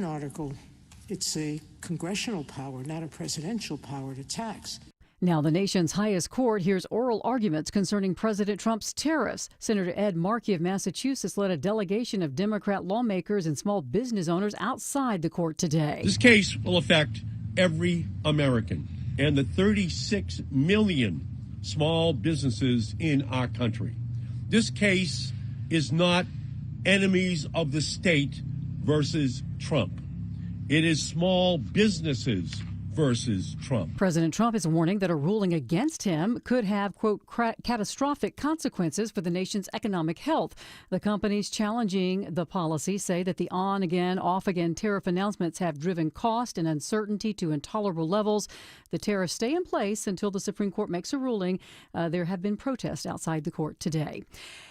article, it's a congressional power, not a presidential power to tax. Now, the nation's highest court hears oral arguments concerning President Trump's tariffs. Senator Ed Markey of Massachusetts led a delegation of Democrat lawmakers and small business owners outside the court today. This case will affect every American and the 36 million small businesses in our country. This case is not enemies of the state versus Trump. It is small businesses versus Trump. President Trump is warning that a ruling against him could have, quote, catastrophic consequences for the nation's economic health. The companies challenging the policy say that the on-again, off-again tariff announcements have driven cost and uncertainty to intolerable levels. The tariffs stay in place until the Supreme Court makes a ruling. There have been protests outside the court today.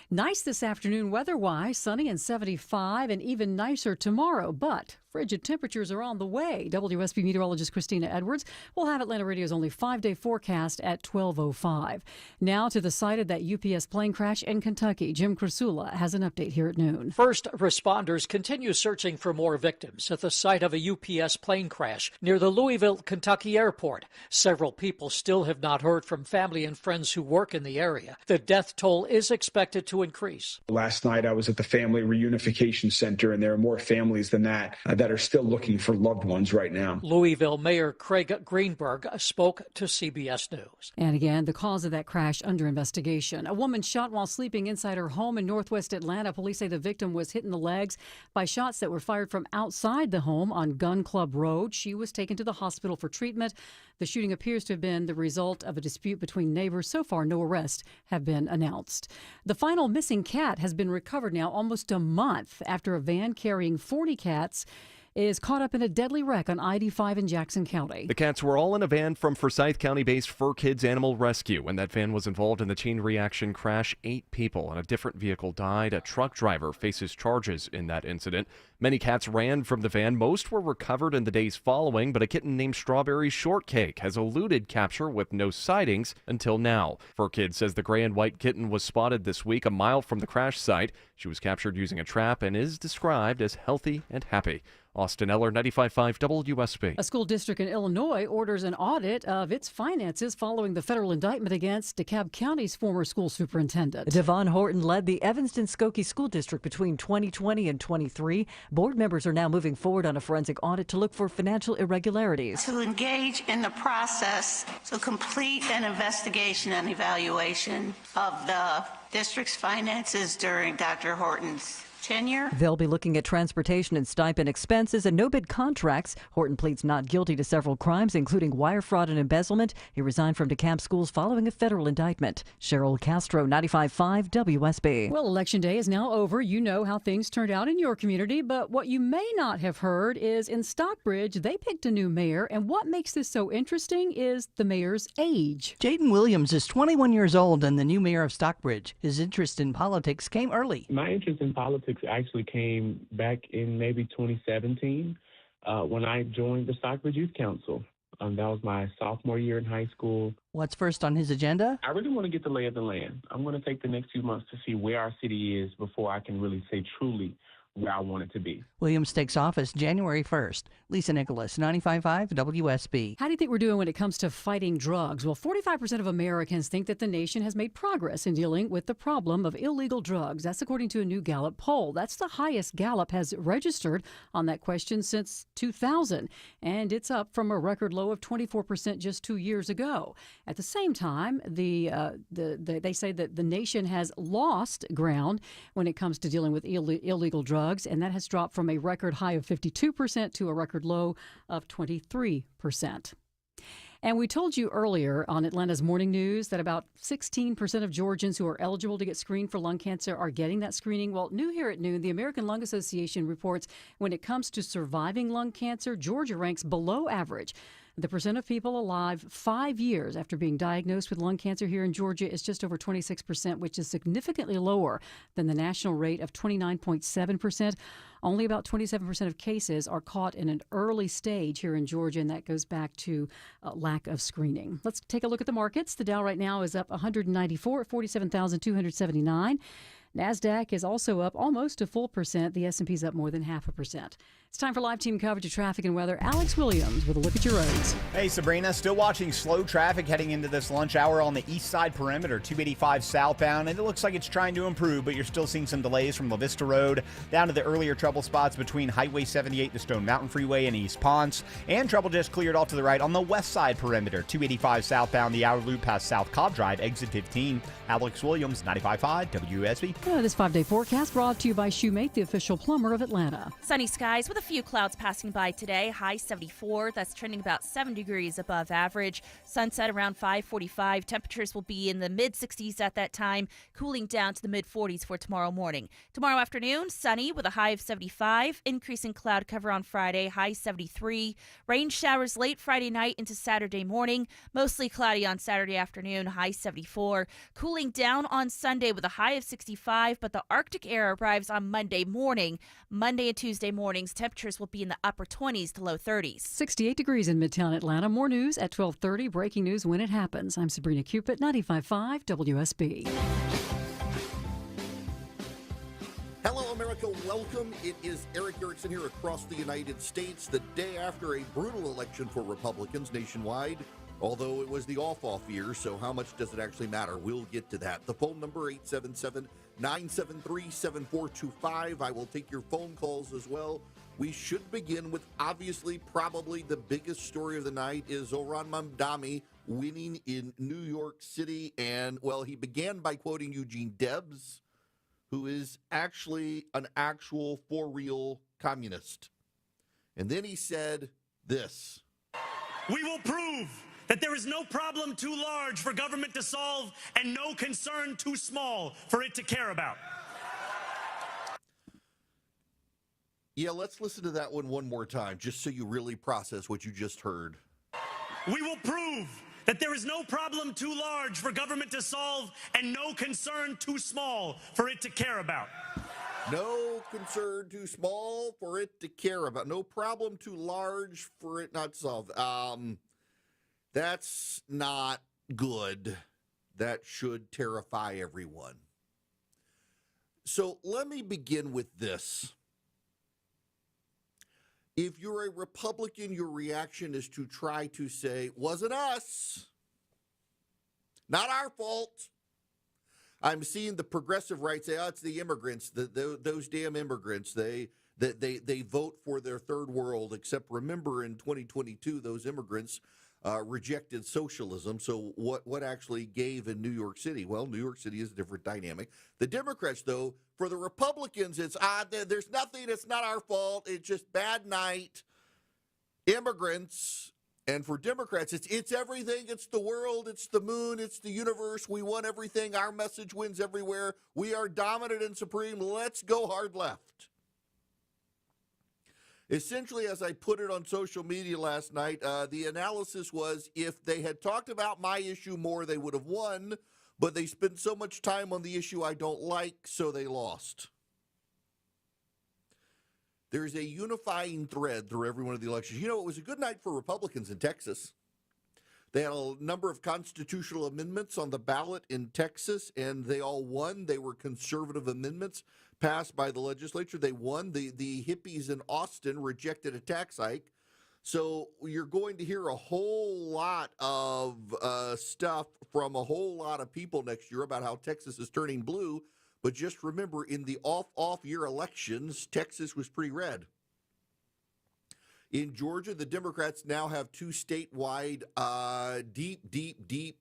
Nice this afternoon weather-wise, sunny and 75, and even nicer tomorrow. But frigid temperatures are on the way. WSB meteorologist Christina Edwards will have Atlanta Radio's only 5-day forecast at 12:05. Now to the site of that UPS plane crash in Kentucky. Jim Krasula has an update here at noon. First responders continue searching for more victims at the site of a UPS plane crash near the Louisville, Kentucky airport. Several people still have not heard from family and friends who work in the area. The death toll is expected to increase. Last night I was at the Family Reunification Center, and there are more families than that are still looking for loved ones right now. Louisville Mayor Craig Greenberg spoke to CBS News. And again, the cause of that crash under investigation. A woman shot while sleeping inside her home in northwest Atlanta. Police say the victim was hit in the legs by shots that were fired from outside the home on Gun Club Road. She was taken to the hospital for treatment. The shooting appears to have been the result of a dispute between neighbors. So far, no arrests have been announced. The final missing cat has been recovered now almost a month after a van carrying 40 cats is caught up in a deadly wreck on ID5 in Jackson County. The cats were all in a van from Forsyth County-based Fur Kids Animal Rescue. When that van was involved in the chain reaction crash, 8 people in a different vehicle died. A truck driver faces charges in that incident. Many cats ran from the van. Most were recovered in the days following, but a kitten named Strawberry Shortcake has eluded capture with no sightings until now. Fur Kids says the gray and white kitten was spotted this week a mile from the crash site. She was captured using a trap and is described as healthy and happy. Austin Eller, 95.5 WSB. A school district in Illinois orders an audit of its finances following the federal indictment against DeKalb County's former school superintendent. Devon Horton led the Evanston-Skokie School District between 2020 and 23. Board members are now moving forward on a forensic audit to look for financial irregularities. To engage in the process to complete an investigation and evaluation of the district's finances during Dr. Horton's tenure. They'll be looking at transportation and stipend expenses and no-bid contracts. Horton pleads not guilty to several crimes, including wire fraud and embezzlement. He resigned from DeKalb Schools following a federal indictment. Cheryl Castro, 95.5 WSB. Well, Election Day is now over. You know how things turned out in your community, but what you may not have heard is in Stockbridge, they picked a new mayor, and what makes this so interesting is the mayor's age. Jaden Williams is 21 years old and the new mayor of Stockbridge. His interest in politics came early. My interest in politics actually came back in maybe 2017 when I joined the Stockbridge Youth Council. That was my sophomore year in high school. What's first on his agenda? I really want to get the lay of the land. I'm going to take the next few months to see where our city is before I can really say truly where I want it to be. Williams takes office January 1st. Lisa Nicholas, 95.5 WSB. How do you think we're doing when it comes to fighting drugs? Well, 45% of Americans think that the nation has made progress in dealing with the problem of illegal drugs. That's according to a new Gallup poll. That's the highest Gallup has registered on that question since 2000, and it's up from a record low of 24% just 2 years ago. At the same time, they say that the nation has lost ground when it comes to dealing with illegal drugs, and that has dropped from a record high of 52% to a record low of 23%. And we told you earlier on Atlanta's Morning News that about 16% of Georgians who are eligible to get screened for lung cancer are getting that screening. Well, new here at noon, the American Lung Association reports when it comes to surviving lung cancer, Georgia ranks below average. The percent of people alive 5 years after being diagnosed with lung cancer here in Georgia is just over 26%, which is significantly lower than the national rate of 29.7%. Only about 27% of cases are caught in an early stage here in Georgia, and that goes back to lack of screening. Let's take a look at the markets. The Dow right now is up 194 at 47,279. NASDAQ is also up almost a full percent. The S&P is up more than 0.5%. It's time for live team coverage of traffic and weather. Alex Williams with a look at your roads. Hey, Sabrina. Still watching slow traffic heading into this lunch hour on the east side perimeter, 285 southbound. And it looks like it's trying to improve, but you're still seeing some delays from La Vista Road down to the earlier trouble spots between Highway 78, the Stone Mountain Freeway, and East Ponce. And trouble just cleared off to the right on the west side perimeter, 285 southbound, the outer loop past South Cobb Drive, exit 15. Alex Williams, 95.5 WSB. This 5-day forecast brought to you by Shoemate, the official plumber of Atlanta. Sunny skies with a few clouds passing by today. High 74. That's trending about 7 degrees above average. Sunset around 5:45. Temperatures will be in the mid-60s at that time, cooling down to the mid-40s for tomorrow morning. Tomorrow afternoon, sunny with a high of 75. Increasing cloud cover on Friday, high 73. Rain showers late Friday night into Saturday morning. Mostly cloudy on Saturday afternoon, high 74. Cooling down on Sunday with a high of 65, but the Arctic air arrives on Monday morning. Monday and Tuesday mornings, temperatures will be in the upper 20s to low 30s. 68 degrees in Midtown Atlanta. More news at 12:30. Breaking news when it happens. I'm Sabrina Cupid, 95.5 WSB. Hello, America. Welcome. It is Eric Erickson here across the United States, the day after a brutal election for Republicans nationwide. Although it was the off year, so how much does it actually matter? We'll get to that. The phone number, 877-973-7425. I will take your phone calls as well. We should begin with, obviously, probably the biggest story of the night is Zohran Mamdani winning in New York City. And, well, he began by quoting Eugene Debs, who is actually an actual, for-real communist. And then he said this. We will prove that there is no problem too large for government to solve and no concern too small for it to care about. Yeah, let's listen to that one more time, just so you really process what you just heard. We will prove that there is no problem too large for government to solve and no concern too small for it to care about. No concern too small for it to care about. No problem too large for it not to solve. That's not good. That should terrify everyone. So let me begin with this. If you're a Republican, your reaction is to try to say, wasn't us. Not our fault. I'm seeing the progressive right say, oh, it's the immigrants, those damn immigrants. They vote for their third world, except remember in 2022, those immigrants rejected socialism. So what actually gave in New York City? Well, New York City is a different dynamic. The Democrats, though, for the Republicans, it's there's nothing. It's not our fault. It's just bad night. Immigrants. And for Democrats, it's everything. It's the world. It's the moon. It's the universe. We want everything. Our message wins everywhere. We are dominant and supreme. Let's go hard left. Essentially, as I put it on social media last night, the analysis was if they had talked about my issue more, they would have won, but they spent so much time on the issue I don't like, so they lost. There's a unifying thread through every one of the elections. You know, it was a good night for Republicans in Texas. They had a number of constitutional amendments on the ballot in Texas, and they all won. They were conservative amendments passed by the legislature. They won. The hippies in Austin rejected a tax hike. So you're going to hear a whole lot of stuff from a whole lot of people next year about how Texas is turning blue. But just remember, in the off-year elections, Texas was pretty red. In Georgia, the Democrats now have two statewide deep,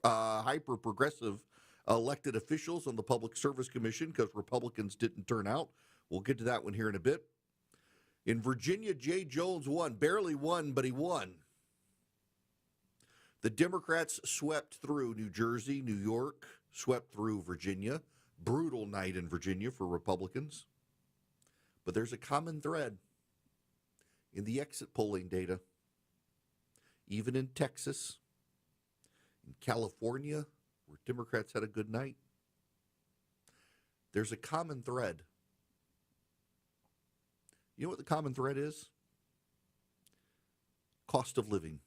hyper-progressive elected officials on the Public Service Commission because Republicans didn't turn out. We'll get to that one here in a bit. In Virginia, Jay Jones won. Barely won, but he won. The Democrats swept through New Jersey, New York, swept through Virginia. Brutal night in Virginia for Republicans. But there's a common thread in the exit polling data. Even in Texas, in California, where Democrats had a good night, there's a common thread. You know what the common thread is? Cost of living.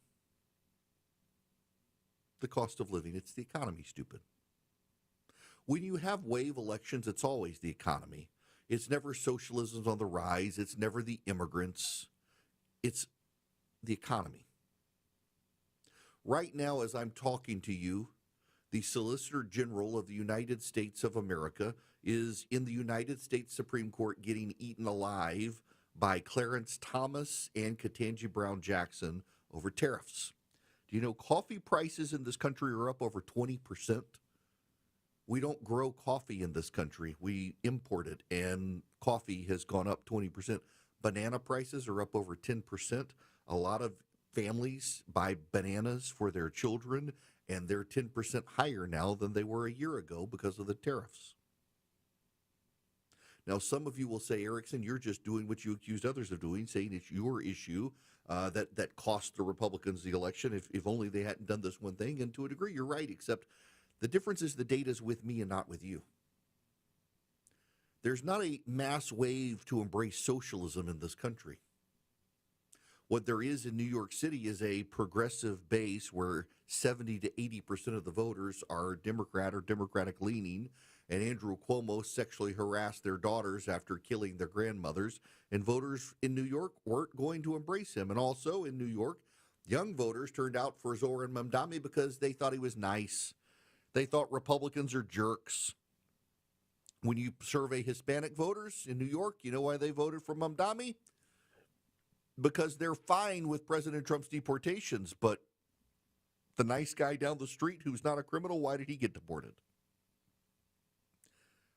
The cost of living. It's the economy, stupid. When you have wave elections, it's always the economy. It's never socialism's on the rise. It's never the immigrants. It's the economy. Right now, as I'm talking to you, the Solicitor General of the United States of America is in the United States Supreme Court getting eaten alive by Clarence Thomas and Ketanji Brown Jackson over tariffs. Do you know coffee prices in this country are up over 20%? We don't grow coffee in this country. We import it, and coffee has gone up 20%. Banana prices are up over 10%. A lot of families buy bananas for their children, and they're 10% higher now than they were a year ago because of the tariffs. Now, some of you will say, Erickson, you're just doing what you accused others of doing, saying it's your issue that cost the Republicans the election if only they hadn't done this one thing. And to a degree, you're right, except the difference is the data's with me and not with you. There's not a mass wave to embrace socialism in this country. What there is in New York City is a progressive base where 70 to 80% of the voters are Democrat or Democratic leaning, and Andrew Cuomo sexually harassed their daughters after killing their grandmothers, and voters in New York weren't going to embrace him. And also in New York, young voters turned out for Zoran Mamdani because they thought he was nice. They thought Republicans are jerks. When you survey Hispanic voters in New York, you know why they voted for Mamdani? Because they're fine with President Trump's deportations, but the nice guy down the street who's not a criminal, why did he get deported?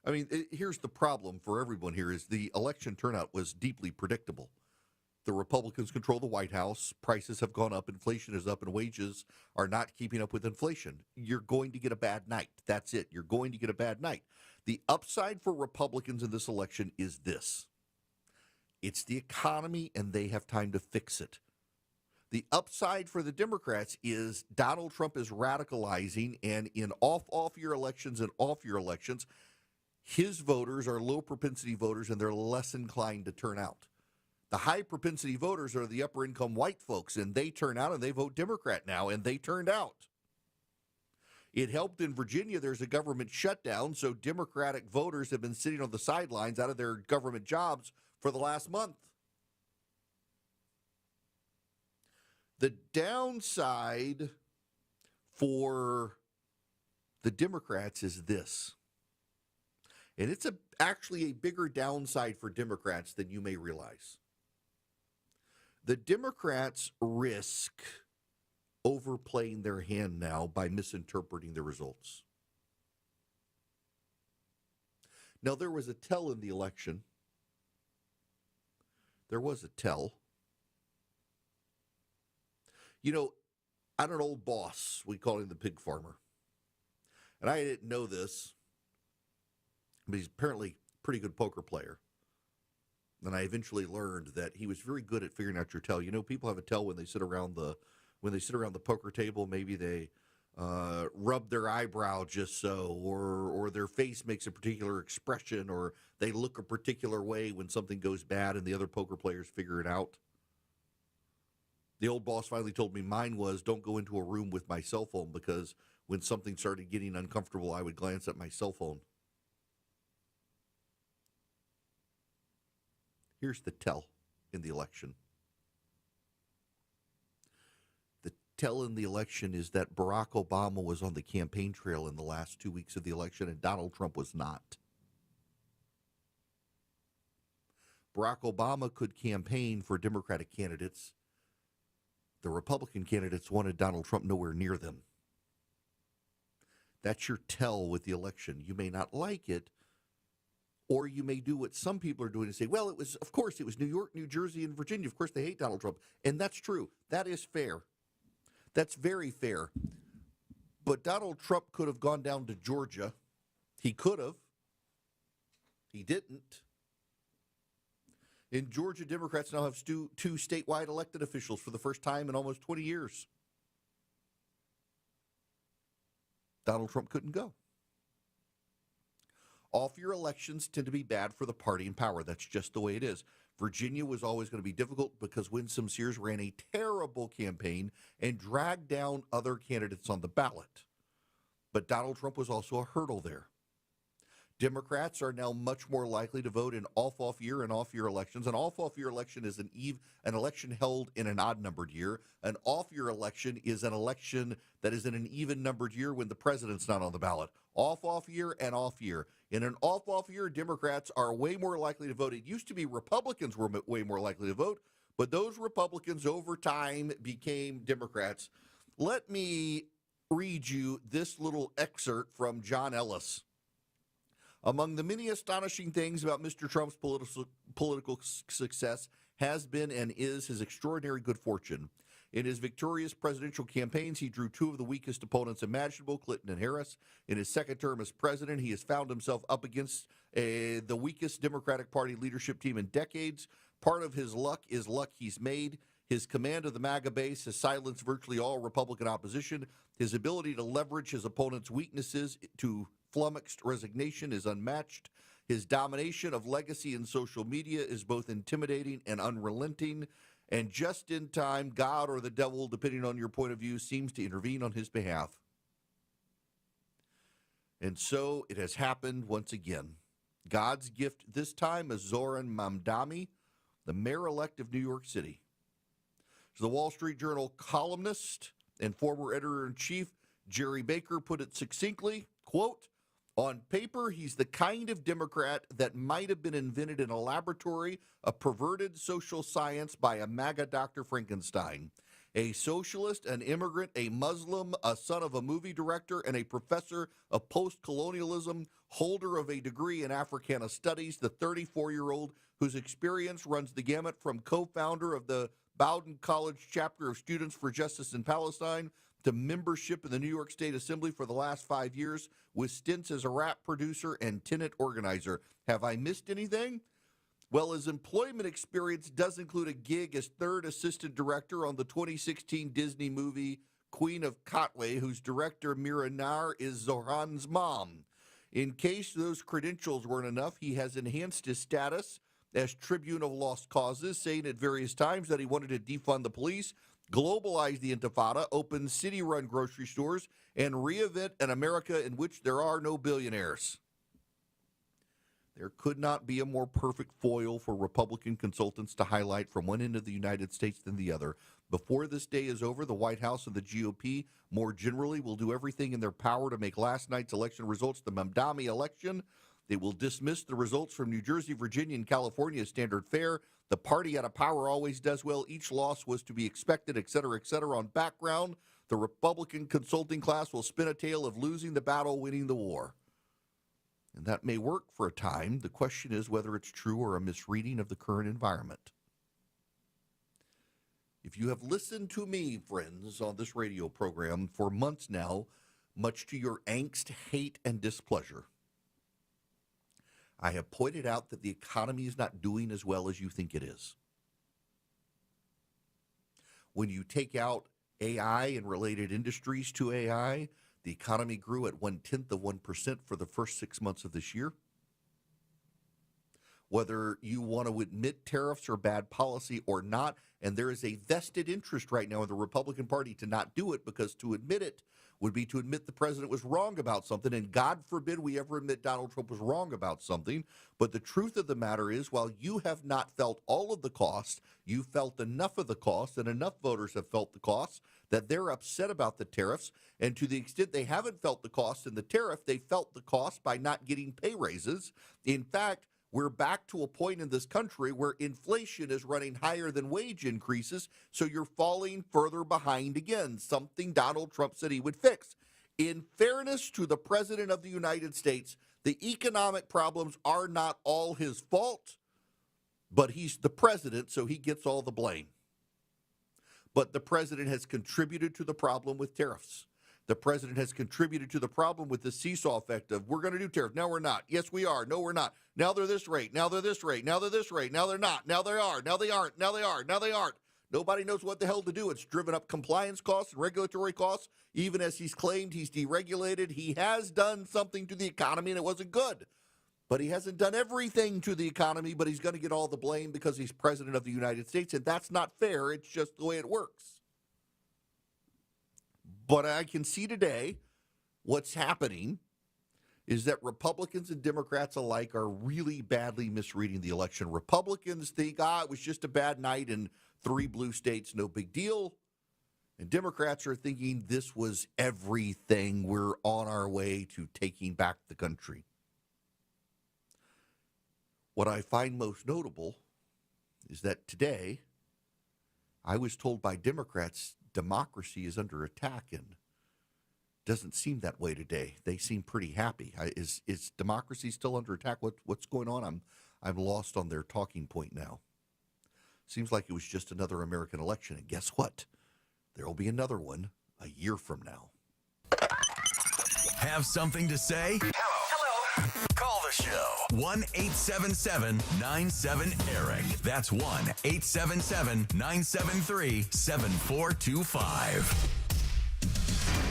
I mean, here's the problem for everyone here is the election turnout was deeply predictable. The Republicans control the White House, prices have gone up, inflation is up, and wages are not keeping up with inflation. You're going to get a bad night. That's it. You're going to get a bad night. The upside for Republicans in this election is this. It's the economy, and they have time to fix it. The upside for the Democrats is Donald Trump is radicalizing, and in off-year elections and off-year elections, his voters are low-propensity voters, and they're less inclined to turn out. The high-propensity voters are the upper-income white folks, and they turn out, and they vote Democrat now, and they turned out. It helped in Virginia. There's a government shutdown, so Democratic voters have been sitting on the sidelines out of their government jobs for the last month. The downside for the Democrats is this, and it's actually a bigger downside for Democrats than you may realize. The Democrats risk overplaying their hand now by misinterpreting the results. Now, there was a tell in the election. There was a tell. You know, I had an old boss. We call him the pig farmer. And I didn't know this, but he's apparently a pretty good poker player. And I eventually learned that he was very good at figuring out your tell. You know, people have a tell when they sit around the poker table. Maybe they rub their eyebrow just so, or their face makes a particular expression, or they look a particular way when something goes bad and the other poker players figure it out. The old boss finally told me mine was, don't go into a room with my cell phone, because when something started getting uncomfortable, I would glance at my cell phone. Here's the tell in the election. The tell in the election is that Barack Obama was on the campaign trail in the last 2 weeks of the election, and Donald Trump was not. Barack Obama could campaign for Democratic candidates. The Republican candidates wanted Donald Trump nowhere near them. That's your tell with the election. You may not like it, or you may do what some people are doing and say, well, of course, it was New York, New Jersey, and Virginia. Of course, they hate Donald Trump. And that's true. That is fair. That's very fair. But Donald Trump could have gone down to Georgia. He could have. He didn't. In Georgia, Democrats now have two statewide elected officials for the first time in almost 20 years. Donald Trump couldn't go. Off-year elections tend to be bad for the party in power. That's just the way it is. Virginia was always going to be difficult because Winsome Sears ran a terrible campaign and dragged down other candidates on the ballot. But Donald Trump was also a hurdle there. Democrats are now much more likely to vote in off-off year and off-year elections. An off-off year election is an election held in an odd-numbered year. An off-year election is an election that is in an even-numbered year when the president's not on the ballot. Off-off year and off year. In an off-off year, Democrats are way more likely to vote. It used to be Republicans were way more likely to vote, but those Republicans over time became Democrats. Let me read you this little excerpt from John Ellis. Among the many astonishing things about Mr. Trump's political success has been and is his extraordinary good fortune. In his victorious presidential campaigns, he drew two of the weakest opponents imaginable, Clinton and Harris. In his second term as president, he has found himself up against the weakest Democratic Party leadership team in decades. Part of his luck is luck he's made. His command of the MAGA base has silenced virtually all Republican opposition. His ability to leverage his opponent's weaknesses to flummoxed resignation is unmatched. His domination of legacy and social media is both intimidating and unrelenting. And just in time, God or the devil, depending on your point of view, seems to intervene on his behalf. And so it has happened once again. God's gift this time is Zoran Mamdani, the mayor-elect of New York City. As the Wall Street Journal columnist and former editor-in-chief Jerry Baker put it succinctly, quote, on paper, he's the kind of Democrat that might have been invented in a laboratory of perverted social science by a MAGA Dr. Frankenstein. A socialist, an immigrant, a Muslim, a son of a movie director, and a professor of post-colonialism, holder of a degree in Africana Studies, the 34-year-old whose experience runs the gamut from co-founder of the Bowdoin College chapter of Students for Justice in Palestine to membership in the New York State Assembly for the last 5 years, with stints as a rap producer and tenant organizer. Have I missed anything? Well, his employment experience does include a gig as third assistant director on the 2016 Disney movie Queen of Katwe, whose director Mira Nair is Zoran's mom. In case those credentials weren't enough, he has enhanced his status as Tribune of Lost Causes, saying at various times that he wanted to defund the police, globalize the Intifada, open city-run grocery stores, and reinvent an America in which there are no billionaires. There could not be a more perfect foil for Republican consultants to highlight from one end of the United States than the other. Before this day is over, the White House and the GOP more generally will do everything in their power to make last night's election results the Mamdani election. They will dismiss the results from New Jersey, Virginia, and California as standard fare. The party out of power always does well. Each loss was to be expected, et cetera, on background. The Republican consulting class will spin a tale of losing the battle, winning the war. And that may work for a time. The question is whether it's true or a misreading of the current environment. If you have listened to me, friends, on this radio program for months now, much to your angst, hate, and displeasure, I have pointed out that the economy is not doing as well as you think it is. When you take out AI and related industries to AI, the economy grew at 0.1% for the first 6 months of this year. Whether you want to admit tariffs are bad policy or not, and there is a vested interest right now in the Republican Party to not do it, because to admit it would be to admit the president was wrong about something, and God forbid we ever admit Donald Trump was wrong about something. But the truth of the matter is, while you have not felt all of the cost, you felt enough of the cost, and enough voters have felt the cost, that they're upset about the tariffs. And to the extent they haven't felt the cost in the tariff, they felt the cost by not getting pay raises. In fact, we're back to a point in this country where inflation is running higher than wage increases, so you're falling further behind again, something Donald Trump said he would fix. In fairness to the President of the United States, the economic problems are not all his fault, but he's the president, so he gets all the blame. But the president has contributed to the problem with tariffs. The president has contributed to the problem with the seesaw effect of, we're going to do tariffs. Now we're not. Yes, we are. No, we're not. Now they're this rate. Now they're this rate. Now they're this rate. Now they're not. Now they are. Now they aren't. Now they are. Now they aren't. Nobody knows what the hell to do. It's driven up compliance costs and regulatory costs. Even as he's claimed he's deregulated, he has done something to the economy, and it wasn't good. But he hasn't done everything to the economy, but he's going to get all the blame because he's president of the United States, and that's not fair. It's just the way it works. But I can see today what's happening is that Republicans and Democrats alike are really badly misreading the election. Republicans think, it was just a bad night in 3 blue states, no big deal. And Democrats are thinking this was everything. We're on our way to taking back the country. What I find most notable is that today I was told by Democrats democracy is under attack, and doesn't seem that way today. They seem pretty happy. Is democracy still under attack? What's going on? I'm lost on their talking point now. Seems like it was just another American election, and guess what? There will be another one a year from now. Have something to say? Hello. Call the show. 1-877-97-ERIC. That's 1-877-973-7425.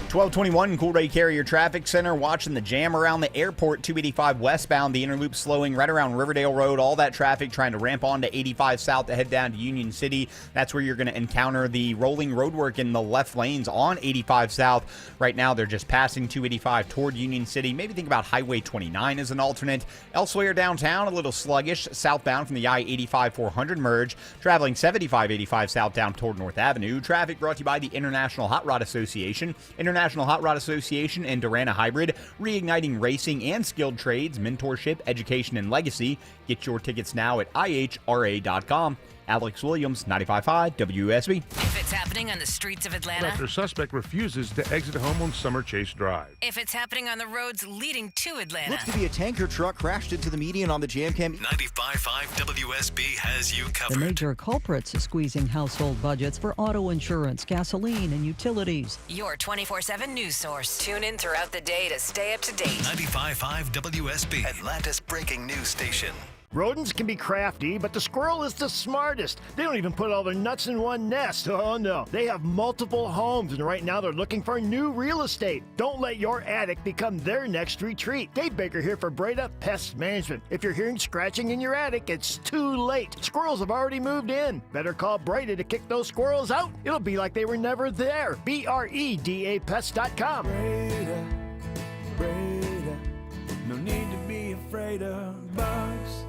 1221 Cool Ray Carrier Traffic Center, watching the jam around the airport. 285 westbound, the inner loop slowing right around Riverdale Road. All that traffic trying to ramp on to 85 south to head down to Union City. That's where you're going to encounter the rolling roadwork in the left lanes on 85 south. Right now, they're just passing 285 toward Union City. Maybe think about Highway 29 as an alternate. Elsewhere downtown, a little sluggish. Southbound from the I-85 400 merge. Traveling 75-85 southbound toward North Avenue. Traffic brought to you by the International Hot Rod Association. International Hot Rod Association and Durana Hybrid, reigniting racing and skilled trades, mentorship, education, and legacy. Get your tickets now at ihra.com. Alex Williams, 95.5 WSB. If it's happening on the streets of Atlanta. After suspect refuses to exit home on Summer Chase Drive. If it's happening on the roads leading to Atlanta. Looks to be a tanker truck crashed into the median on the Jam Cam. 95.5 WSB has you covered. The major culprits squeezing household budgets for auto insurance, gasoline, and utilities. Your 24/7 news source. Tune in throughout the day to stay up to date. 95.5 WSB, Atlanta's breaking news station. Rodents can be crafty, but the squirrel is the smartest. They don't even put all their nuts in one nest. Oh no. They have multiple homes, and right now they're looking for new real estate. Don't let your attic become their next retreat. Dave Baker here for Breda Pest Management. If you're hearing scratching in your attic, it's too late. Squirrels have already moved in. Better call Breda to kick those squirrels out. It'll be like they were never there. BREDAPest.com. Breda, no need to be afraid of bugs.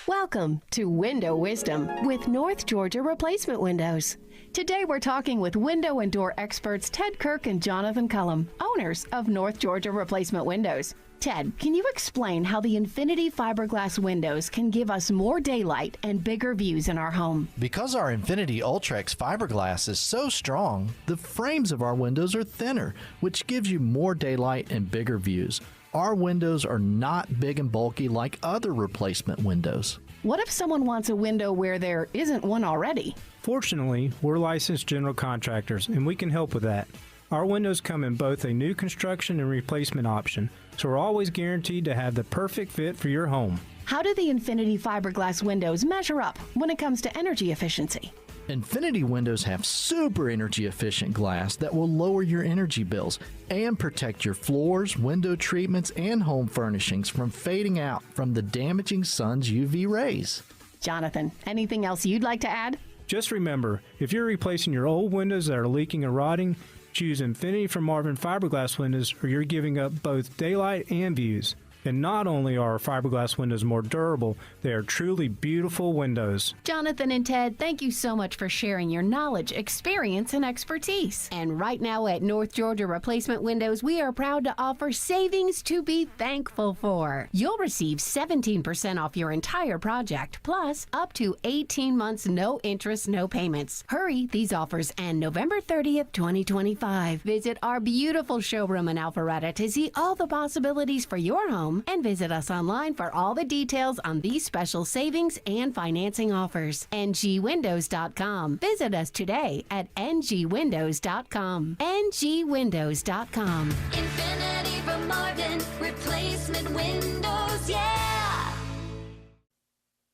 Welcome to Window Wisdom with North Georgia Replacement Windows. Today we're talking with window and door experts Ted Kirk and Jonathan Cullum, owners of North Georgia Replacement Windows. Ted, can you explain how the Infinity fiberglass windows can give us more daylight and bigger views in our home? Because our Infinity Ultrex fiberglass is so strong, the frames of our windows are thinner, which gives you more daylight and bigger views. Our windows are not big and bulky like other replacement windows. What if someone wants a window where there isn't one already? Fortunately, we're licensed general contractors, and we can help with that. Our windows come in both a new construction and replacement option, so we're always guaranteed to have the perfect fit for your home. How do the Infinity fiberglass windows measure up when it comes to energy efficiency? Infinity windows have super energy efficient glass that will lower your energy bills and protect your floors, window treatments, and home furnishings from fading out from the damaging sun's UV rays. Jonathan, anything else you'd like to add? Just remember, if you're replacing your old windows that are leaking and rotting, choose Infinity from Marvin fiberglass windows, or you're giving up both daylight and views. And not only are our fiberglass windows more durable, they are truly beautiful windows. Jonathan and Ted, thank you so much for sharing your knowledge, experience, and expertise. And right now at North Georgia Replacement Windows, we are proud to offer savings to be thankful for. You'll receive 17% off your entire project, plus up to 18 months, no interest, no payments. Hurry, these offers end November 30th, 2025. Visit our beautiful showroom in Alpharetta to see all the possibilities for your home, and visit us online for all the details on these special savings and financing offers. ngwindows.com. Visit us today at ngwindows.com. ngwindows.com. Infinity from Marvin, replacement windows, yeah!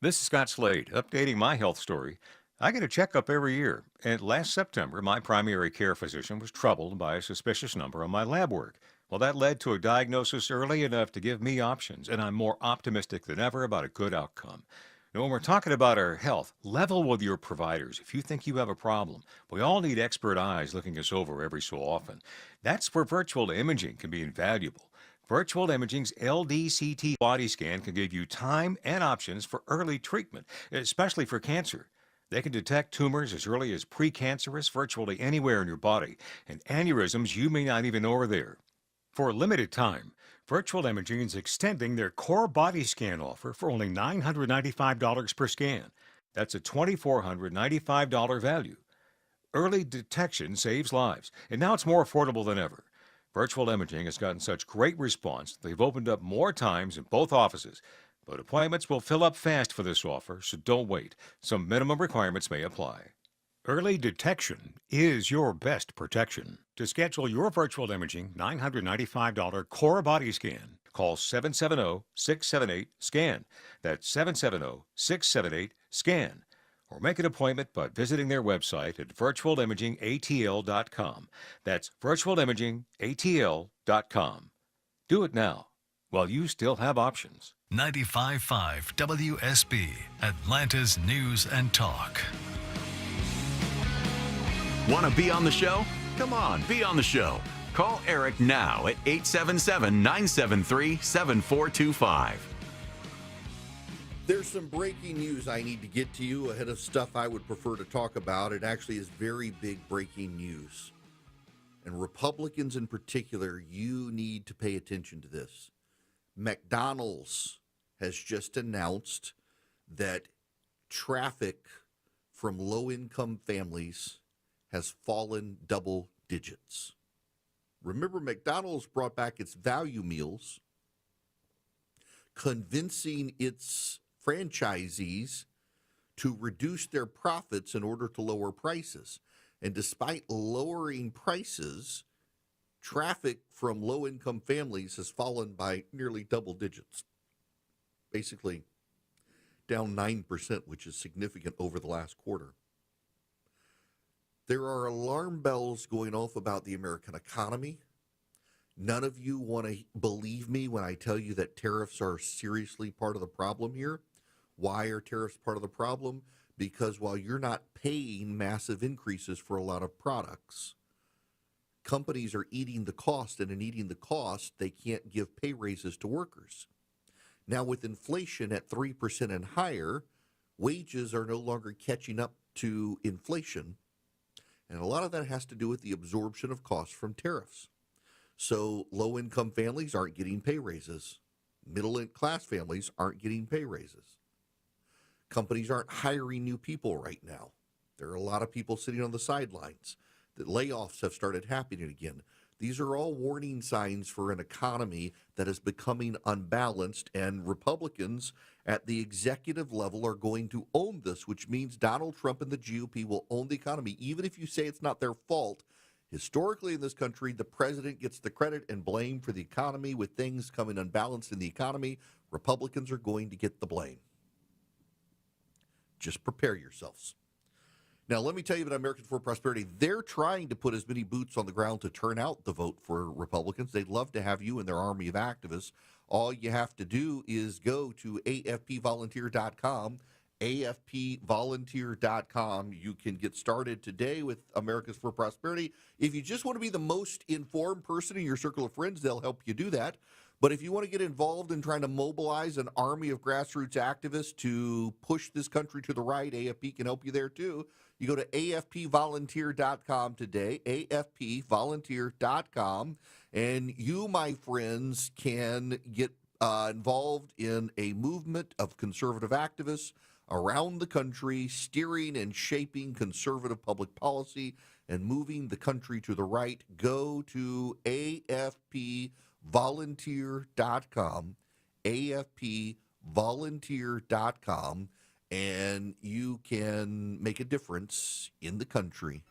This is Scott Slade, updating my health story. I get a checkup every year, and last September, my primary care physician was troubled by a suspicious number on my lab work. Well, that led to a diagnosis early enough to give me options, and I'm more optimistic than ever about a good outcome. Now, when we're talking about our health, level with your providers if you think you have a problem. We all need expert eyes looking us over every so often. That's where virtual imaging can be invaluable. Virtual Imaging's LDCT body scan can give you time and options for early treatment, especially for cancer. They can detect tumors as early as precancerous virtually anywhere in your body, and aneurysms you may not even know are there. For a limited time, Virtual Imaging is extending their core body scan offer for only $995 per scan. That's a $2,495 value. Early detection saves lives, and now it's more affordable than ever. Virtual Imaging has gotten such great response, they've opened up more times in both offices. But appointments will fill up fast for this offer, so don't wait. Some minimum requirements may apply. Early detection is your best protection. To schedule your Virtual Imaging $995 core body scan, call 770-678-SCAN. That's 770-678-SCAN. Or make an appointment by visiting their website at virtualimagingatl.com. That's virtualimagingatl.com. Do it now, while you still have options. 95.5 WSB, Atlanta's News and Talk. Want to be on the show? Come on, be on the show. Call Eric now at 877-973-7425. There's some breaking news I need to get to you ahead of stuff I would prefer to talk about. It actually is very big breaking news. And Republicans in particular, you need to pay attention to this. McDonald's has just announced that traffic from low-income families has fallen double digits. Remember, McDonald's brought back its value meals, convincing its franchisees to reduce their profits in order to lower prices. And despite lowering prices, traffic from low-income families has fallen by nearly double digits. Basically, down 9%, which is significant over the last quarter. There are alarm bells going off about the American economy. None of you want to believe me when I tell you that tariffs are seriously part of the problem here. Why are tariffs part of the problem? Because while you're not paying massive increases for a lot of products, companies are eating the cost, and in eating the cost, they can't give pay raises to workers. Now, with inflation at 3% and higher, wages are no longer catching up to inflation, and a lot of that has to do with the absorption of costs from tariffs. So low-income families aren't getting pay raises. Middle-class families aren't getting pay raises. Companies aren't hiring new people right now. There are a lot of people sitting on the sidelines. The layoffs have started happening again. These are all warning signs for an economy that is becoming unbalanced, and Republicans at the executive level are going to own this, which means Donald Trump and the GOP will own the economy, even if you say it's not their fault. Historically in this country, the president gets the credit and blame for the economy. With things coming unbalanced in the economy, Republicans are going to get the blame. Just prepare yourselves. Now, let me tell you about Americans for Prosperity. They're trying to put as many boots on the ground to turn out the vote for Republicans. They'd love to have you in their army of activists. All you have to do is go to afpvolunteer.com, afpvolunteer.com. You can get started today with Americans for Prosperity. If you just want to be the most informed person in your circle of friends, they'll help you do that. But if you want to get involved in trying to mobilize an army of grassroots activists to push this country to the right, AFP can help you there too. You go to afpvolunteer.com today, afpvolunteer.com, and you, my friends, can get involved in a movement of conservative activists around the country, steering and shaping conservative public policy and moving the country to the right. Go to afpvolunteer.com, afpvolunteer.com, and you can make a difference in the country.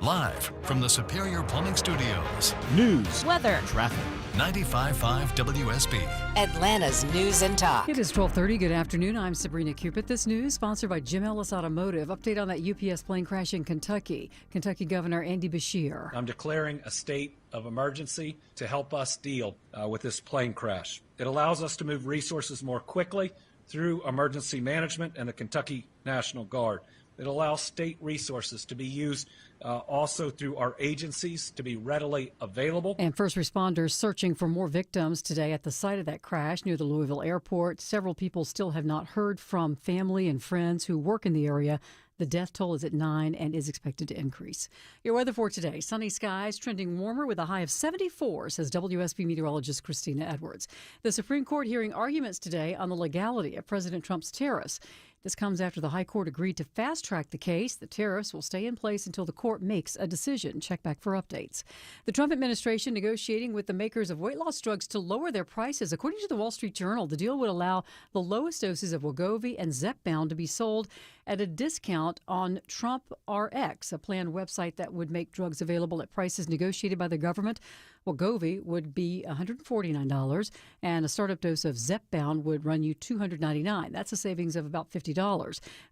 Live from the Superior Plumbing Studios. News, weather, traffic. 95.5 WSB. Atlanta's News and Talk. It is 12:30. Good afternoon. I'm Sabrina Cupid. This news sponsored by Jim Ellis Automotive. Update on that UPS plane crash in Kentucky. Kentucky Governor Andy Beshear. I'm declaring a state of emergency to help us deal with this plane crash. It allows us to move resources more quickly through emergency management and the Kentucky National Guard. It allows state resources to be used also through our agencies to be readily available. And first responders searching for more victims today at the site of that crash near the Louisville airport. Several people still have not heard from family and friends who work in the area. The death toll is at 9 and is expected to increase. Your weather for today: sunny skies, trending warmer with a high of 74, says WSB meteorologist Christina Edwards. The Supreme Court hearing arguments today on the legality of President Trump's tariffs. This comes after the High Court agreed to fast-track the case. The tariffs will stay in place until the court makes a decision. Check back for updates. The Trump administration negotiating with the makers of weight loss drugs to lower their prices. According to the Wall Street Journal, the deal would allow the lowest doses of Wegovy and Zepbound to be sold at a discount on Trump RX, a planned website that would make drugs available at prices negotiated by the government. Wegovy would be $149, and a startup dose of Zepbound would run you $299. That's a savings of about $50.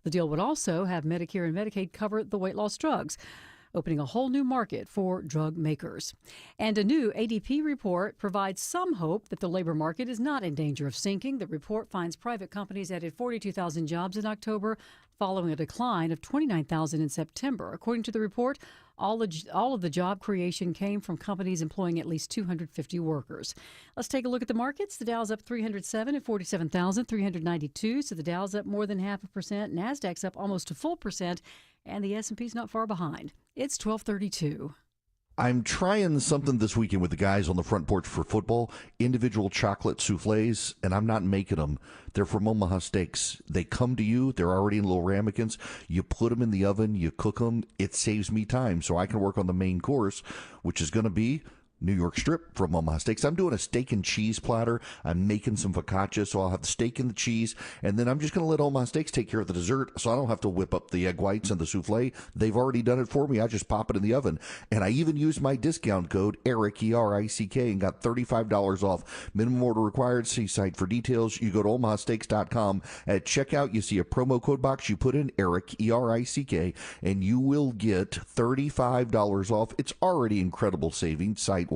The deal would also have Medicare and Medicaid cover the weight loss drugs, opening a whole new market for drug makers. And a new ADP report provides some hope that the labor market is not in danger of sinking. The report finds private companies added 42,000 jobs in October, following a decline of 29,000 in September. According to the report, all of the job creation came from companies employing at least 250 workers. Let's take a look at the markets. The Dow's up 307 at 47,392. So the Dow's up more than 0.5%. NASDAQ's up almost a full percent. And the S&P's not far behind. It's 12:32. I'm trying something this weekend with the guys on the front porch for football, individual chocolate soufflés, and I'm not making them. They're from Omaha Steaks. They come to you. They're already in little ramekins. You put them in the oven. You cook them. It saves me time, so I can work on the main course, which is going to be New York strip from Omaha Steaks. I'm doing a steak and cheese platter. I'm making some focaccia, so I'll have the steak and the cheese, and then I'm just going to let Omaha Steaks take care of the dessert, so I don't have to whip up the egg whites and the souffle. They've already done it for me. I just pop it in the oven, and I even used my discount code ERICK, E-R-I-C-K, and got $35 off. Minimum order required. See site for details. You go to omahasteaks.com. At checkout, you see a promo code box. You put in ERICK, E-R-I-C-K, and you will get $35 off. It's already incredible savings site-wide,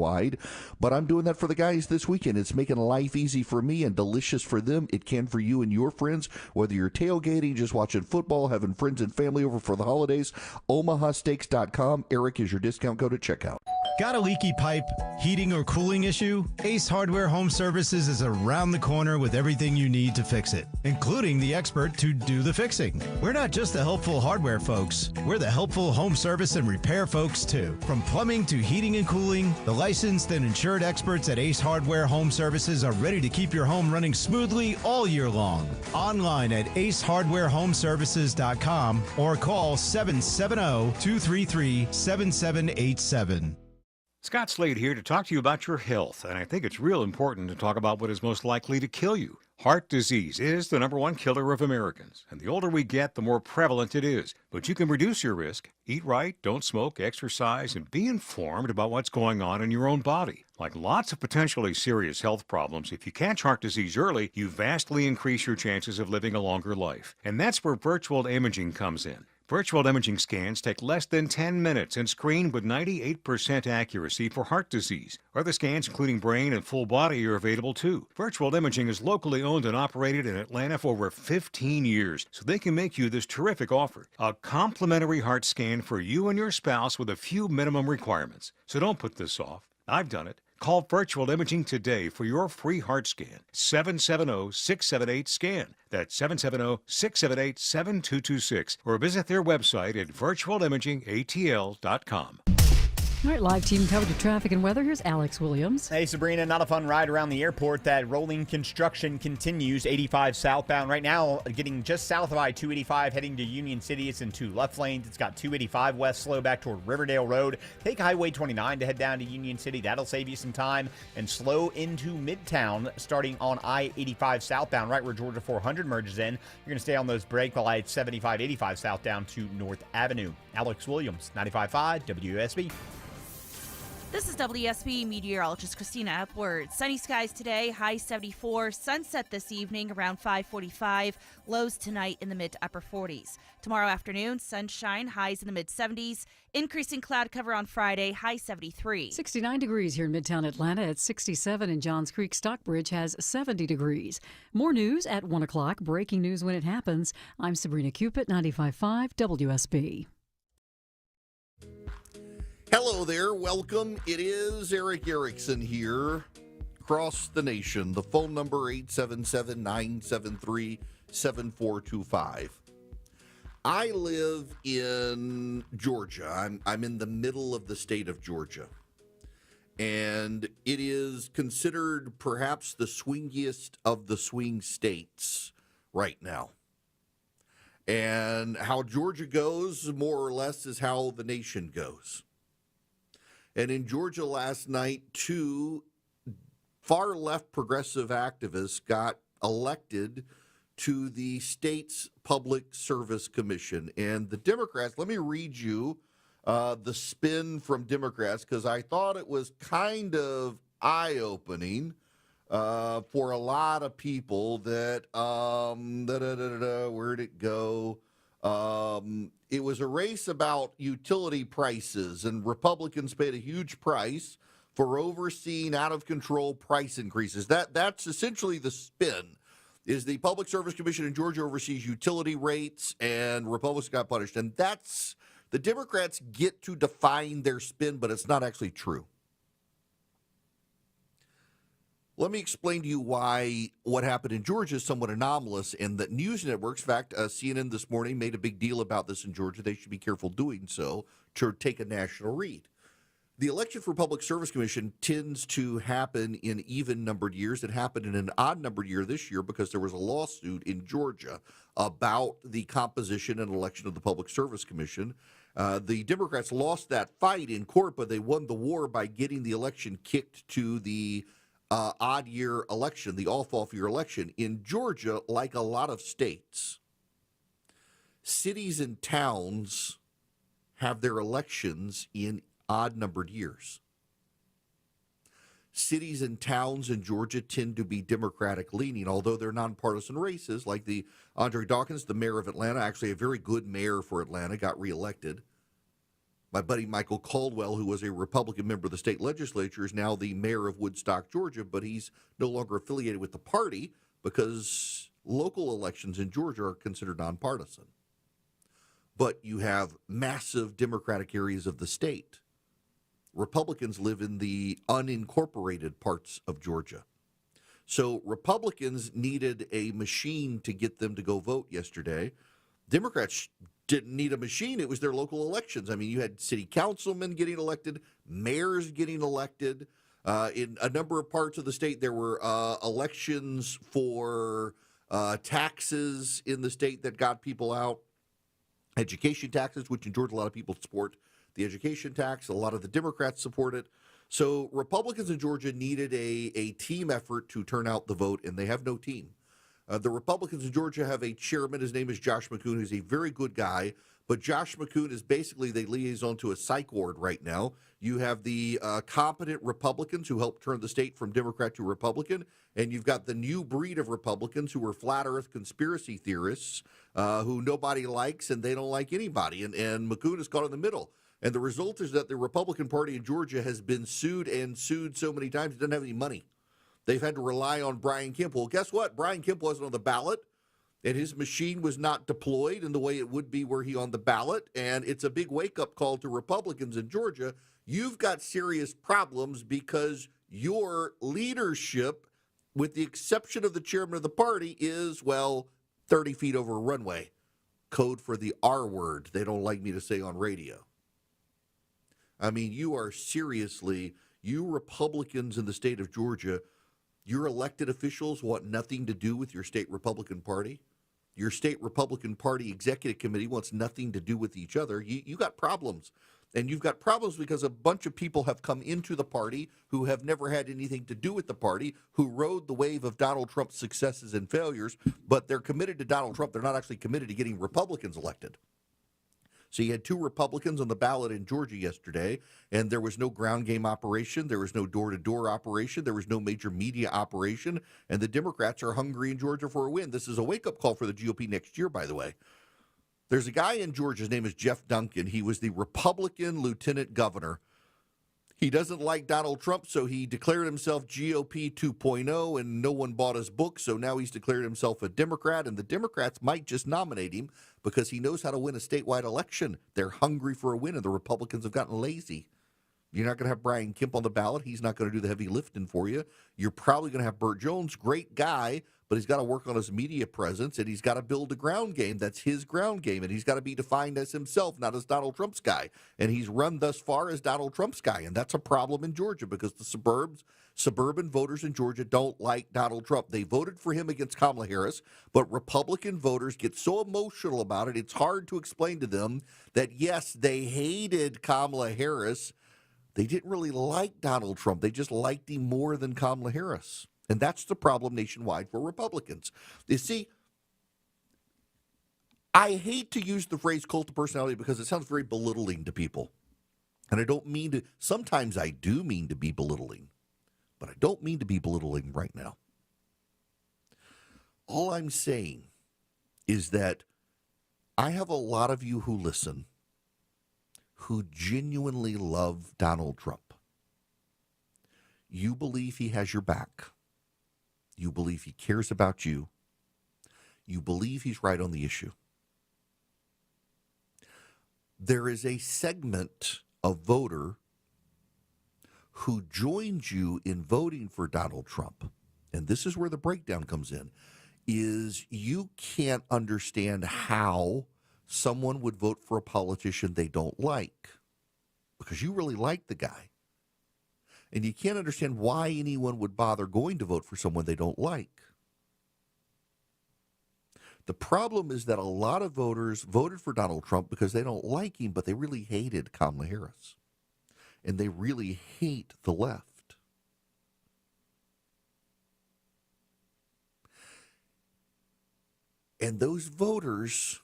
but I'm doing that for the guys this weekend. It's making life easy for me and delicious for them. It can for you and your friends, whether you're tailgating, just watching football, having friends and family over for the holidays. omahasteaks.com. ERICK is your discount code at checkout. Got a leaky pipe, heating, or cooling issue? Ace Hardware Home Services is around the corner with everything you need to fix it, including the expert to do the fixing. We're not just the helpful hardware folks, we're the helpful home service and repair folks too. From plumbing to heating and cooling, the licensed and insured experts at Ace Hardware Home Services are ready to keep your home running smoothly all year long. Online at acehardwarehomeservices.com or call 770-233-7787. Scott Slade here to talk to you about your health, and I think it's real important to talk about what is most likely to kill you. Heart disease is the #1 killer of Americans, and the older we get, the more prevalent it is. But you can reduce your risk. Eat right, don't smoke, exercise, and be informed about what's going on in your own body. Like lots of potentially serious health problems, if you catch heart disease early, you vastly increase your chances of living a longer life. And that's where virtual imaging comes in. Virtual imaging scans take less than 10 minutes and screen with 98% accuracy for heart disease. Other scans, including brain and full body, are available too. Virtual imaging is locally owned and operated in Atlanta for over 15 years, so they can make you this terrific offer. A complimentary heart scan for you and your spouse with a few minimum requirements. So don't put this off. I've done it. Call Virtual Imaging today for your free heart scan. 770-678-SCAN. That's 770-678-7226. Or visit their website at virtualimagingatl.com. All right, live team coverage of traffic and weather. Here's Alex Williams. Hey, Sabrina, not a fun ride around the airport. That rolling construction continues. 85 southbound right now, getting just south of I-285, heading to Union City. It's in 2 left lanes. It's got 285 west, slow back toward Riverdale Road. Take Highway 29 to head down to Union City. That'll save you some time. And slow into Midtown, starting on I-85 southbound, right where Georgia 400 merges in. You're going to stay on those brakes while I-75, 85 southbound to North Avenue. Alex Williams, 95.5 WSB. This is WSB meteorologist Christina Epworth. Sunny skies today, high 74. Sunset this evening around 5:45. Lows tonight in the mid to upper 40s. Tomorrow afternoon, sunshine, highs in the mid 70s. Increasing cloud cover on Friday, high 73. 69 degrees here in Midtown Atlanta at 67 in Johns Creek. Stockbridge has 70 degrees. More news at 1 o'clock. Breaking news when it happens. I'm Sabrina Cupid, 95.5 WSB. Hello there. Welcome. It is Eric Erickson here across the nation. The phone number 877-973-7425. I live in Georgia. I'm in the middle of the state of Georgia. And it is considered perhaps the swingiest of the swing states right now. And how Georgia goes, more or less, is how the nation goes. And in Georgia last night, 2 far-left progressive activists got elected to the state's Public Service Commission. And the Democrats, let me read you the spin from Democrats, because I thought it was kind of eye-opening for a lot of people that, where'd it go? It was a race about utility prices, and Republicans paid a huge price for overseeing out-of-control price increases. That's essentially the spin, is the Public Service Commission in Georgia oversees utility rates, and Republicans got punished. And that's, the Democrats get to define their spin, but it's not actually true. Let me explain to you why what happened in Georgia is somewhat anomalous, and that news networks, in fact, CNN this morning made a big deal about this in Georgia. They should be careful doing so to take a national read. The election for Public Service Commission tends to happen in even-numbered years. It happened in an odd-numbered year this year because there was a lawsuit in Georgia about the composition and election of the Public Service Commission. The Democrats lost that fight in court, but they won the war by getting the election kicked to the odd-year election, the off-year election. In Georgia, like a lot of states, cities and towns have their elections in odd-numbered years. Cities and towns in Georgia tend to be Democratic-leaning, although they're nonpartisan races, like the Andre Dawkins, the mayor of Atlanta, actually a very good mayor for Atlanta, got reelected. My buddy Michael Caldwell, who was a Republican member of the state legislature, is now the mayor of Woodstock, Georgia, but he's no longer affiliated with the party because local elections in Georgia are considered nonpartisan. But you have massive Democratic areas of the state. Republicans live in the unincorporated parts of Georgia. So Republicans needed a machine to get them to go vote yesterday. Democrats didn't need a machine. It was their local elections. I mean, you had city councilmen getting elected, mayors getting elected. In a number of parts of the state, there were elections for taxes in the state that got people out. Education taxes, which in Georgia a lot of people support the education tax. A lot of the Democrats support it. So Republicans in Georgia needed a team effort to turn out the vote, and they have no team. The Republicans in Georgia have a chairman. His name is Josh McCoon, who's a very good guy. But Josh McCoon is basically the liaison to a psych ward right now. You have the competent Republicans who helped turn the state from Democrat to Republican, and you've got the new breed of Republicans who are flat earth conspiracy theorists who nobody likes, and they don't like anybody. And McCoon is caught in the middle. And the result is that the Republican Party in Georgia has been sued so many times it doesn't have any money. They've had to rely on Brian Kemp. Well, guess what? Brian Kemp wasn't on the ballot, and his machine was not deployed in the way it would be were he on the ballot. And it's a big wake-up call to Republicans in Georgia. You've got serious problems because your leadership, with the exception of the chairman of the party, is, 30 feet over a runway. Code for the R word they don't like me to say on radio. I mean, you Republicans in the state of Georgia, your elected officials want nothing to do with your state Republican Party. Your state Republican Party executive committee wants nothing to do with each other. You got problems. And you've got problems because a bunch of people have come into the party who have never had anything to do with the party, who rode the wave of Donald Trump's successes and failures, but they're committed to Donald Trump. They're not actually committed to getting Republicans elected. So you had 2 Republicans on the ballot in Georgia yesterday, and there was no ground game operation. There was no door-to-door operation. There was no major media operation, and the Democrats are hungry in Georgia for a win. This is a wake-up call for the GOP next year, by the way. There's a guy in Georgia, his name is Jeff Duncan. He was the Republican lieutenant governor. He doesn't like Donald Trump, so he declared himself GOP 2.0, and no one bought his book, so now he's declared himself a Democrat, and the Democrats might just nominate him because he knows how to win a statewide election. They're hungry for a win, and the Republicans have gotten lazy. You're not going to have Brian Kemp on the ballot. He's not going to do the heavy lifting for you. You're probably going to have Burt Jones, great guy, but he's got to work on his media presence, and he's got to build a ground game. That's his ground game, and he's got to be defined as himself, not as Donald Trump's guy. And he's run thus far as Donald Trump's guy, and that's a problem in Georgia because the suburban voters in Georgia don't like Donald Trump. They voted for him against Kamala Harris, but Republican voters get so emotional about it, it's hard to explain to them that, yes, they hated Kamala Harris. They didn't really like Donald Trump. They just liked him more than Kamala Harris. And that's the problem nationwide for Republicans. You see, I hate to use the phrase cult of personality because it sounds very belittling to people. And I don't mean to, sometimes I do mean to be belittling, but I don't mean to be belittling right now. All I'm saying is that I have a lot of you who listen who genuinely love Donald Trump. You believe he has your back. You believe he cares about you. You believe he's right on the issue. There is a segment of voter who joins you in voting for Donald Trump, and this is where the breakdown comes in, is you can't understand how someone would vote for a politician they don't like because you really like the guy. And you can't understand why anyone would bother going to vote for someone they don't like. The problem is that a lot of voters voted for Donald Trump because they don't like him, but they really hated Kamala Harris. And they really hate the left. And those voters,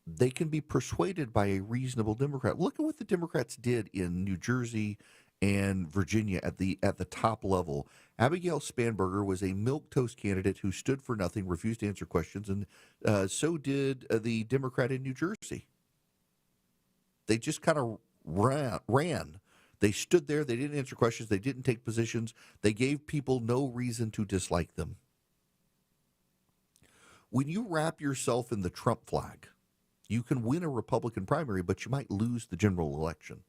they can be persuaded by a reasonable Democrat. Look at what the Democrats did in New Jersey and Virginia at the top level. Abigail Spanberger was a milquetoast candidate who stood for nothing, refused to answer questions, and so did the Democrat in New Jersey. They just kind of ran. They stood there. They didn't answer questions. They didn't take positions. They gave people no reason to dislike them. When you wrap yourself in the Trump flag, you can win a Republican primary, but you might lose the general election.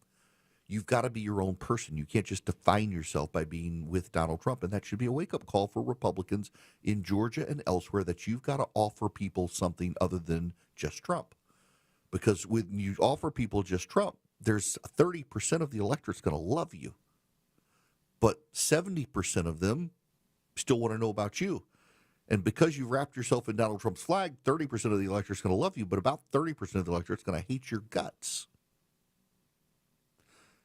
You've got to be your own person. You can't just define yourself by being with Donald Trump. And that should be a wake-up call for Republicans in Georgia and elsewhere, that you've got to offer people something other than just Trump. Because when you offer people just Trump, there's 30% of the electorate's going to love you. But 70% of them still want to know about you. And because you wrapped yourself in Donald Trump's flag, 30% of the electorate's going to love you, but about 30% of the electorate's going to hate your guts.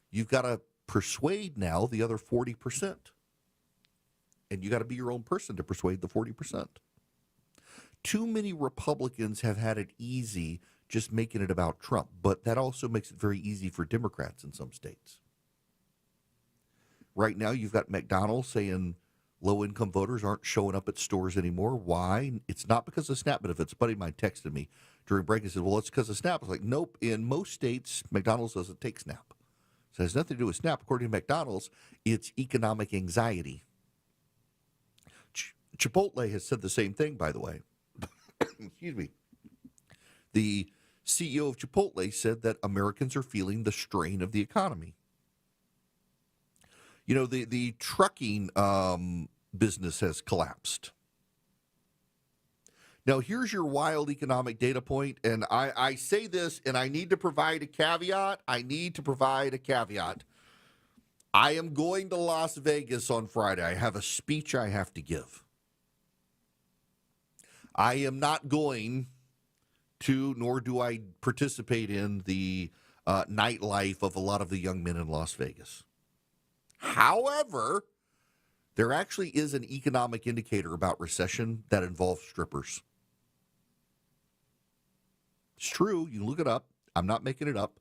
You've got to persuade now the other 40%. And you got to be your own person to persuade the 40%. Too many Republicans have had it easy just making it about Trump, but that also makes it very easy for Democrats in some states. Right now, you've got McDonald's saying low-income voters aren't showing up at stores anymore. Why? It's not because of SNAP benefits. A buddy of mine texted me during break and said, well, it's because of SNAP. I was like, nope. In most states, McDonald's doesn't take SNAP. So it has nothing to do with SNAP. According to McDonald's, it's economic anxiety. Chipotle has said the same thing, by the way. Excuse me. The CEO of Chipotle said that Americans are feeling the strain of the economy. You know, the trucking business has collapsed. Now, here's your wild economic data point, and I say this, and I need to provide a caveat. I am going to Las Vegas on Friday. I have a speech I have to give. I am not going to, nor do I participate in the nightlife of a lot of the young men in Las Vegas. However, there actually is an economic indicator about recession that involves strippers. true. You can look it up. I'm not making it up.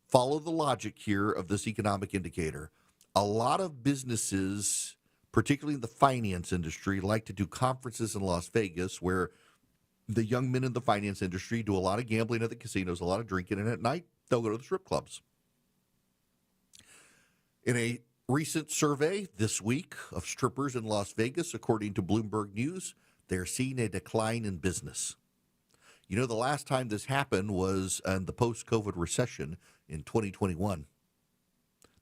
Follow the logic here of this economic indicator. A lot of businesses, particularly in the finance industry, like to do conferences in Las Vegas where the young men in the finance industry do a lot of gambling at the casinos, a lot of drinking, and at night they'll go to the strip clubs. In a recent survey this week of strippers in Las Vegas, according to Bloomberg News, they're seeing a decline in business. You know, the last time this happened was in the post-COVID recession in 2021.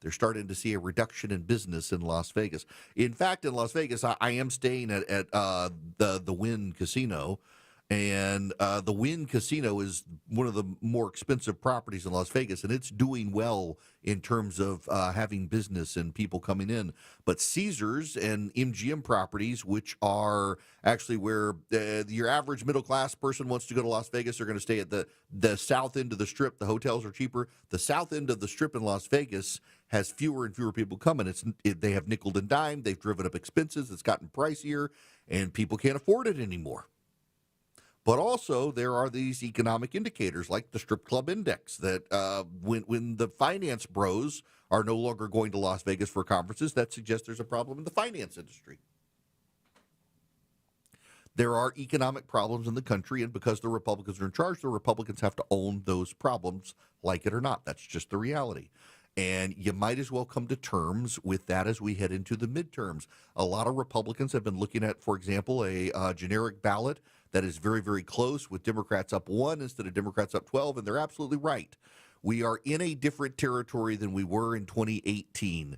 They're starting to see a reduction in business in Las Vegas. In fact, in Las Vegas, I am staying at the Wynn Casino, and the Wynn Casino is one of the more expensive properties in Las Vegas, and it's doing well in terms of having business and people coming in. But Caesars and MGM properties, which are actually where your average middle-class person wants to go to Las Vegas, they're going to stay at the south end of the Strip. The hotels are cheaper. The south end of the Strip in Las Vegas has fewer and fewer people coming. They have nickel and dime. They've driven up expenses. It's gotten pricier, and people can't afford it anymore. But also, there are these economic indicators like the strip club index that when the finance bros are no longer going to Las Vegas for conferences, that suggests there's a problem in the finance industry. There are economic problems in the country, and because the Republicans are in charge, the Republicans have to own those problems, like it or not. That's just the reality. And you might as well come to terms with that as we head into the midterms. A lot of Republicans have been looking at, for example, a generic ballot that is very, very close with Democrats up 1 instead of Democrats up 12, and they're absolutely right. We are in a different territory than we were in 2018.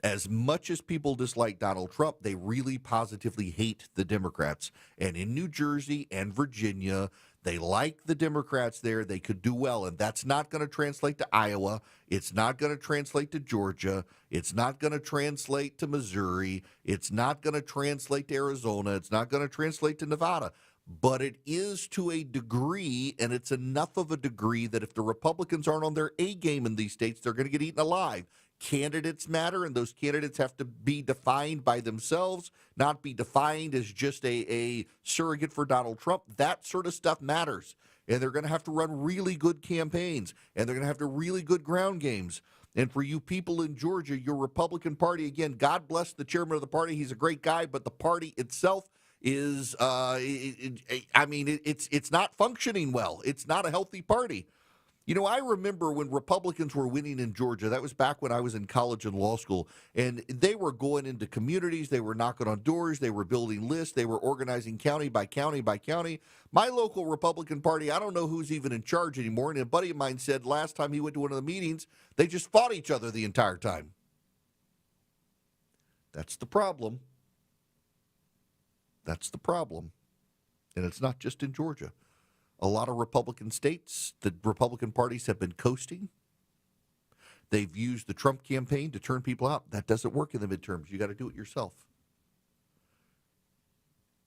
As much as people dislike Donald Trump, they really positively hate the Democrats. And in New Jersey and Virginia, they like the Democrats there. They could do well, and that's not going to translate to Iowa. It's not going to translate to Georgia. It's not going to translate to Missouri. It's not going to translate to Arizona. It's not going to translate to Nevada. But it is to a degree, and it's enough of a degree that if the Republicans aren't on their A game in these states, they're going to get eaten alive. Candidates matter, and those candidates have to be defined by themselves, not be defined as just a surrogate for Donald Trump. That sort of stuff matters, and they're going to have to run really good campaigns, and they're going to have to really good ground games. And for you people in Georgia, your Republican Party, again, God bless the chairman of the party. He's a great guy, but the party itself is, it's not functioning well. It's not a healthy party. You know, I remember when Republicans were winning in Georgia. That was back when I was in college and law school, and they were going into communities. They were knocking on doors. They were building lists. They were organizing county by county by county. My local Republican Party, I don't know who's even in charge anymore, and a buddy of mine said last time he went to one of the meetings, they just fought each other the entire time. That's the problem. That's the problem. And it's not just in Georgia. A lot of Republican states, the Republican parties have been coasting. They've used the Trump campaign to turn people out. That doesn't work in the midterms. You got to do it yourself.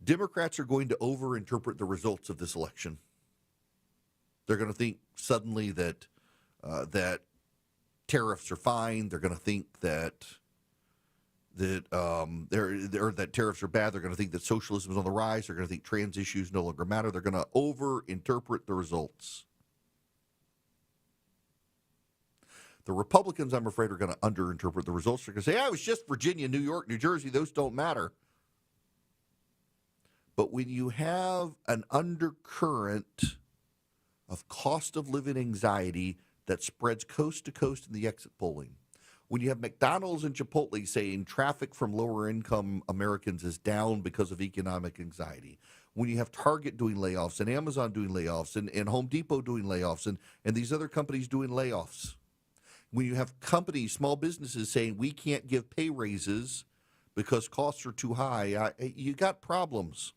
Democrats are going to overinterpret the results of this election. They're going to think suddenly that tariffs are fine. They're going to think that tariffs are bad. They're going to think that socialism is on the rise. They're going to think trans issues no longer matter. They're going to over-interpret the results. The Republicans, I'm afraid, are going to under-interpret the results. They're going to say, it was just Virginia, New York, New Jersey. Those don't matter. But when you have an undercurrent of cost of living anxiety that spreads coast to coast in the exit polling, when you have McDonald's and Chipotle saying traffic from lower income Americans is down because of economic anxiety, when you have Target doing layoffs and Amazon doing layoffs and Home Depot doing layoffs and these other companies doing layoffs, when you have companies, small businesses saying we can't give pay raises because costs are too high, you got problems.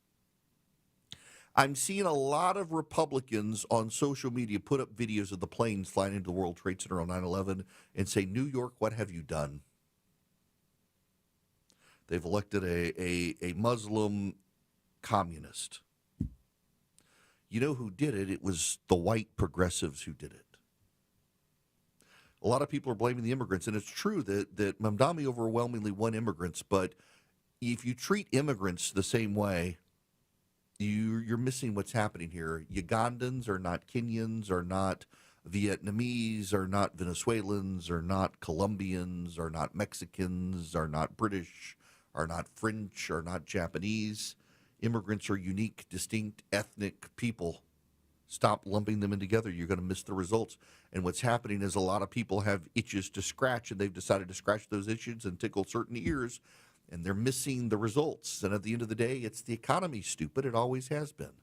I'm seeing a lot of Republicans on social media put up videos of the planes flying into the World Trade Center on 9/11 and say, New York, what have you done? They've elected a Muslim communist. You know who did it? It was the white progressives who did it. A lot of people are blaming the immigrants, and it's true that Mamdani overwhelmingly won immigrants, but if you treat immigrants the same way You're missing what's happening here. Ugandans are not Kenyans, are not Vietnamese, are not Venezuelans, are not Colombians, are not Mexicans, are not British, are not French, are not Japanese. Immigrants are unique, distinct, ethnic people. Stop lumping them in together. You're going to miss the results. And what's happening is a lot of people have itches to scratch, and they've decided to scratch those itches and tickle certain ears, and they're missing the results. And at the end of the day, it's the economy, stupid. It always has been.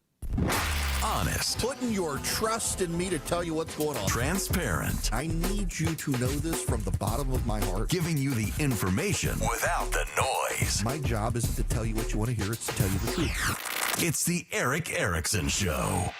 Honest. Putting your trust in me to tell you what's going on. Transparent. I need you to know this from the bottom of my heart. Giving you the information without the noise. My job isn't to tell you what you want to hear, it's to tell you the truth. It's the Eric Erickson Show.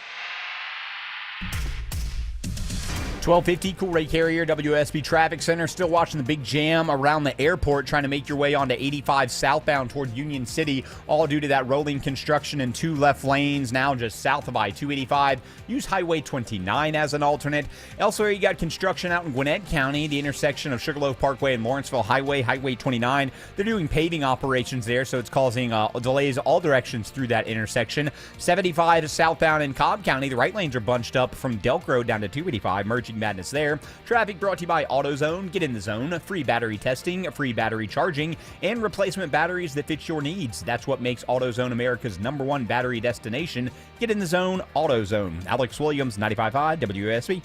1250, Cool Ray Carrier, WSB Traffic Center. Still watching the big jam around the airport, trying to make your way onto 85 southbound toward Union City, all due to that rolling construction in 2 left lanes, now just south of I-285. Use Highway 29 as an alternate. Elsewhere, you got construction out in Gwinnett County, the intersection of Sugarloaf Parkway and Lawrenceville Highway, Highway 29. They're doing paving operations there, so it's causing delays all directions through that intersection. 75 southbound in Cobb County, the right lanes are bunched up from Delk Road down to 285, merging madness there. Traffic brought to you by AutoZone. Get in the zone. Free battery testing, free battery charging, and replacement batteries that fit your needs. That's what makes AutoZone America's #1 battery destination. Get in the zone. AutoZone. Alex Williams, 95.5 WSB.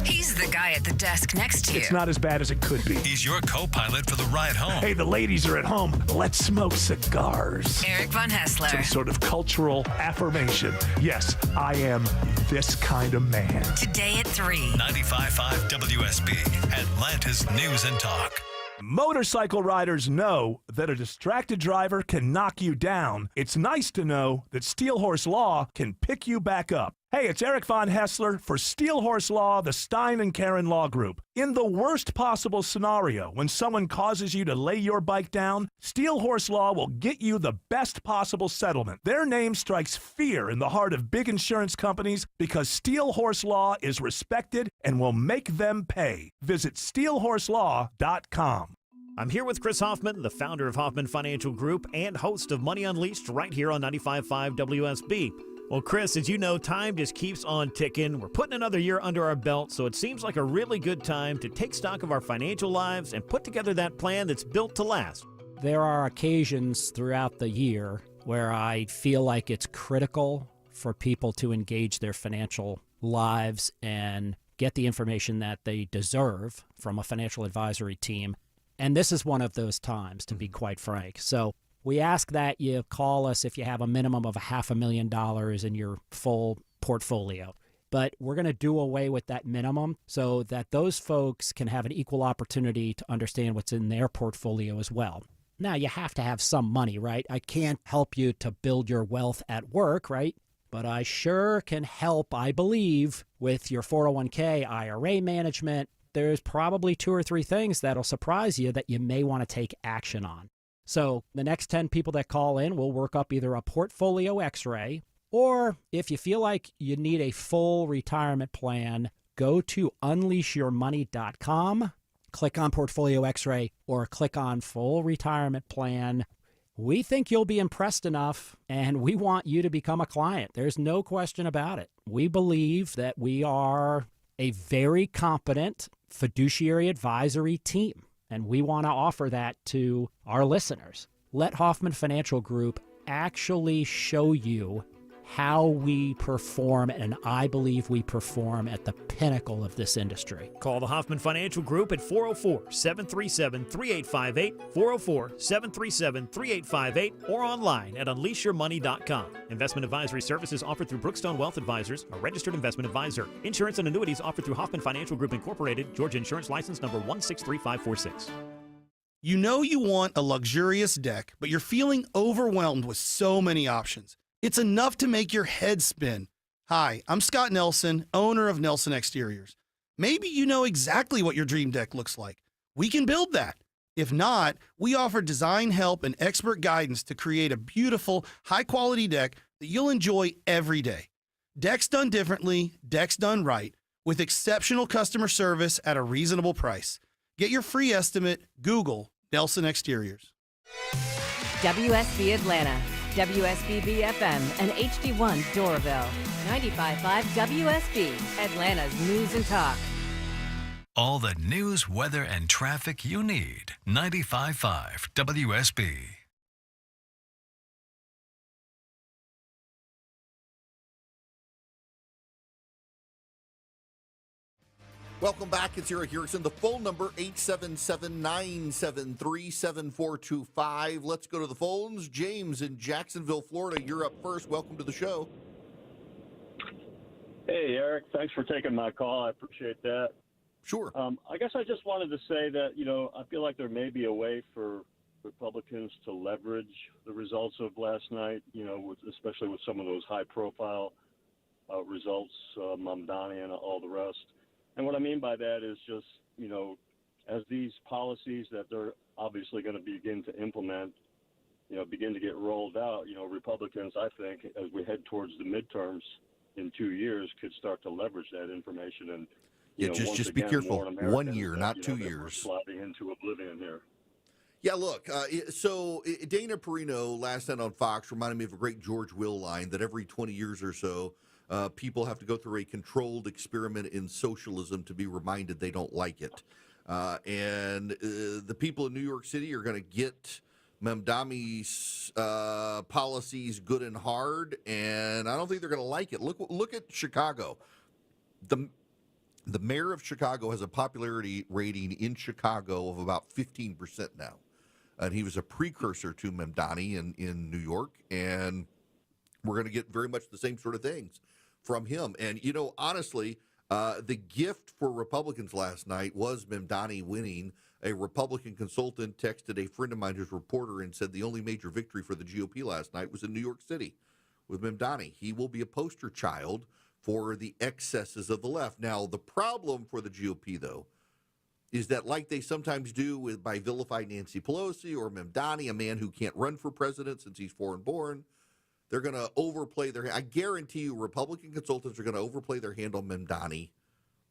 He's the guy at the desk next to you. It's not as bad as it could be. He's your co-pilot for the ride home. Hey, the ladies are at home. Let's smoke cigars. Eric Von Hessler. Some sort of cultural affirmation. Yes, I am this kind of man. Today at 3. 95.5 WSB, Atlanta's News and Talk. Motorcycle riders know that a distracted driver can knock you down. It's nice to know that Steel Horse Law can pick you back up. Hey, it's Eric Von Hessler for Steel Horse Law, the Stein and Karen Law Group. In the worst possible scenario, when someone causes you to lay your bike down, Steel Horse Law will get you the best possible settlement. Their name strikes fear in the heart of big insurance companies because Steel Horse Law is respected and will make them pay. Visit steelhorselaw.com. I'm here with Chris Hoffman, the founder of Hoffman Financial Group and host of Money Unleashed right here on 95.5 WSB. Well, Chris, as you know, time just keeps on ticking. We're putting another year under our belt, so it seems like a really good time to take stock of our financial lives and put together that plan that's built to last. There are occasions throughout the year where I feel like it's critical for people to engage their financial lives and get the information that they deserve from a financial advisory team. And this is one of those times, to be quite frank. So we ask that you call us if you have a minimum of $500,000 in your full portfolio. But we're going to do away with that minimum so that those folks can have an equal opportunity to understand what's in their portfolio as well. Now, you have to have some money, right? I can't help you to build your wealth at work, right? But I sure can help, I believe, with your 401k, IRA management. There's probably 2 or 3 things that'll surprise you that you may want to take action on. So the next 10 people that call in, we'll work up either a portfolio x-ray, or if you feel like you need a full retirement plan, go to unleashyourmoney.com, click on portfolio x-ray, or click on full retirement plan. We think you'll be impressed enough, and we want you to become a client. There's no question about it. We believe that we are a very competent fiduciary advisory team, and we want to offer that to our listeners. Let Hoffman Financial Group actually show you how we perform, and I believe we perform at the pinnacle of this industry. Call the Hoffman Financial Group at 404-737-3858, 404-737-3858, or online at unleashyourmoney.com. Investment advisory services offered through Brookstone Wealth Advisors, a registered investment advisor. Insurance and annuities offered through Hoffman Financial Group Incorporated, Georgia Insurance License number 163546. You know you want a luxurious deck, but you're feeling overwhelmed with so many options. It's enough to make your head spin. Hi, I'm Scott Nelson, owner of Nelson Exteriors. Maybe you know exactly what your dream deck looks like. We can build that. If not, we offer design help and expert guidance to create a beautiful, high-quality deck that you'll enjoy every day. Decks done differently, decks done right, with exceptional customer service at a reasonable price. Get your free estimate, Google Nelson Exteriors. WSB Atlanta. WSB-FM and HD1 Doraville. 95.5 WSB, Atlanta's News and Talk. All the news, weather, and traffic you need. 95.5 WSB. Welcome back. It's Eric Erickson. The phone number, 877-973-7425. Let's go to the phones. James in Jacksonville, Florida, you're up first. Welcome to the show. Hey, Eric. Thanks for taking my call. I appreciate that. Sure. I guess I just wanted to say that, I feel like there may be a way for Republicans to leverage the results of last night, especially with some of those high-profile results, Mamdani and all the rest. And what I mean by that is just, as these policies that they're obviously going to begin to implement, begin to get rolled out, Republicans, I think, as we head towards the midterms in 2 years, could start to leverage that information. And, just be careful. 1 year, not 2 years. Sliding into oblivion here. Yeah, look, so Dana Perino last night on Fox reminded me of a great George Will line that every 20 years or so, people have to go through a controlled experiment in socialism to be reminded they don't like it. And the people in New York City are going to get Mamdani's policies good and hard, and I don't think they're going to like it. Look at Chicago. The mayor of Chicago has a popularity rating in Chicago of about 15% now. And he was a precursor to Mamdani in New York, and we're going to get very much the same sort of things from him. And, honestly, the gift for Republicans last night was Mamdani winning. A Republican consultant texted a friend of mine who's a reporter and said the only major victory for the GOP last night was in New York City with Mamdani. He will be a poster child for the excesses of the left. Now, the problem for the GOP, though, is that like they sometimes do by vilifying Nancy Pelosi or Mamdani, a man who can't run for president since he's foreign-born, they're going to overplay I guarantee you Republican consultants are going to overplay their hand on Mamdani,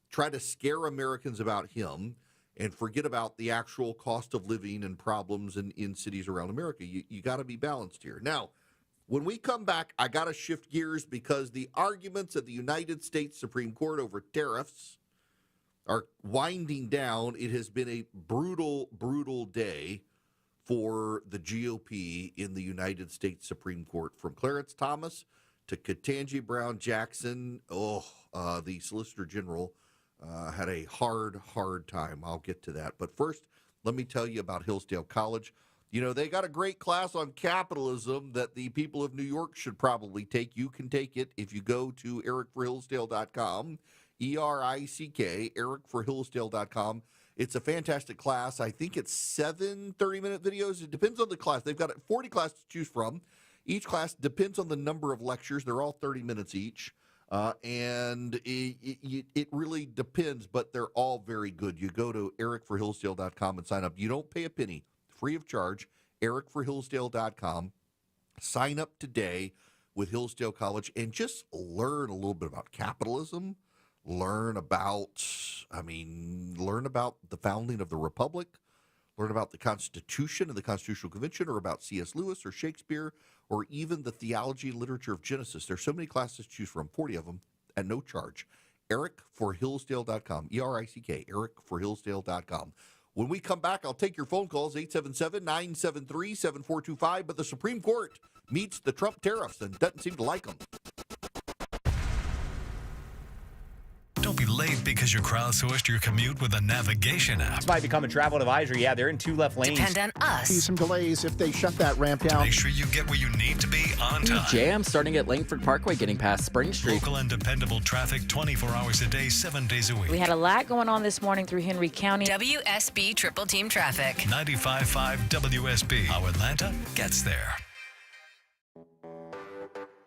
try to scare Americans about him, and forget about the actual cost of living and problems in cities around America. You got to be balanced here. Now, when we come back, I got to shift gears because the arguments at the United States Supreme Court over tariffs are winding down. It has been a brutal, brutal day for the GOP in the United States Supreme Court. From Clarence Thomas to Ketanji Brown Jackson, the Solicitor General had a hard time. I'll get to that. But first, let me tell you about Hillsdale College. They got a great class on capitalism that the people of New York should probably take. You can take it if you go to ericforhillsdale.com, ERICK, ericforhillsdale.com. It's a fantastic class. I think it's 7 30-minute videos. It depends on the class. They've got 40 classes to choose from. Each class depends on the number of lectures. They're all 30 minutes each. And it really depends, but they're all very good. You go to ericforhillsdale.com and sign up. You don't pay a penny. Free of charge, ericforhillsdale.com. Sign up today with Hillsdale College and just learn a little bit about capitalism, learn about the founding of the Republic, learn about the Constitution and the Constitutional Convention, or about C.S. Lewis or Shakespeare, or even the theology and literature of Genesis. There's so many classes to choose from, 40 of them at no charge. ericforhillsdale.com, ERICK, ericforhillsdale.com. When we come back, I'll take your phone calls, 877-973-7425. But the Supreme Court meets the Trump tariffs and doesn't seem to like them. Don't be late because you crowdsourced your commute with a navigation app. This might become a travel advisory. Yeah, they're in 2 left lanes. Depend on us. See some delays if they shut that ramp down. Make sure you get where you need to be on time. Jam starting at Langford Parkway, getting past Spring Street. Local and dependable traffic 24 hours a day, 7 days a week. We had a lot going on this morning through Henry County. WSB Triple Team Traffic. 95.5 WSB. How Atlanta gets there.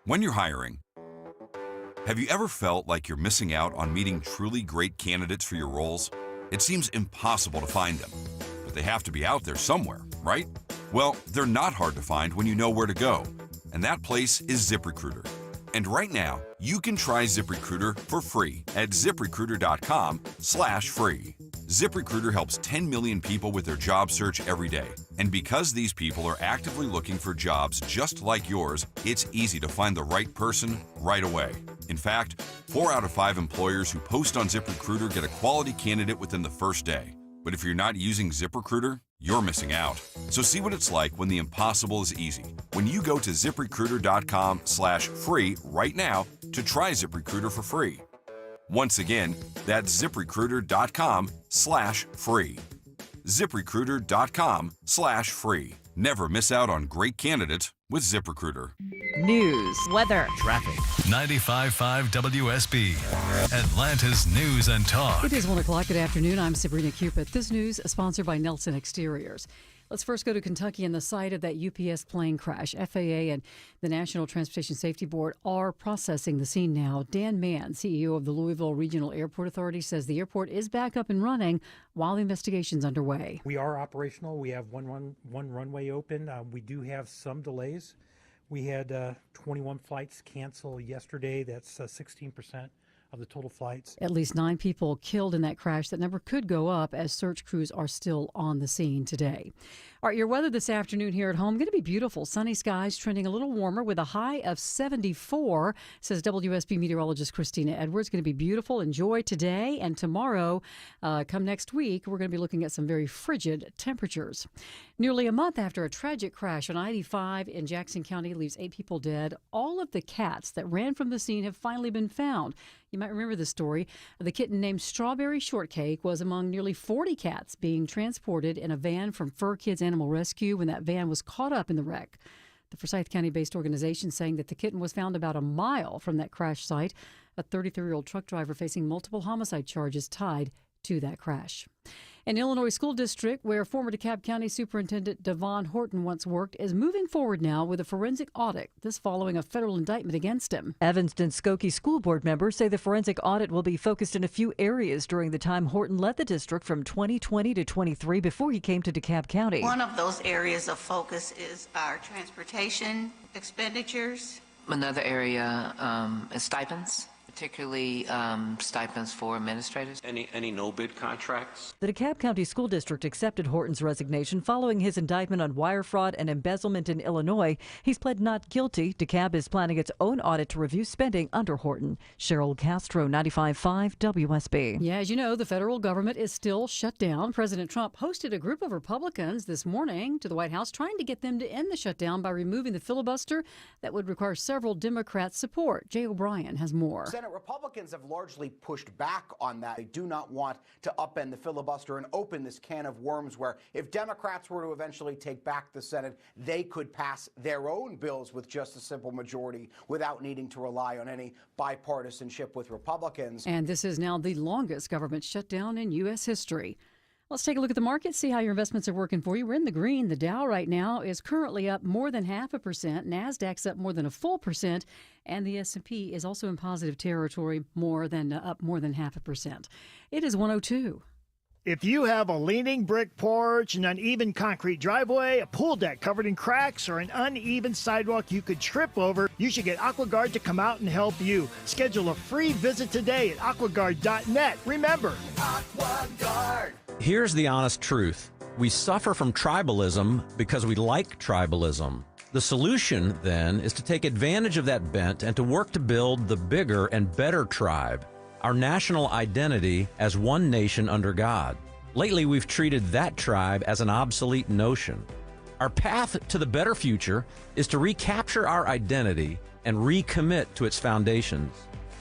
When you're hiring, have you ever felt like you're missing out on meeting truly great candidates for your roles? It seems impossible to find them, but they have to be out there somewhere, right? Well, they're not hard to find when you know where to go, and that place is ZipRecruiter. And right now, you can try ZipRecruiter for free at ZipRecruiter.com/free. ZipRecruiter helps 10 million people with their job search every day, And because these people are actively looking for jobs just like yours, it's easy to find the right person right away. In fact, 4 out of 5 employers who post on ZipRecruiter get a quality candidate within the first day. But if you're not using ZipRecruiter, you're missing out. So see what it's like when the impossible is easy. When you go to ZipRecruiter.com/free right now to try ZipRecruiter for free. Once again, that's ZipRecruiter.com/free. ZipRecruiter.com/free. Never miss out on great candidates with ZipRecruiter. News, weather, traffic. 95.5 WSB, Atlanta's News and Talk. It is 1 o'clock. Good afternoon. I'm Sabrina Cupid. This news is sponsored by Nelson Exteriors. Let's first go to Kentucky and the site of that UPS plane crash. FAA and the National Transportation Safety Board are processing the scene now. Dan Mann, CEO of the Louisville Regional Airport Authority, says the airport is back up and running while the investigation's underway. We are operational. We have one runway open. We do have some delays. We had 21 flights cancel yesterday. That's 16% of the total flights. At least 9 people killed in that crash. That number could go up as search crews are still on the scene today. All right, your weather this afternoon here at home, going to be beautiful. Sunny skies, trending a little warmer with a high of 74, says WSB meteorologist Christina Edwards. Going to be beautiful. Enjoy today and tomorrow. Come next week, we're going to be looking at some very frigid temperatures. Nearly a month after a tragic crash on I-85 in Jackson County leaves 8 people dead, all of the cats that ran from the scene have finally been found. You might remember the story. The kitten named Strawberry Shortcake was among nearly 40 cats being transported in a van from Fur Kids Animal Rescue when that van was caught up in the wreck. The Forsyth County-based organization saying that the kitten was found about a mile from that crash site. A 33-year-old truck driver facing multiple homicide charges tied to that crash. An Illinois school district where former DeKalb County Superintendent Devon Horton once worked is moving forward now with a forensic audit, this following a federal indictment against him. Evanston-Skokie school board members say the forensic audit will be focused in a few areas during the time Horton led the district from 2020 to 23 before he came to DeKalb County. One of those areas of focus is our transportation expenditures. Another area is stipends, particularly stipends for administrators. Any no-bid contracts? The DeKalb County School District accepted Horton's resignation following his indictment on wire fraud and embezzlement in Illinois. He's pled not guilty. DeKalb is planning its own audit to review spending under Horton. Cheryl Castro, 95.5 WSB. Yeah, as you know, the federal government is still shut down. President Trump hosted a group of Republicans this morning to the White House, trying to get them to end the shutdown by removing the filibuster that would require several Democrats' support. Jay O'Brien has more. Senate Republicans have largely pushed back on that. They do not want to upend the filibuster and open this can of worms where if Democrats were to eventually take back the Senate, they could pass their own bills with just a simple majority without needing to rely on any bipartisanship with Republicans. And this is now the longest government shutdown in U.S. history. Let's take a look at the market, see how your investments are working for you. We're in the green. The Dow right now is currently up more than 0.5%. NASDAQ's up more than 1%. And the S&P is also in positive territory, up more than 0.5%. It is 102. If you have a leaning brick porch, an uneven concrete driveway, a pool deck covered in cracks, or an uneven sidewalk you could trip over, you should get AquaGuard to come out and help you. Schedule a free visit today at aquaguard.net. Remember, AquaGuard. Here's the honest truth. We suffer from tribalism because we like tribalism. The solution, then, is to take advantage of that bent and to work to build the bigger and better tribe, our national identity as one nation under God. Lately, we've treated that tribe as an obsolete notion. Our path to the better future is to recapture our identity and recommit to its foundations.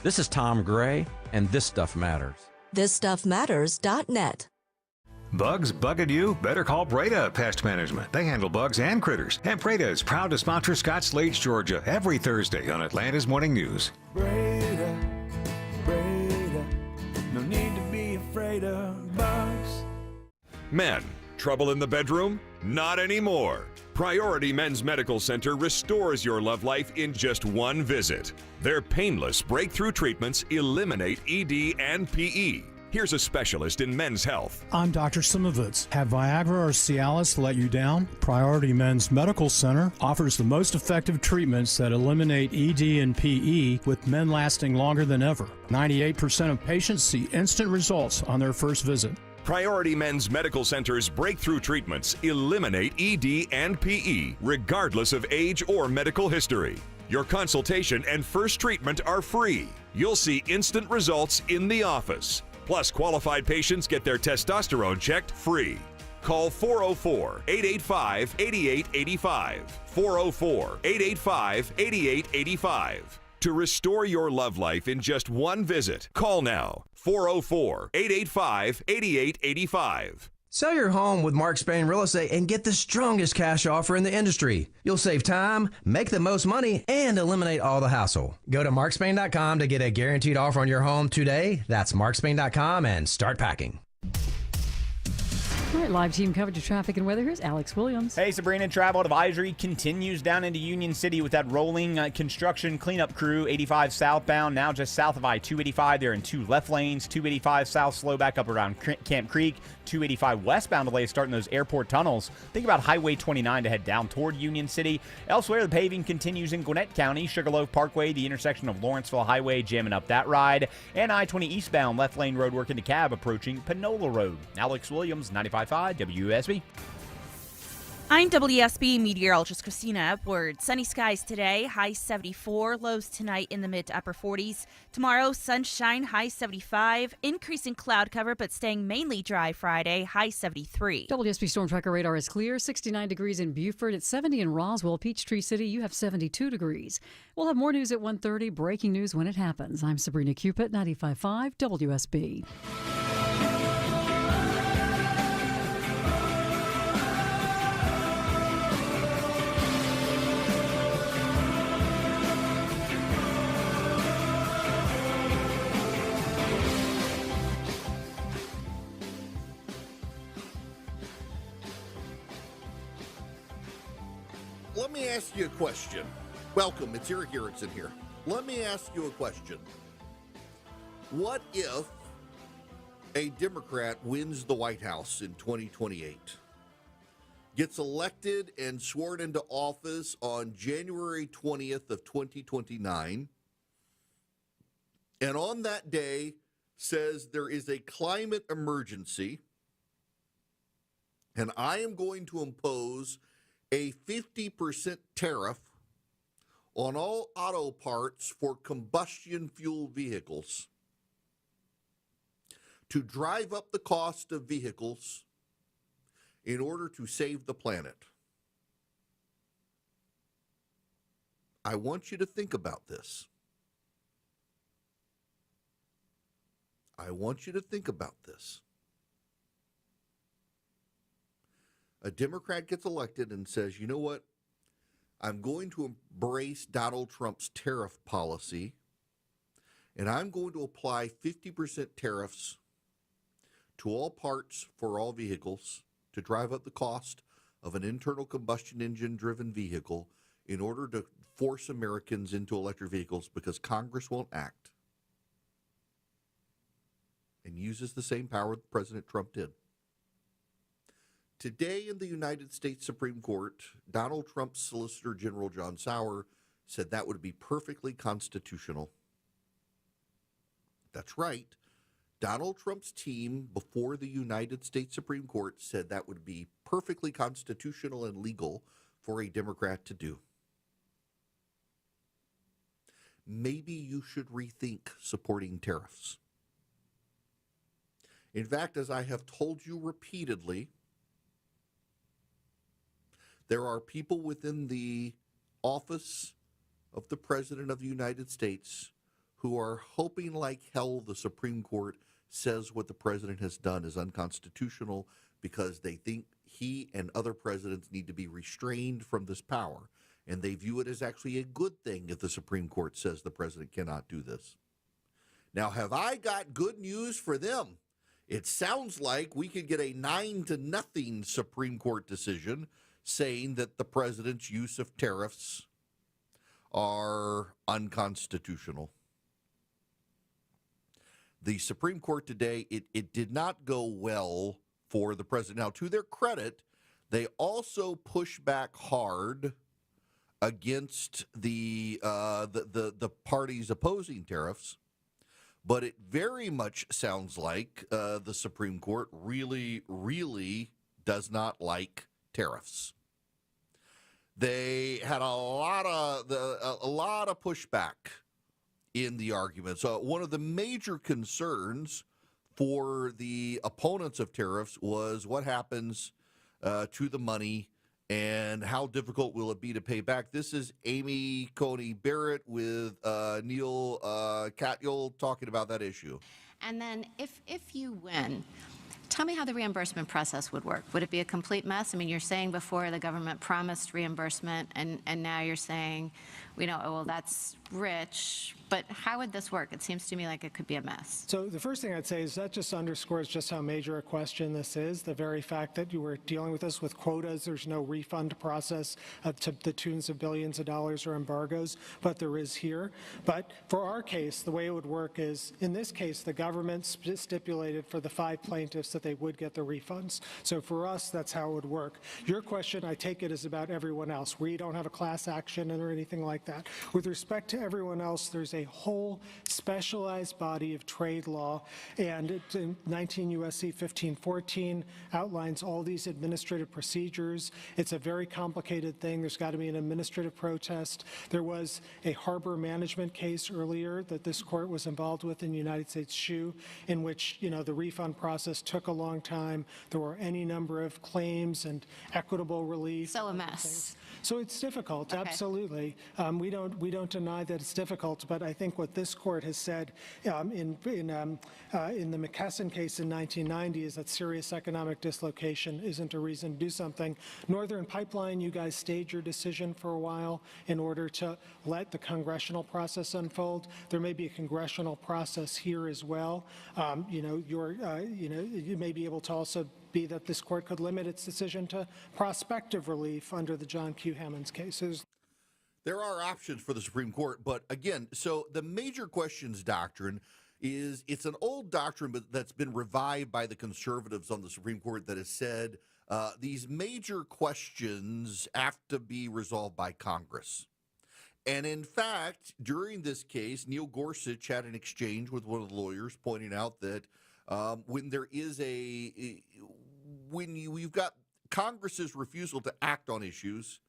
This is Tom Gray, and This Stuff Matters. ThisStuffMatters.net. Bugs bugging you? Better call Breda Pest Management. They handle bugs and critters. And Breda is proud to sponsor Scott Slade's Georgia every Thursday on Atlanta's Morning News. Breda, no need to be afraid of bugs. Men, trouble in the bedroom? Not anymore. Priority Men's Medical Center restores your love life in just one visit. Their painless breakthrough treatments eliminate ED and PE. Here's a specialist in men's health. I'm Dr. Simovitz. Have Viagra or Cialis let you down? Priority Men's Medical Center offers the most effective treatments that eliminate ED and PE, with men lasting longer than ever. 98% of patients see instant results on their first visit. Priority Men's Medical Center's breakthrough treatments eliminate ED and PE, regardless of age or medical history. Your consultation and first treatment are free. You'll see instant results in the office. Plus, qualified patients get their testosterone checked free. Call 404-885-8885. 404-885-8885. To restore your love life in just one visit, call now. 404-885-8885. Sell your home with Mark Spain Real Estate and get the strongest cash offer in the industry. You'll save time, make the most money, and eliminate all the hassle. Go to markspain.com to get a guaranteed offer on your home today. That's markspain.com and start packing. All right, live team coverage of traffic and weather. Here's Alex Williams. Hey, Sabrina, travel advisory continues down into Union City with that rolling construction cleanup crew. 85 southbound, now just south of I-285. They're in two left lanes. 285 south, slow back up around Camp Creek. 285 westbound delays starting those airport tunnels. Think about Highway 29 to head down toward Union City. Elsewhere, the paving continues in Gwinnett County. Sugarloaf Parkway, the intersection of Lawrenceville Highway, jamming up that ride. And I-20 eastbound, left lane road work into Cab approaching Panola Road. Alex Williams, 95.5 WSB. I'm WSB meteorologist Christina Epward. Sunny skies today, high 74, lows tonight in the mid to upper 40s. Tomorrow, sunshine, high 75, increasing cloud cover, but staying mainly dry Friday, high 73. WSB Storm Tracker radar is clear, 69 degrees in Beaufort. It's 70 in Roswell, Peachtree City. You have 72 degrees. We'll have more news at 1:30, breaking news when it happens. I'm Sabrina Cupid, 95.5 WSB. Let me ask you a question. Welcome, it's Eric Erickson here. Let me ask you a question. What if a Democrat wins the White House in 2028, gets elected and sworn into office on January 20th of 2029, and on that day says there is a climate emergency, and I am going to impose a 50% tariff on all auto parts for combustion fuel vehicles to drive up the cost of vehicles in order to save the planet. I want you to think about this. I want you to think about this. A Democrat gets elected and says, you know what? I'm going to embrace Donald Trump's tariff policy, and I'm going to apply 50% tariffs to all parts for all vehicles to drive up the cost of an internal combustion engine-driven vehicle in order to force Americans into electric vehicles because Congress won't act, and uses the same power that President Trump did. Today in the United States Supreme Court, Donald Trump's Solicitor General John Sauer said that would be perfectly constitutional. That's right. Donald Trump's team before the United States Supreme Court said that would be perfectly constitutional and legal for a Democrat to do. Maybe you should rethink supporting tariffs. In fact, as I have told you repeatedly, there are people within the office of the President of the United States who are hoping like hell the Supreme Court says what the President has done is unconstitutional because they think he and other presidents need to be restrained from this power. And they view it as actually a good thing if the Supreme Court says the President cannot do this. Now, have I got good news for them? It sounds like we could get a 9-0 Supreme Court decision saying that the president's use of tariffs are unconstitutional. The Supreme Court today, it did not go well for the president. Now, to their credit, they also push back hard against the parties opposing tariffs, But it very much sounds like the Supreme Court really, really does not like tariffs. They had a lot of pushback in the arguments. One of the major concerns for the opponents of tariffs was what happens to the money and how difficult will it be to pay back. This is Amy Coney Barrett with Neil Katyal talking about that issue. And then if you win, tell me how the reimbursement process would work. Would it be a complete mess? I mean, you're saying before the government promised reimbursement, and now you're saying, oh, well, that's rich. But how would this work? It seems to me like it could be a mess. So the first thing I'd say is that just underscores just how major a question this is. The very fact that you were dealing with this with quotas, there's no refund process to the tunes of billions of dollars or embargoes, but there is here. But for our case, the way it would work is, in this case, the government stipulated for the 5 plaintiffs that they would get the refunds. So for us, that's how it would work. Your question, I take it, is about everyone else. We don't have a class action or anything like that. With respect to everyone else, there's a whole specialized body of trade law, and it's in 19 U.S.C. 1514 outlines all these administrative procedures. It's a very complicated thing. There's got to be an administrative protest. There was a harbor management case earlier that this court was involved with in the United States Shoe, in which the refund process took a long time. There were any number of claims and equitable relief. So a mess. So it's difficult, Okay. absolutely. We don't deny that it's difficult, but I think what this court has said in the McKesson case in 1990 is that serious economic dislocation isn't a reason to do something. Northern Pipeline, you guys stayed your decision for a while in order to let the congressional process unfold. There may be a congressional process here as well. You may be able to also be that this court could limit its decision to prospective relief under the John Q. Hammonds cases. There are options for the Supreme Court, but again, so the major questions doctrine is, it's an old doctrine, but that's been revived by the conservatives on the Supreme Court that has said these major questions have to be resolved by Congress. And in fact, during this case, Neil Gorsuch had an exchange with one of the lawyers pointing out that when there is you've got Congress's refusal to act on issues,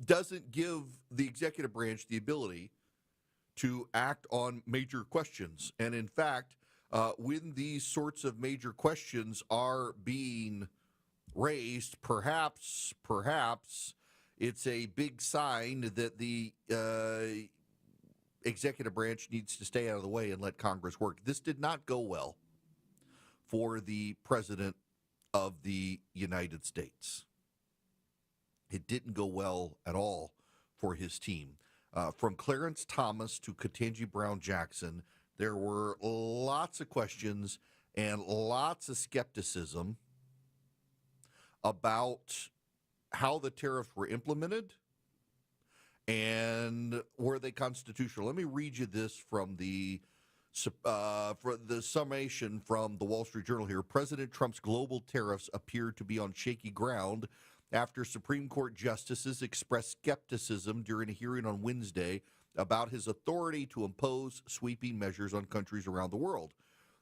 doesn't give the executive branch the ability to act on major questions. And in fact, when these sorts of major questions are being raised, perhaps it's a big sign that the executive branch needs to stay out of the way and let Congress work. This did not go well for the President of the United States. It didn't go well at all for his team. From Clarence Thomas to Ketanji Brown Jackson, there were lots of questions and lots of skepticism about how the tariffs were implemented and were they constitutional. Let me read you this from the summation from the Wall Street Journal here. President Trump's global tariffs appear to be on shaky ground after Supreme Court justices expressed skepticism during a hearing on Wednesday about his authority to impose sweeping measures on countries around the world.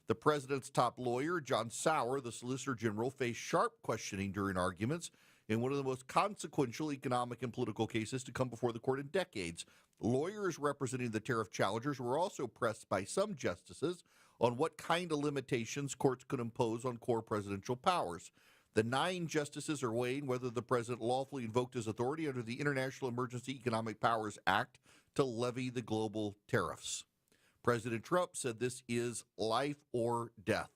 The president's top lawyer, John Sauer, the Solicitor General, faced sharp questioning during arguments in one of the most consequential economic and political cases to come before the court in decades. Lawyers representing the tariff challengers were also pressed by some justices on what kind of limitations courts could impose on core presidential powers. The 9 justices are weighing whether the president lawfully invoked his authority under the International Emergency Economic Powers Act to levy the global tariffs. President Trump said this is life or death.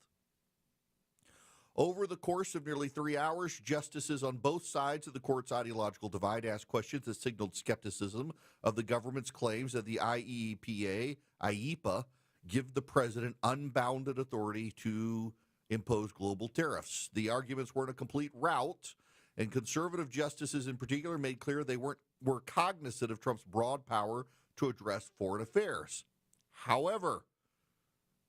Over the course of nearly 3 hours, justices on both sides of the court's ideological divide asked questions that signaled skepticism of the government's claims that the IEEPA give the president unbounded authority to impose global tariffs. The arguments weren't a complete rout, and conservative justices in particular made clear they were cognizant of Trump's broad power to address foreign affairs. However,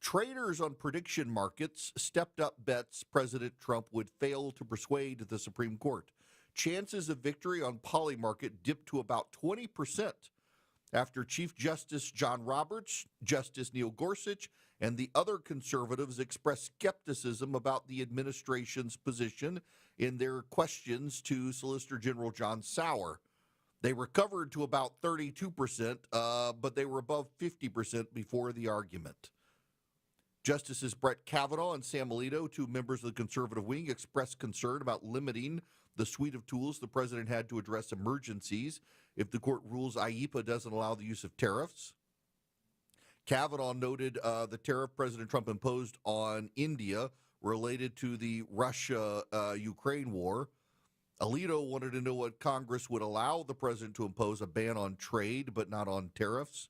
traders on prediction markets stepped up bets President Trump would fail to persuade the Supreme Court. Chances of victory on Polymarket dipped to about 20% after Chief Justice John Roberts, Justice Neil Gorsuch, and the other conservatives expressed skepticism about the administration's position in their questions to Solicitor General John Sauer. They recovered to about 32%, but they were above 50% before the argument. Justices Brett Kavanaugh and Sam Alito, two members of the conservative wing, expressed concern about limiting the suite of tools the president had to address emergencies if the court rules IEEPA doesn't allow the use of tariffs. Kavanaugh noted the tariff President Trump imposed on India related to the Russia-Ukraine war. Alito wanted to know what Congress would allow the president to impose a ban on trade, but not on tariffs.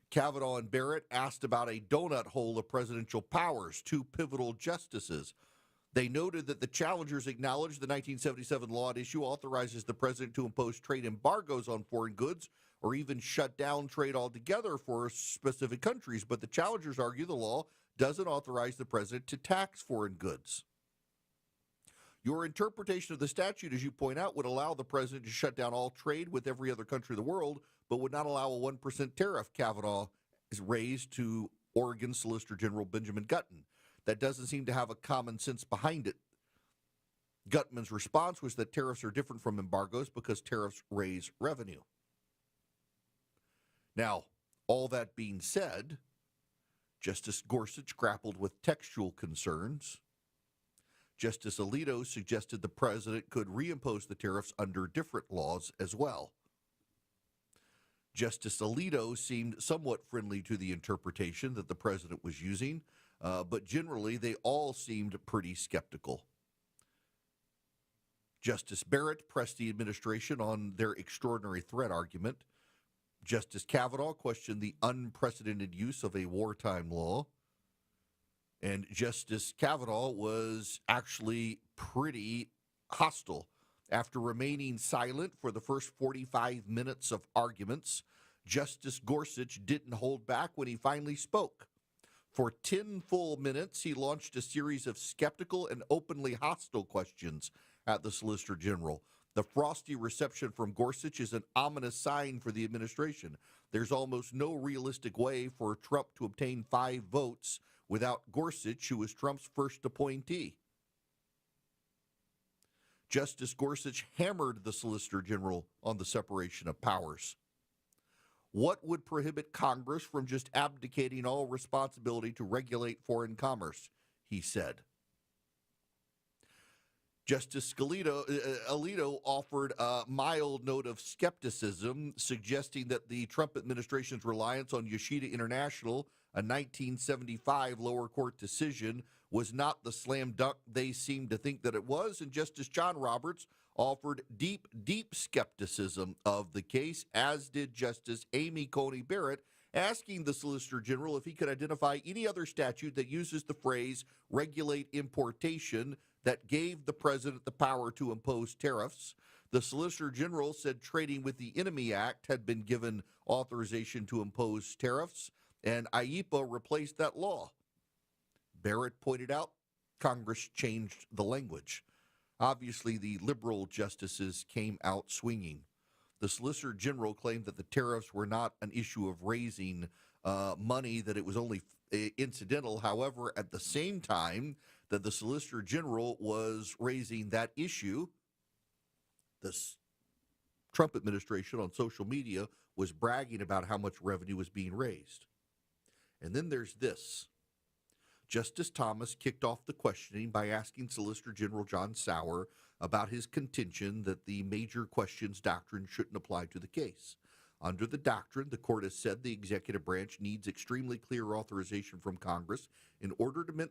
Kavanaugh and Barrett asked about a donut hole of presidential powers, two pivotal justices. They noted that the challengers acknowledged the 1977 law at issue authorizes the president to impose trade embargoes on foreign goods or even shut down trade altogether for specific countries, but the challengers argue the law doesn't authorize the president to tax foreign goods. Your interpretation of the statute, as you point out, would allow the president to shut down all trade with every other country in the world, but would not allow a 1% tariff, Kavanaugh is raised to Oregon Solicitor General Benjamin Gutmann. That doesn't seem to have a common sense behind it. Gutman's response was that tariffs are different from embargoes because tariffs raise revenue. Now, all that being said, Justice Gorsuch grappled with textual concerns. Justice Alito suggested the president could reimpose the tariffs under different laws as well. Justice Alito seemed somewhat friendly to the interpretation that the president was using, but generally they all seemed pretty skeptical. Justice Barrett pressed the administration on their extraordinary threat argument. Justice Kavanaugh questioned the unprecedented use of a wartime law. And Justice Kavanaugh was actually pretty hostile. After remaining silent for the first 45 minutes of arguments, Justice Gorsuch didn't hold back when he finally spoke. For 10 full minutes, he launched a series of skeptical and openly hostile questions at the Solicitor General. The frosty reception from Gorsuch is an ominous sign for the administration. There's almost no realistic way for Trump to obtain 5 votes without Gorsuch, who was Trump's first appointee. Justice Gorsuch hammered the Solicitor General on the separation of powers. What would prohibit Congress from just abdicating all responsibility to regulate foreign commerce, he said. Justice Alito offered a mild note of skepticism, suggesting that the Trump administration's reliance on Yoshida International, a 1975 lower court decision, was not the slam dunk they seemed to think that it was, and Justice John Roberts offered deep skepticism of the case, as did Justice Amy Coney Barrett, asking the Solicitor General if he could identify any other statute that uses the phrase regulate importation that gave the president the power to impose tariffs. The Solicitor General said Trading with the Enemy Act had been given authorization to impose tariffs, and IEEPA replaced that law. Barrett pointed out Congress changed the language. Obviously, the liberal justices came out swinging. The Solicitor General claimed that the tariffs were not an issue of raising money, that it was only incidental. However, at the same time that the Solicitor General was raising that issue, the Trump administration on social media was bragging about how much revenue was being raised. And then there's this. Justice Thomas kicked off the questioning by asking Solicitor General John Sauer about his contention that the major questions doctrine shouldn't apply to the case. Under the doctrine, the court has said the executive branch needs extremely clear authorization from Congress in order to meet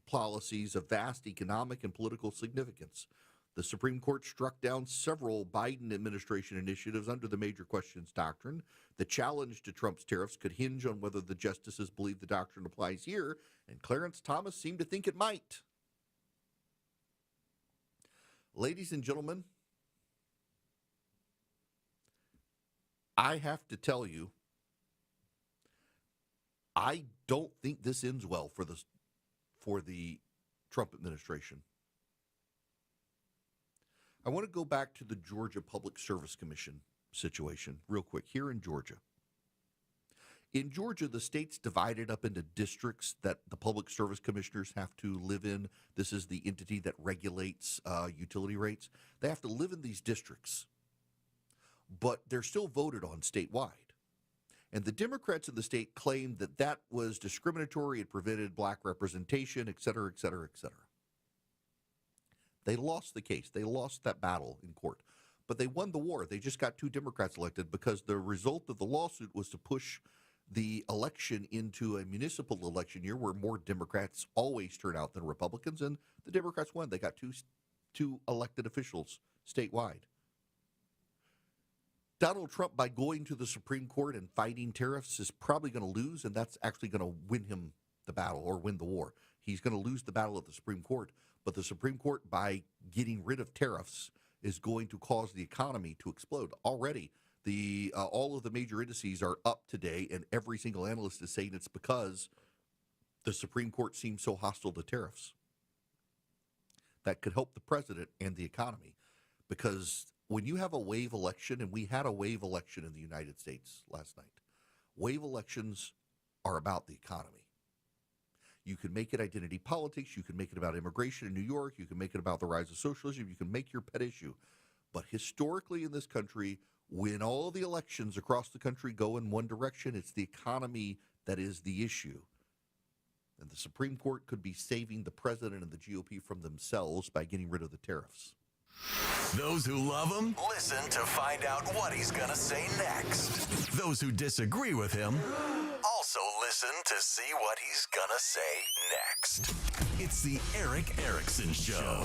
policies of vast economic and political significance. The Supreme Court struck down several Biden administration initiatives under the major questions doctrine. The challenge to Trump's tariffs could hinge on whether the justices believe the doctrine applies here, and Clarence Thomas seemed to think it might. Ladies and gentlemen, I have to tell you, I don't think this ends well for the Trump administration. I want to go back to the Georgia Public Service Commission situation real quick here in Georgia. In Georgia, the state's divided up into districts that the public service commissioners have to live in. This is the entity that regulates utility rates. They have to live in these districts, but they're still voted on statewide. And the Democrats in the state claimed that that was discriminatory, it prevented black representation, et cetera, et cetera, et cetera. They lost the case. They lost that battle in court. But they won the war. They just got 2 Democrats elected because the result of the lawsuit was to push the election into a municipal election year where more Democrats always turn out than Republicans, and the Democrats won. They got two elected officials statewide. Donald Trump, by going to the Supreme Court and fighting tariffs, is probably going to lose, and that's actually going to win him the battle or win the war. He's going to lose the battle at the Supreme Court, but the Supreme Court, by getting rid of tariffs, is going to cause the economy to explode. Already, all of the major indices are up today, and every single analyst is saying it's because the Supreme Court seems so hostile to tariffs. That could help the president and the economy, because when you have a wave election, and we had a wave election in the United States last night, wave elections are about the economy. You can make it identity politics. You can make it about immigration in New York. You can make it about the rise of socialism. You can make your pet issue. But historically in this country, when all the elections across the country go in one direction, it's the economy that is the issue. And the Supreme Court could be saving the president and the GOP from themselves by getting rid of the tariffs. Those who love him, listen to find out what he's going to say next. Those who disagree with him, also listen to see what he's going to say next. It's the Erick Erickson Show.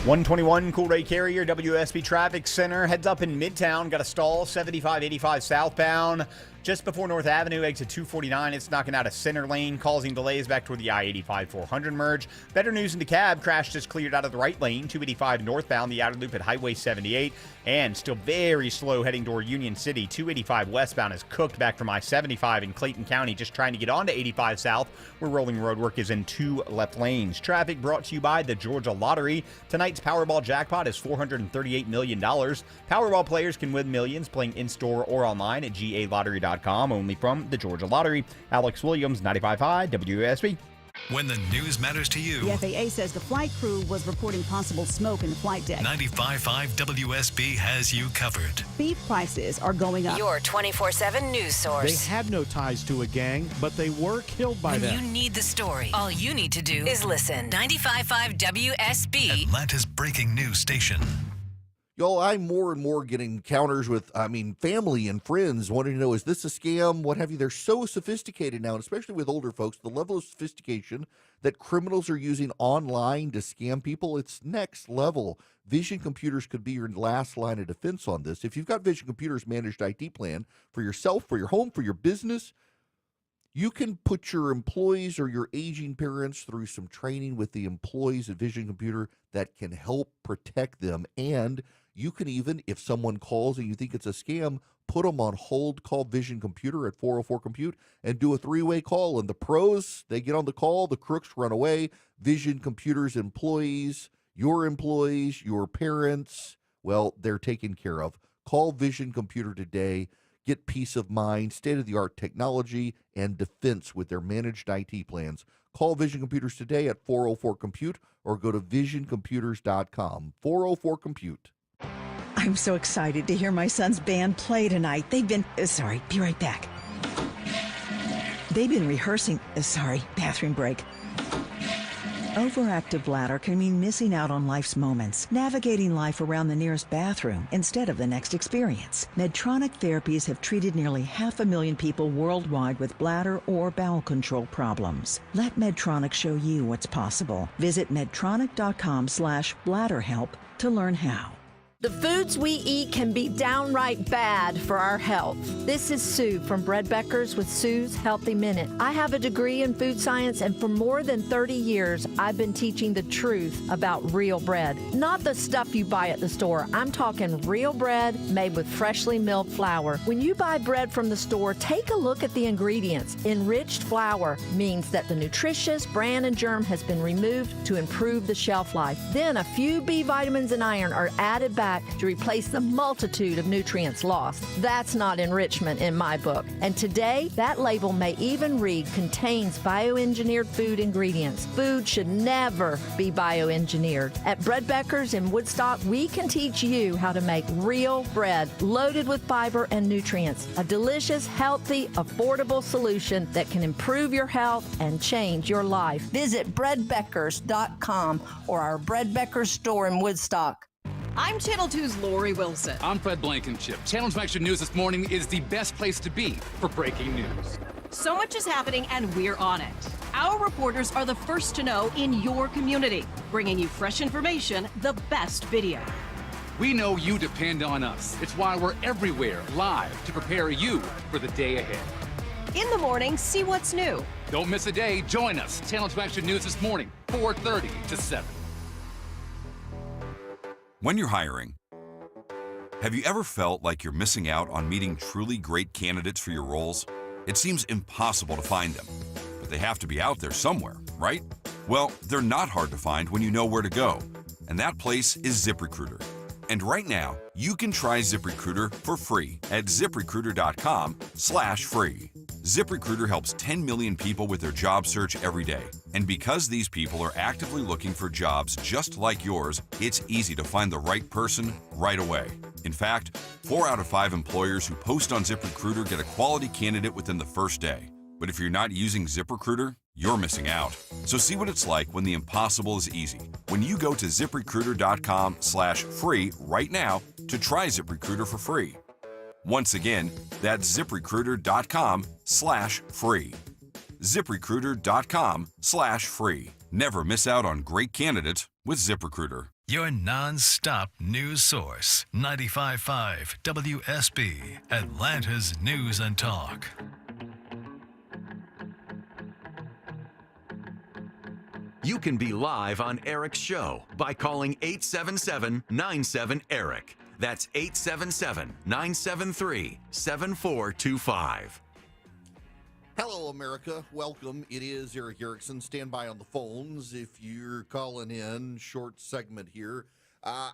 121 Cool Ray Carrier, WSB Traffic Center. Heads up in Midtown. Got a stall, 7585 southbound. Just before North Avenue, exit 249, it's knocking out a center lane, causing delays back toward the I-85-400 merge. Better news in DeKalb, crash just cleared out of the right lane, 285 northbound, the outer loop at Highway 78, and still very slow heading toward Union City. 285 westbound is cooked back from I-75 in Clayton County, just trying to get onto 85 south, where rolling road work is in 2 left lanes. Traffic brought to you by the Georgia Lottery. Tonight's Powerball jackpot is $438 million. Powerball players can win millions playing in-store or online at GALottery.com. Only from the Georgia Lottery. Alex Williams, 95.5 WSB. When the news matters to you. The FAA says the flight crew was reporting possible smoke in the flight deck. 95.5 WSB has you covered. Beef prices are going up. Your 24/7 news source. They had no ties to a gang, but they were killed by them. When you need the story, all you need to do is listen. 95.5 WSB. Atlanta's breaking news station. Y'all, I'm more and more getting encounters with, family and friends wanting to know, is this a scam? What have you? They're so sophisticated now, and especially with older folks, the level of sophistication that criminals are using online to scam people, it's next level. Vision Computers could be your last line of defense on this. If you've got Vision Computers managed IT plan for yourself, for your home, for your business, you can put your employees or your aging parents through some training with the employees at Vision Computer that can help protect them. And you can even, if someone calls and you think it's a scam, put them on hold, call Vision Computer at 404-COMPUTE, and do a 3-way call. And the pros, they get on the call, the crooks run away. Vision Computer's employees, your parents, well, they're taken care of. Call Vision Computer today. Get peace of mind, state-of-the-art technology, and defense with their managed IT plans. Call Vision Computers today at 404-COMPUTE or go to visioncomputers.com. 404-COMPUTE. I'm so excited to hear my son's band play tonight. They've been... be right back. They've been rehearsing... bathroom break. Overactive bladder can mean missing out on life's moments, navigating life around the nearest bathroom instead of the next experience. Medtronic therapies have treated nearly 500,000 people worldwide with bladder or bowel control problems. Let Medtronic show you what's possible. Visit medtronic.com/bladderhelp to learn how. The foods we eat can be downright bad for our health. This is Sue from Bread Beckers with Sue's Healthy Minute. I have a degree in food science, and for more than 30 years, I've been teaching the truth about real bread. Not the stuff you buy at the store. I'm talking real bread made with freshly milled flour. When you buy bread from the store, take a look at the ingredients. Enriched flour means that the nutritious bran and germ has been removed to improve the shelf life. Then a few B vitamins and iron are added back back to replace the multitude of nutrients lost. That's not enrichment in my book. And today, that label may even read contains bioengineered food ingredients. Food should never be bioengineered. At Bread Beckers in Woodstock, we can teach you how to make real bread loaded with fiber and nutrients. A delicious, healthy, affordable solution that can improve your health and change your life. Visit breadbeckers.com or our Bread Beckers store in Woodstock. I'm Channel 2's Lori Wilson. I'm Fred Blankenship. Channel 2 Extra News this morning is the best place to be for breaking news. So much is happening, and we're on it. Our reporters are the first to know in your community, bringing you fresh information, the best video. We know you depend on us. It's why we're everywhere live to prepare you for the day ahead. In the morning, see what's new. Don't miss a day. Join us. Channel 2 Extra News this morning, 4:30 to 7. When you're hiring, have you ever felt like you're missing out on meeting truly great candidates for your roles? It seems impossible to find them, but they have to be out there somewhere, right? Well, they're not hard to find when you know where to go, and that place is ZipRecruiter. And right now, you can try ZipRecruiter for free at ZipRecruiter.com/free. ZipRecruiter helps 10 million people with their job search every day. And because these people are actively looking for jobs just like yours, it's easy to find the right person right away. In fact, 4 out of 5 employers who post on ZipRecruiter get a quality candidate within the first day. But if you're not using ZipRecruiter, you're missing out. So see what it's like when the impossible is easy. When you go to ZipRecruiter.com/free right now to try ZipRecruiter for free. Once again, that's ZipRecruiter.com/free. ZipRecruiter.com/free. Never miss out on great candidates with ZipRecruiter. Your non-stop news source, 95.5 WSB, Atlanta's News and Talk. You can be live on Eric's show by calling 877-97-ERIC. That's 877-973-7425. Hello, America. Welcome. It is Eric Erickson. Stand by on the phones if you're calling in. Short segment here. I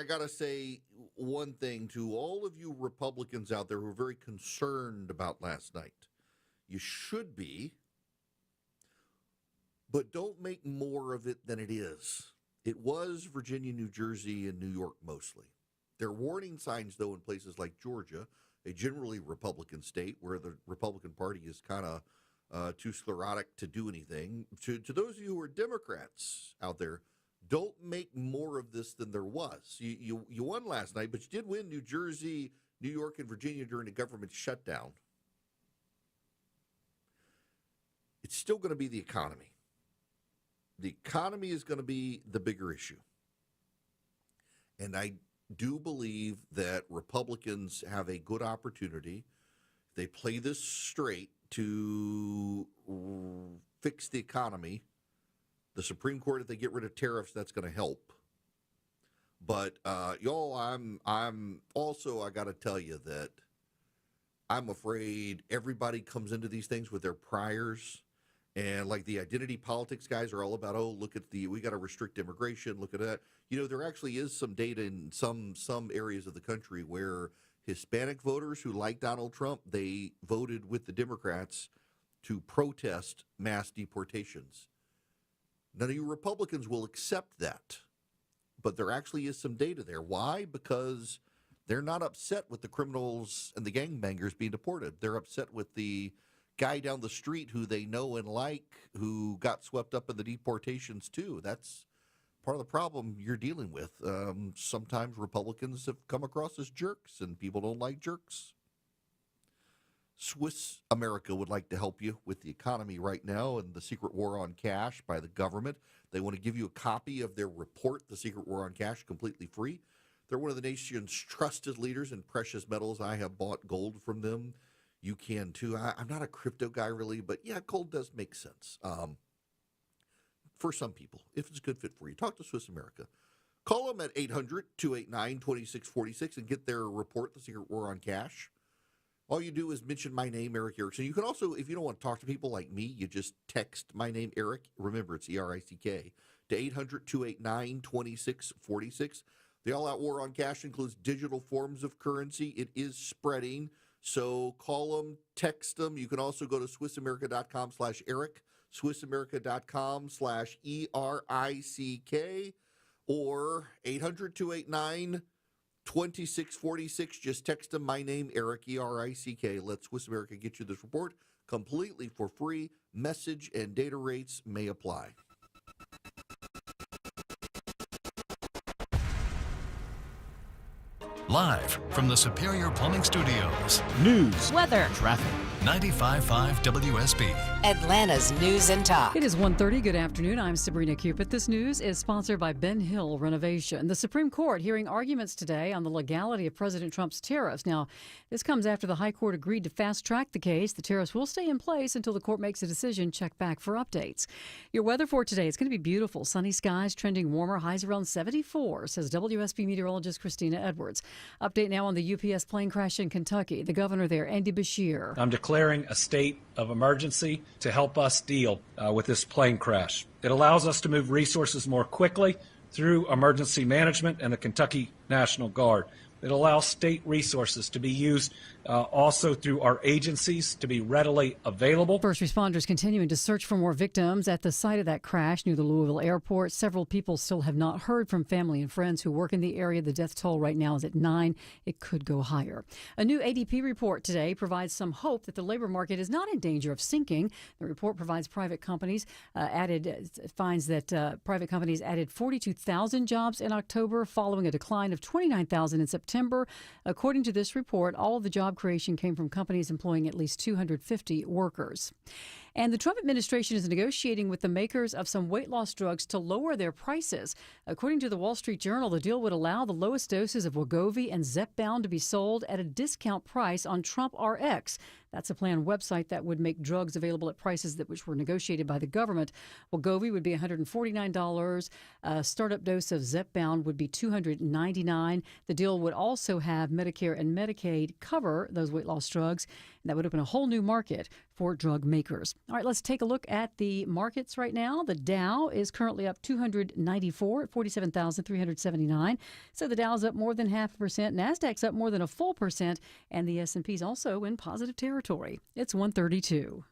gotta say one thing to all of you Republicans out there who are very concerned about last night. You should be, but don't make more of it than it is. It was Virginia, New Jersey, and New York mostly. There are warning signs, though, in places like Georgia, a generally Republican state where the Republican Party is kind of too sclerotic to do anything. To those of you who are Democrats out there, don't make more of this than there was. You won last night, but you did win New Jersey, New York, and Virginia during the government shutdown. It's still going to be the economy. The economy is going to be the bigger issue. And I do believe that Republicans have a good opportunity, if they play this straight, to fix the economy. The Supreme Court, if they get rid of tariffs, that's going to help. But, y'all, I'm also, I got to tell you that I'm afraid everybody comes into these things with their priors. And like the identity politics guys are all about, look at we got to restrict immigration. Look at that. You know, there actually is some data in some areas of the country where Hispanic voters who like Donald Trump, they voted with the Democrats to protest mass deportations. None of you Republicans will accept that. But there actually is some data there. Why? Because they're not upset with the criminals and the gangbangers being deported. They're upset with the guy down the street who they know and like, who got swept up in the deportations too. That's part of the problem you're dealing with. Sometimes Republicans have come across as jerks, and people don't like jerks. Swiss America would like to help you with the economy right now and the secret war on cash by the government. They want to give you a copy of their report, The Secret War on Cash, completely free. They're one of the nation's trusted leaders in precious metals. I have bought gold from them. You can too. I'm not a crypto guy really, but yeah, gold does make sense for some people, if it's a good fit for you. Talk to Swiss America. Call them at 800-289-2646 and get their report, The Secret War on Cash. All you do is mention my name, Eric Erickson. You can also, if you don't want to talk to people like me, you just text my name, Eric. Remember, it's ERICK, to 800-289-2646. The all-out war on cash includes digital forms of currency. It is spreading. So call them, text them. You can also go to SwissAmerica.com/Eric, SwissAmerica.com/ERICK, or 800-289-2646. Just text them, my name, Eric, ERICK. Let Swiss America get you this report completely for free. Message and data rates may apply. Live from the Superior Plumbing Studios. News, weather, traffic. 95.5 WSB. Atlanta's News and Talk. It is 1:30. Good afternoon. I'm Sabrina Cupid. This news is sponsored by Ben Hill Renovation. The Supreme Court hearing arguments today on the legality of President Trump's tariffs. Now, this comes after the High Court agreed to fast-track the case. The tariffs will stay in place until the court makes a decision. Check back for updates. Your weather for today, it's going to be beautiful. Sunny skies, trending warmer, highs around 74, says WSB meteorologist Christina Edwards. Update now on the UPS plane crash in Kentucky. The governor there, Andy Beshear. I'm declaring a state of emergency to help us deal with this plane crash. It allows us to move resources more quickly through emergency management and the Kentucky National Guard. It allows state resources to be used also through our agencies to be readily available. First responders continuing to search for more victims at the site of that crash near the Louisville airport. Several people still have not heard from family and friends who work in the area. The death toll right now is at 9. It could go higher. A new ADP report today provides some hope that the labor market is not in danger of sinking. The report provides private companies finds that private companies added 42,000 jobs in October, following a decline of 29,000 in September. According to this report, all of the job creation came from companies employing at least 250 workers. And the Trump administration is negotiating with the makers of some weight loss drugs to lower their prices. According to the Wall Street Journal, the deal would allow the lowest doses of Wegovy and Zepbound to be sold at a discount price on Trump RX. That's a planned website that would make drugs available at prices which were negotiated by the government. Wegovy would be $149. A startup dose of Zepbound would be $299. The deal would also have Medicare and Medicaid cover those weight loss drugs. And that would open a whole new market for drug makers. All right, let's take a look at the markets right now. The Dow is currently up 294 at 47,379. So the Dow's up more than 0.5%. NASDAQ's up more than 1%. And the S&P's also in positive territory. It's 132.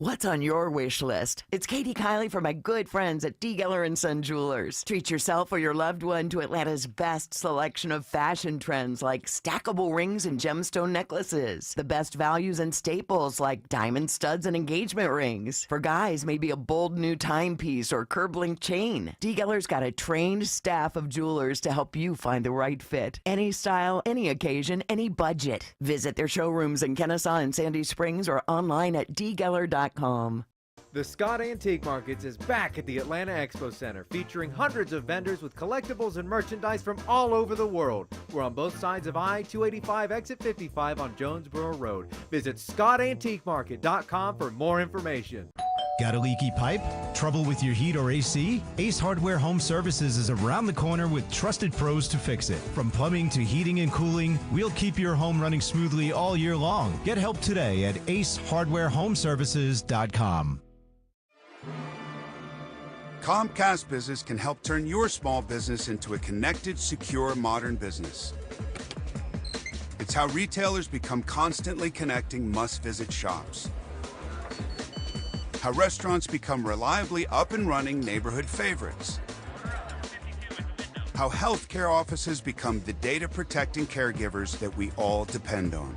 What's on your wish list? It's Katie Kiley for my good friends at D. Geller & Son Jewelers. Treat yourself or your loved one to Atlanta's best selection of fashion trends like stackable rings and gemstone necklaces. The best values and staples like diamond studs and engagement rings. For guys, maybe a bold new timepiece or curb-link chain. D. Geller's got a trained staff of jewelers to help you find the right fit. Any style, any occasion, any budget. Visit their showrooms in Kennesaw and Sandy Springs or online at dgeller.com. The Scott Antique Markets is back at the Atlanta Expo Center, featuring hundreds of vendors with collectibles and merchandise from all over the world. We're on both sides of I-285, exit 55 on Jonesboro Road. Visit ScottAntiqueMarket.com for more information. Got a leaky pipe? Trouble with your heat or AC? Ace Hardware Home Services is around the corner with trusted pros to fix it. From plumbing to heating and cooling, we'll keep your home running smoothly all year long. Get help today at acehardwarehomeservices.com. Comcast Business can help turn your small business into a connected, secure, modern business. It's how retailers become constantly connecting must-visit shops. How restaurants become reliably up and running neighborhood favorites. How healthcare offices become the data-protecting caregivers that we all depend on.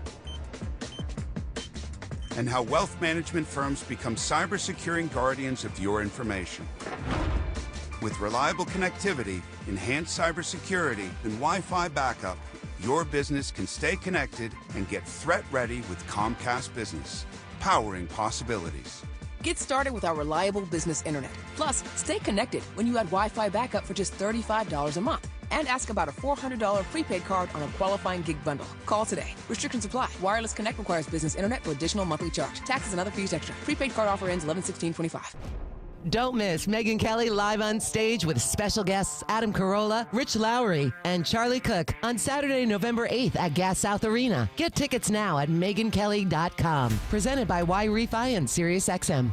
And how wealth management firms become cyber-securing guardians of your information. With reliable connectivity, enhanced cybersecurity, and Wi-Fi backup, your business can stay connected and get threat-ready with Comcast Business, powering possibilities. Get started with our reliable business internet. Plus, stay connected when you add Wi-Fi backup for just $35 a month. And ask about a $400 prepaid card on a qualifying gig bundle. Call today. Restrictions apply. Wireless Connect requires business internet for additional monthly charge. Taxes and other fees extra. Prepaid card offer ends 11/16/25. Don't miss Megyn Kelly live on stage with special guests Adam Carolla, Rich Lowry, and Charlie Cook on Saturday, November 8th at Gas South Arena. Get tickets now at MegynKelly.com. Presented by Y-Refi and SiriusXM.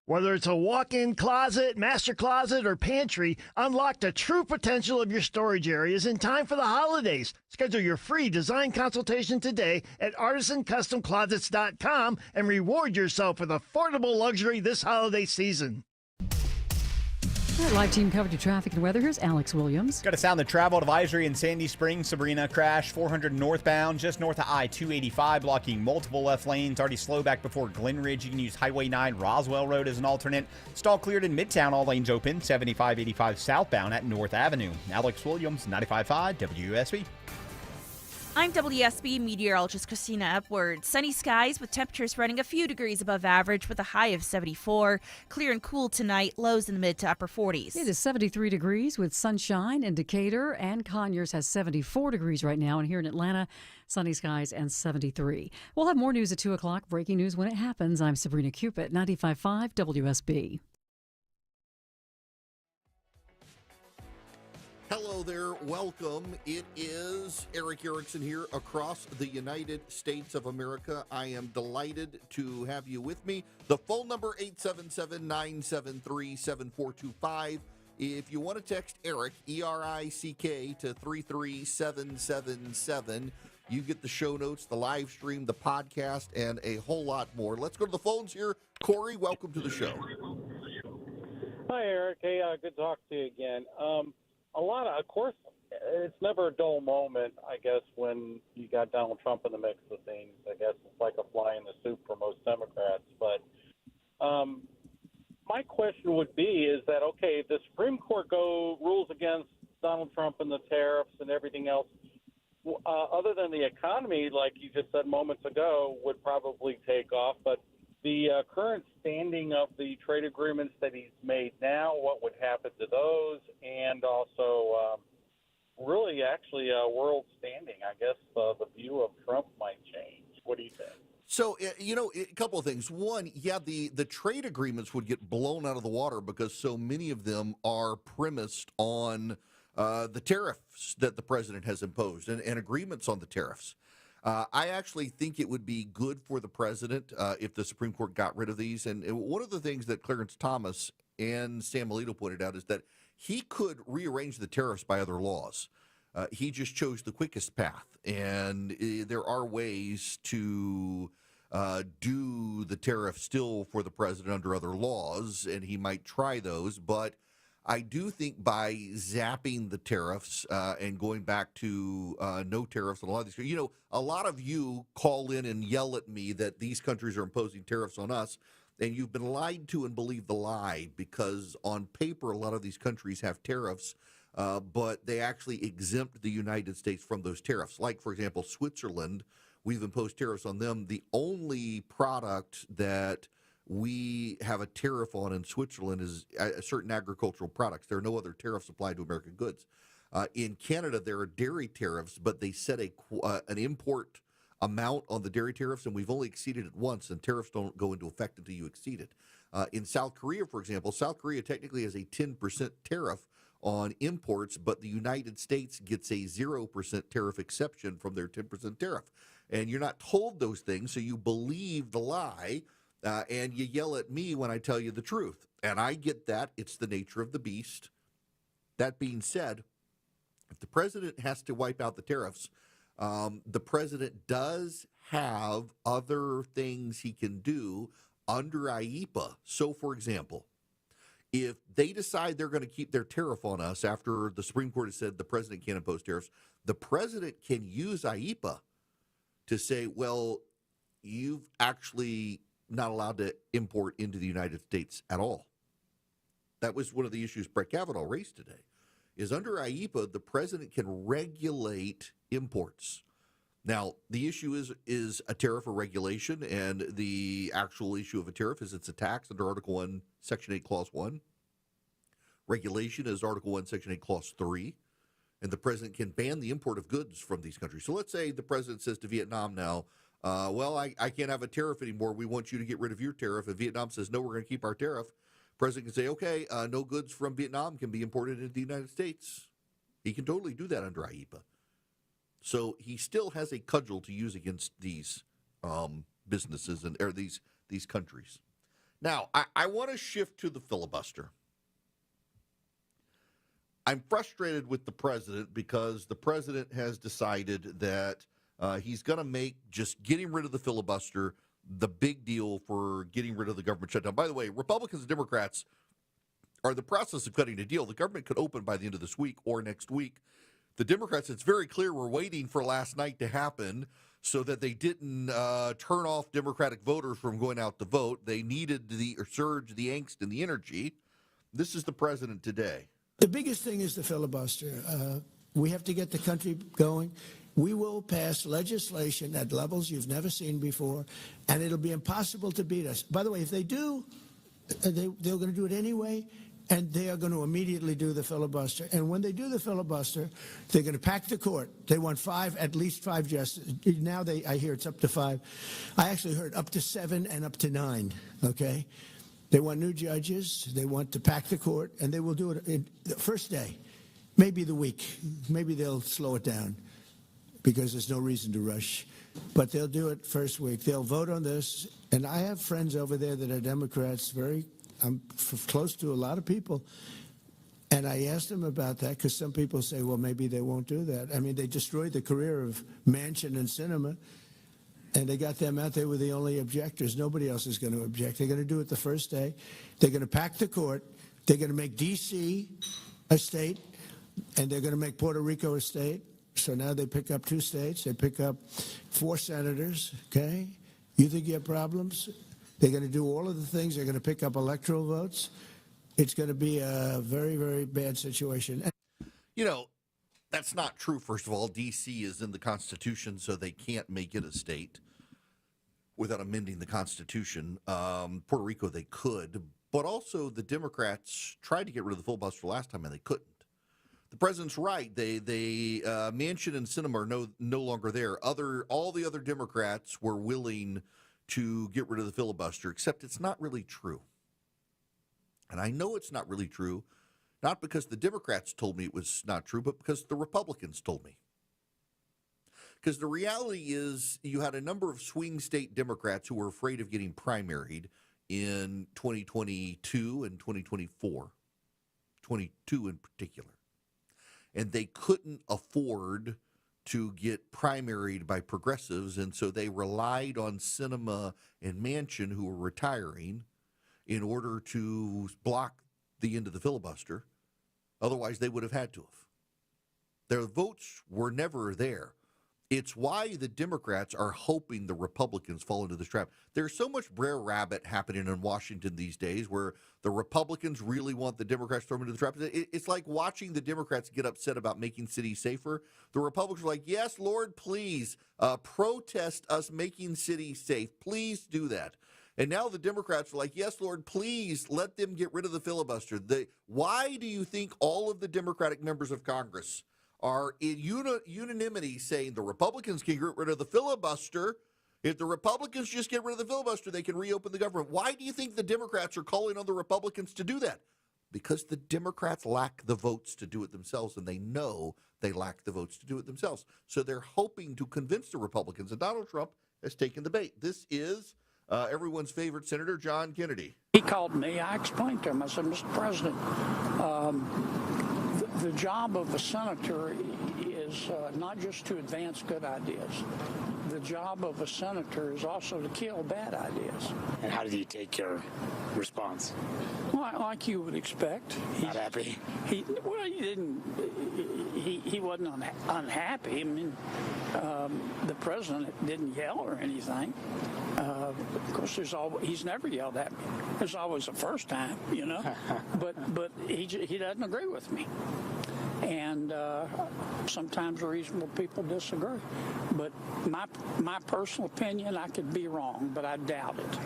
Whether it's a walk-in closet, master closet, or pantry, unlock the true potential of your storage areas in time for the holidays. Schedule your free design consultation today at artisancustomclosets.com and reward yourself with affordable luxury this holiday season. All right, live team coverage of traffic and weather. Here's Alex Williams. Got to sound the travel advisory in Sandy Springs. Sabrina, crash 400 northbound, just north of I-285, blocking multiple left lanes. Already slow back before Glen Ridge. You can use Highway 9 Roswell Road as an alternate. Stall cleared in Midtown, all lanes open. 7585 southbound at North Avenue. Alex Williams, 95.5 WSB. I'm WSB meteorologist Christina Epworth. Sunny skies with temperatures running a few degrees above average with a high of 74. Clear and cool tonight, lows in the mid to upper 40s. It is 73 degrees with sunshine in Decatur, and Conyers has 74 degrees right now. And here in Atlanta, sunny skies and 73. We'll have more news at 2 o'clock. Breaking news when it happens. I'm Sabrina Cupid, 95.5 WSB. Hello there, welcome. It is Eric Erickson here across the United States of America. I am delighted to have you with me. The phone number 877-973-7425. If you want to text Eric, E-R-I-C-K, to 33777, you get the show notes, the live stream, the podcast, and a whole lot more. Let's go to the phones here. Corey, welcome to the show. Hi, Eric. Hey, good to talk to you again. Of course, it's never a dull moment, I guess, when you got Donald Trump in the mix of things. I guess it's like a fly in the soup for most Democrats. But my question would be is that, okay, the Supreme Court rules against Donald Trump and the tariffs and everything else, other than the economy, like you just said moments ago, would probably take off. But the current standing of the trade agreements that he's made now, what would happen to those, and also really actually world standing. I guess the view of Trump might change. What do you think? So, a couple of things. One, the trade agreements would get blown out of the water because so many of them are premised on the tariffs that the president has imposed and agreements on the tariffs. I actually think it would be good for the president if the Supreme Court got rid of these. And one of the things that Clarence Thomas and Sam Alito pointed out is that he could rearrange the tariffs by other laws. He just chose the quickest path. And there are ways to do the tariff still for the president under other laws, and he might try those. But I do think by zapping the tariffs and going back to no tariffs on a lot of these, a lot of you call in and yell at me that these countries are imposing tariffs on us, and you've been lied to and believe the lie because on paper, a lot of these countries have tariffs, but they actually exempt the United States from those tariffs. Like, for example, Switzerland, we've imposed tariffs on them. The only product that we have a tariff on in Switzerland is certain agricultural products. There are no other tariffs applied to American goods. In Canada, there are dairy tariffs, but they set an import amount on the dairy tariffs, and we've only exceeded it once, and tariffs don't go into effect until you exceed it. In South Korea, for example, South Korea technically has a 10% tariff on imports, but the United States gets a 0% tariff exception from their 10% tariff. And you're not told those things, so you believe the lie. And you yell at me when I tell you the truth. And I get that. It's the nature of the beast. That being said, if the president has to wipe out the tariffs, the president does have other things he can do under IEEPA. So, for example, if they decide they're going to keep their tariff on us after the Supreme Court has said the president can't impose tariffs, the president can use IEEPA to say, well, you've actually not allowed to import into the United States at all. That was one of the issues Brett Kavanaugh raised today, is under IEEPA, the president can regulate imports. Now, the issue is a tariff or regulation, and the actual issue of a tariff is it's a tax under Article 1, Section 8, Clause 1. Regulation is Article 1, Section 8, Clause 3. And the president can ban the import of goods from these countries. So let's say the president says to Vietnam now, I can't have a tariff anymore. We want you to get rid of your tariff. And Vietnam says, no, we're going to keep our tariff. President can say, okay, no goods from Vietnam can be imported into the United States. He can totally do that under IEEPA. So he still has a cudgel to use against these businesses or these countries. Now, I want to shift to the filibuster. I'm frustrated with the president because the president has decided that he's going to make just getting rid of the filibuster the big deal for getting rid of the government shutdown. By the way, Republicans and Democrats are in the process of cutting a deal. The government could open by the end of this week or next week. The Democrats, it's very clear, were waiting for last night to happen so that they didn't turn off Democratic voters from going out to vote. They needed the surge, the angst, and the energy. This is the president today. The biggest thing is the filibuster. We have to get the country going. We will pass legislation at levels you've never seen before, and it'll be impossible to beat us. By the way, if they do, they're going to do it anyway, and they are going to immediately do the filibuster. And when they do the filibuster, they're going to pack the court. They want at least five justices. Now I hear it's up to 5. I actually heard up to 7 and up to 9, okay? They want new judges. They want to pack the court, and they will do it the first day, maybe the week. Maybe they'll slow it down because there's no reason to rush. But they'll do it first week. They'll vote on this. And I have friends over there that are Democrats, I'm close to a lot of people. And I asked them about that because some people say, well, maybe they won't do that. I mean, they destroyed the career of Manchin and Sinema. And they got them out. They were the only objectors. Nobody else is going to object. They're going to do it the first day. They're going to pack the court. They're going to make D.C. a state, and they're going to make Puerto Rico a state. So now they pick up 2 states. They pick up 4 senators, okay? You think you have problems? They're going to do all of the things. They're going to pick up electoral votes. It's going to be a very, very bad situation. You know, that's not true, first of all. D.C. is in the Constitution, so they can't make it a state without amending the Constitution. Puerto Rico, they could. But also, the Democrats tried to get rid of the filibuster last time, and they couldn't. The president's right. Manchin and Sinema are no longer there. All the other Democrats were willing to get rid of the filibuster, except it's not really true. And I know it's not really true, not because the Democrats told me it was not true, but because the Republicans told me. Because the reality is you had a number of swing state Democrats who were afraid of getting primaried in 2022 and 2024, 22 in particular. And they couldn't afford to get primaried by progressives, and so they relied on Sinema and Manchin, who were retiring, in order to block the end of the filibuster. Otherwise, they would have had to have. Their votes were never there. It's why the Democrats are hoping the Republicans fall into this trap. There's so much Brer Rabbit happening in Washington these days where the Republicans really want the Democrats thrown into the trap. It's like watching the Democrats get upset about making cities safer. The Republicans are like, yes, Lord, please protest us making cities safe. Please do that. And now the Democrats are like, yes, Lord, please let them get rid of the filibuster. Why do you think all of the Democratic members of Congress are in unanimity saying the Republicans can get rid of the filibuster? If the Republicans just get rid of the filibuster, they can reopen the government. Why do you think the Democrats are calling on the Republicans to do that? Because the Democrats lack the votes to do it themselves, and they know they lack the votes to do it themselves. So they're hoping to convince the Republicans, and Donald Trump has taken the bait. This is everyone's favorite Senator John Kennedy. He called me. I explained to him. I said, Mr. President, the job of a senator is not just to advance good ideas. The job of a senator is also to kill bad ideas. And how did he take your response? Well, like you would expect. Not happy? He didn't. He wasn't unhappy. I mean, the president didn't yell or anything. Of course, he's never yelled at me. There's always a first time, you know. but he doesn't agree with me. And sometimes reasonable people disagree. But my personal opinion, I could be wrong, but I doubt it.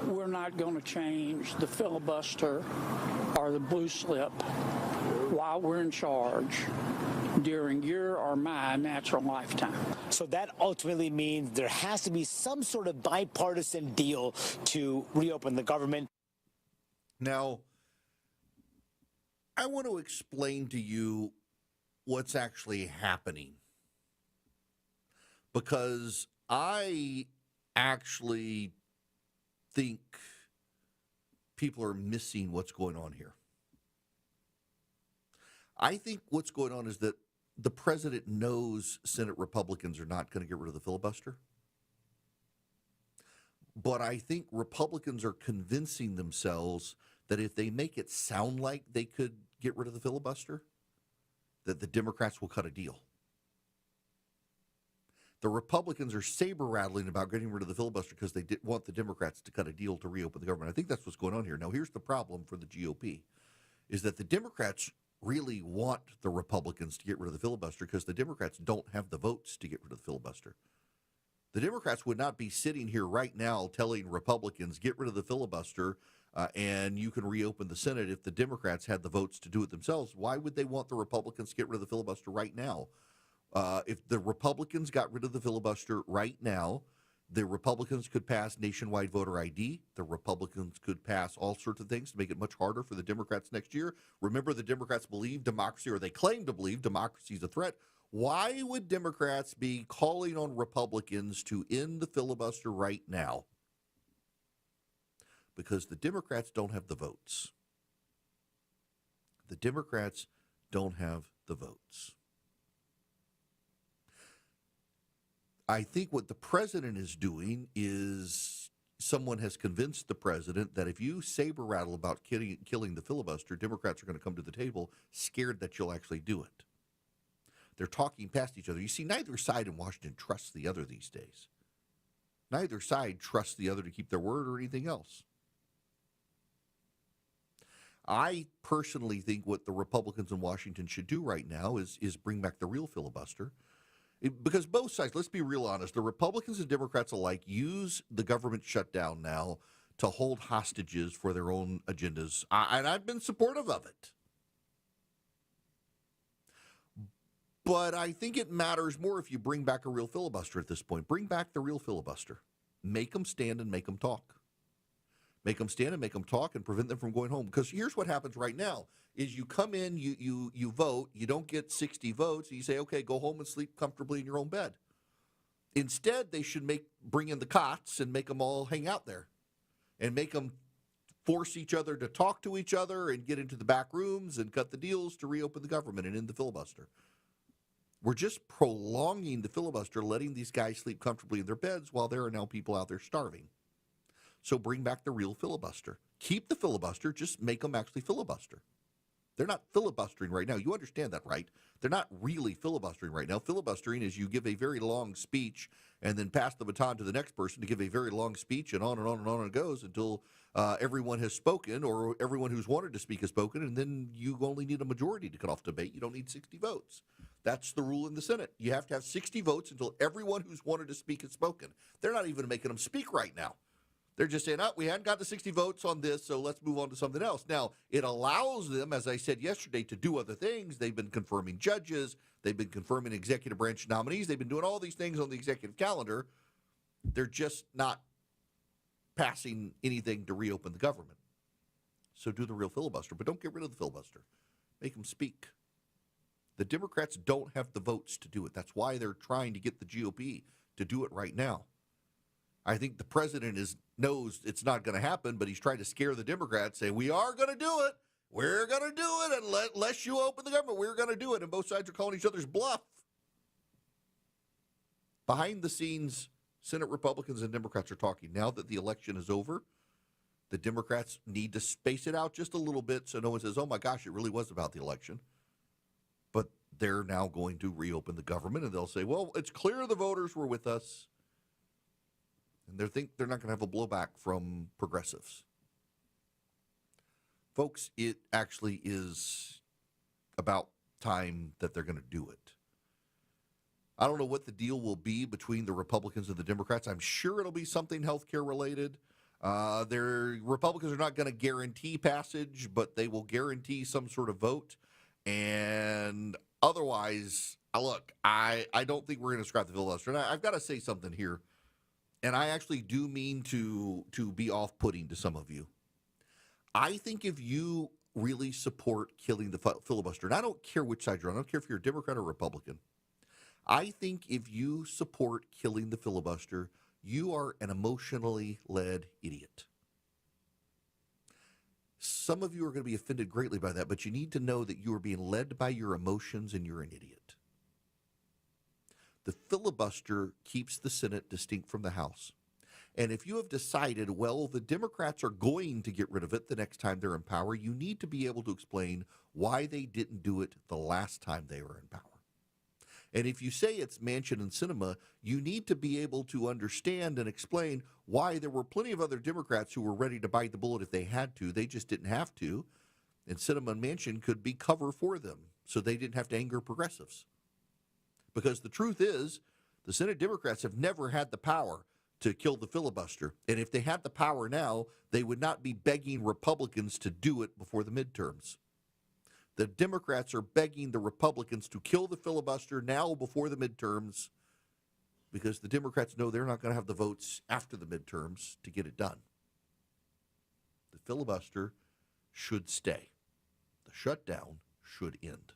We're not going to change the filibuster or the blue slip while we're in charge during your or my natural lifetime. So that ultimately means there has to be some sort of bipartisan deal to reopen the government. Now, I want to explain to you what's actually happening, because I actually think people are missing what's going on here. I think what's going on is that the president knows Senate Republicans are not going to get rid of the filibuster. But I think Republicans are convincing themselves that if they make it sound like they could get rid of the filibuster, that the Democrats will cut a deal. The Republicans are saber-rattling about getting rid of the filibuster because they want the Democrats to cut a deal to reopen the government. I think that's what's going on here. Now, here's the problem for the GOP, is that the Democrats really want the Republicans to get rid of the filibuster because the Democrats don't have the votes to get rid of the filibuster. The Democrats would not be sitting here right now telling Republicans, get rid of the filibuster and you can reopen the Senate if the Democrats had the votes to do it themselves. Why would they want the Republicans to get rid of the filibuster right now? If the Republicans got rid of the filibuster right now, the Republicans could pass nationwide voter ID. The Republicans could pass all sorts of things to make it much harder for the Democrats next year. Remember, the Democrats believe democracy, or they claim to believe democracy is a threat. Why would Democrats be calling on Republicans to end the filibuster right now? Because the Democrats don't have the votes. The Democrats don't have the votes. I think what the president is doing is someone has convinced the president that if you saber rattle about killing the filibuster, Democrats are going to come to the table scared that you'll actually do it. They're talking past each other. You see, neither side in Washington trusts the other these days. Neither side trusts the other to keep their word or anything else. I personally think what the Republicans in Washington should do right now is bring back the real filibuster. Because both sides, let's be real honest, the Republicans and Democrats alike use the government shutdown now to hold hostages for their own agendas. And I've been supportive of it. But I think it matters more if you bring back a real filibuster at this point. Bring back the real filibuster. Make them stand and make them talk. Make them stand and make them talk and prevent them from going home. Because here's what happens right now is you come in, you vote, you don't get 60 votes, and you say, okay, go home and sleep comfortably in your own bed. Instead, they should bring in the cots and make them all hang out there and make them force each other to talk to each other and get into the back rooms and cut the deals to reopen the government and end the filibuster. We're just prolonging the filibuster, letting these guys sleep comfortably in their beds while there are now people out there starving. So bring back the real filibuster. Keep the filibuster, just make them actually filibuster. They're not filibustering right now. You understand that, right? They're not really filibustering right now. Filibustering is you give a very long speech and then pass the baton to the next person to give a very long speech, and on and on and on it goes until everyone has spoken or everyone who's wanted to speak has spoken, and then you only need a majority to cut off debate. You don't need 60 votes. That's the rule in the Senate. You have to have 60 votes until everyone who's wanted to speak has spoken. They're not even making them speak right now. They're just saying, oh, we hadn't got the 60 votes on this, so let's move on to something else. Now, it allows them, as I said yesterday, to do other things. They've been confirming judges. They've been confirming executive branch nominees. They've been doing all these things on the executive calendar. They're just not passing anything to reopen the government. So do the real filibuster, but don't get rid of the filibuster. Make them speak. The Democrats don't have the votes to do it. That's why they're trying to get the GOP to do it right now. I think the president knows it's not going to happen, but he's trying to scare the Democrats, saying, we are going to do it. We're going to do it. Unless you open the government, we're going to do it. And both sides are calling each other's bluff. Behind the scenes, Senate Republicans and Democrats are talking. Now that the election is over, the Democrats need to space it out just a little bit so no one says, oh my gosh, it really was about the election. But they're now going to reopen the government, and they'll say, well, it's clear the voters were with us. And they think they're not going to have a blowback from progressives. Folks, it actually is about time that they're going to do it. I don't know what the deal will be between the Republicans and the Democrats. I'm sure it'll be something healthcare related. Republicans are not going to guarantee passage, but they will guarantee some sort of vote. And otherwise, look, I don't think we're going to scrap the filibuster. And I've got to say something here. And I actually do mean to be off-putting to some of you. I think if you really support killing the filibuster, and I don't care which side you're on, I don't care if you're a Democrat or Republican, I think if you support killing the filibuster, You are an emotionally led idiot. Some of you are going to be offended greatly by that, but you need to know that you are being led by your emotions and you're an idiot. The filibuster keeps the Senate distinct from the House. And if you have decided, well, the Democrats are going to get rid of it the next time they're in power, you need to be able to explain why they didn't do it the last time they were in power. And if you say it's Manchin and Sinema, you need to be able to understand and explain why there were plenty of other Democrats who were ready to bite the bullet if they had to. They just didn't have to. And Sinema and Manchin could be cover for them, so they didn't have to anger progressives. Because the truth is, the Senate Democrats have never had the power to kill the filibuster. And if they had the power now, they would not be begging Republicans to do it before the midterms. The Democrats are begging the Republicans to kill the filibuster now before the midterms because the Democrats know they're not going to have the votes after the midterms to get it done. The filibuster should stay. The shutdown should end.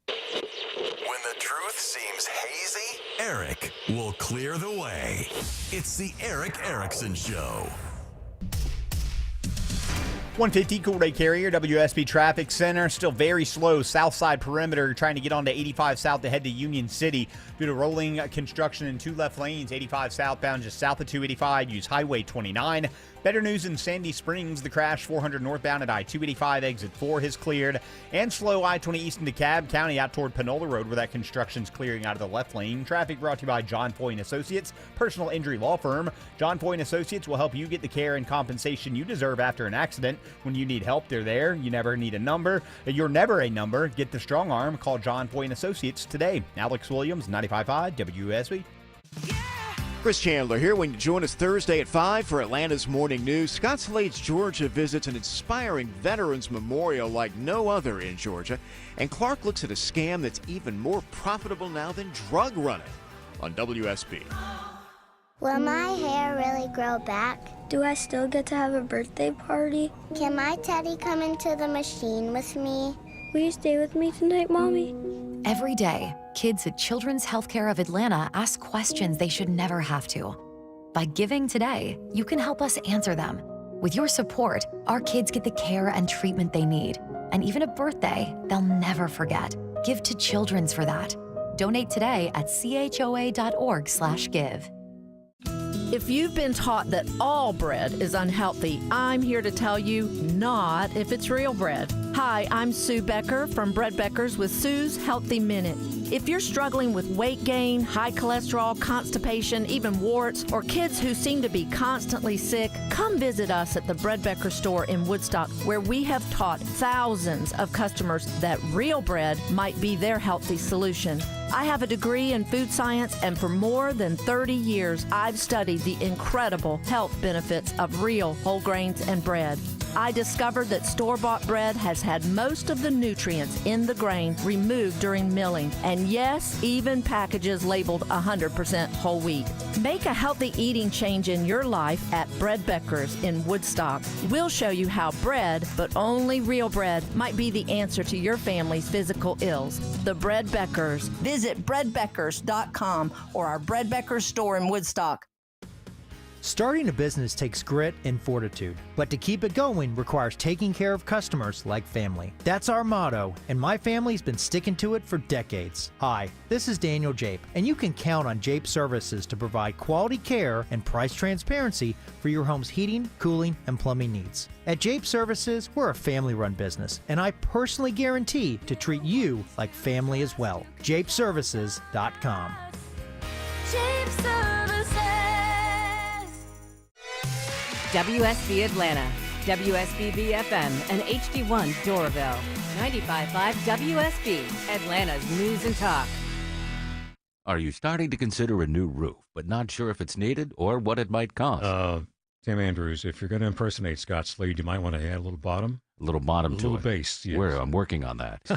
When the truth seems hazy, Eric will clear the way. It's the Eric Erickson Show. 150 Cool Ray Carrier, WSB Traffic Center. Still very slow south side perimeter trying to get onto 85 south to head to Union City due to rolling construction in 2 left lanes. 85 southbound just south of 285. Use Highway 29. Better news in Sandy Springs. The crash 400 northbound at I-285 exit 4 has cleared. And slow I-20 east into Cobb County out toward Panola Road where that construction's clearing out of the left lane. Traffic brought to you by John Foy & Associates, personal injury law firm. John Foy & Associates will help you get the care and compensation you deserve after an accident. When you need help, they're there. You never need a number. You're never a number. Get the strong arm. Call John Foy & Associates today. Alex Williams, 95.5 WSB. Chris Chandler here when you join us Thursday at 5 for Atlanta's Morning News. Scott Slade's Georgia visits an inspiring veterans memorial like no other in Georgia. And Clark looks at a scam that's even more profitable now than drug running on WSB. Will my hair really grow back? Do I still get to have a birthday party? Can my teddy come into the machine with me? Will you stay with me tonight, Mommy? Every day, kids at Children's Healthcare of Atlanta ask questions they should never have to. By giving today, you can help us answer them. With your support, our kids get the care and treatment they need, and even a birthday they'll never forget. Give to Children's for that. Donate today at choa.org/give. If you've been taught that all bread is unhealthy, I'm here to tell you not if it's real bread. Hi, I'm Sue Becker from Bread Beckers with Sue's Healthy Minute. If you're struggling with weight gain, high cholesterol, constipation, even warts, or kids who seem to be constantly sick, come visit us at the Bread Becker store in Woodstock, where we have taught thousands of customers that real bread might be their healthy solution. I have a degree in food science, and for more than 30 years, I've studied the incredible health benefits of real whole grains and bread. I discovered that store-bought bread has had most of the nutrients in the grain removed during milling, and yes, even packages labeled 100% whole wheat. Make a healthy eating change in your life at Bread Beckers in Woodstock. We'll show you how bread, but only real bread, might be the answer to your family's physical ills. The Bread Beckers. Visit breadbeckers.com or our Bread Beckers store in Woodstock. Starting a business takes grit and fortitude, but to keep it going requires taking care of customers like family. That's our motto, and my family's been sticking to it for decades. Hi, this is Daniel Jape, and you can count on Jape Services to provide quality care and price transparency for your home's heating, cooling, and plumbing needs. At Jape Services, we're a family-run business, and I personally guarantee to treat you like family as well. JapeServices.com. Jape Services. WSB Atlanta, WSB BFM, and HD1 Doraville. 95.5 WSB, Atlanta's News and Talk. Are you starting to consider a new roof, but not sure if it's needed or what it might cost? Tim Andrews, if you're going to impersonate Scott Slade, you might want to add a little bottom. A little bottom to it. A little bass, yes. I'm working on that.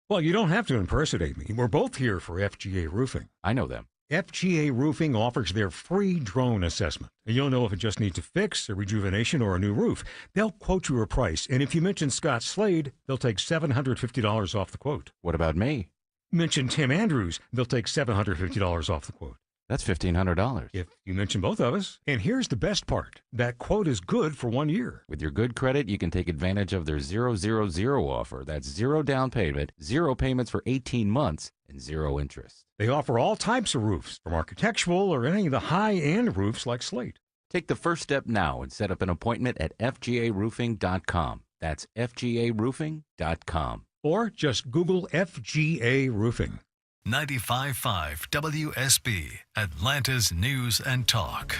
Well, you don't have to impersonate me. We're both here for FGA Roofing. I know them. FGA Roofing offers their free drone assessment. And you'll know if it just needs a fix, a rejuvenation, or a new roof. They'll quote you a price, and if you mention Scott Slade, they'll take $750 off the quote. What about me? Mention Tim Andrews, they'll take $750 off the quote. That's $1,500. If you mention both of us. And here's the best part. That quote is good for 1 year. With your good credit, you can take advantage of their 000 offer. That's 0 down payment, 0 payments for 18 months, and 0 interest. They offer all types of roofs, from architectural or any of the high-end roofs like Slate. Take the first step now and set up an appointment at FGAroofing.com. That's FGAroofing.com. Or just Google FGA Roofing. 95.5 WSB, Atlanta's News and Talk.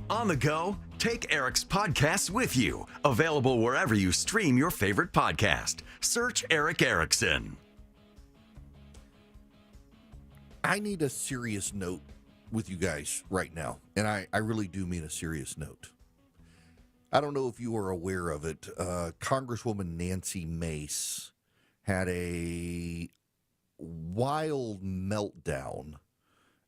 On the go, take Eric's podcasts with you. Available wherever you stream your favorite podcast. Search Eric Erickson. I need a serious note with you guys right now, and I really do mean a serious note. I don't know if you are aware of it. Congresswoman Nancy Mace had a wild meltdown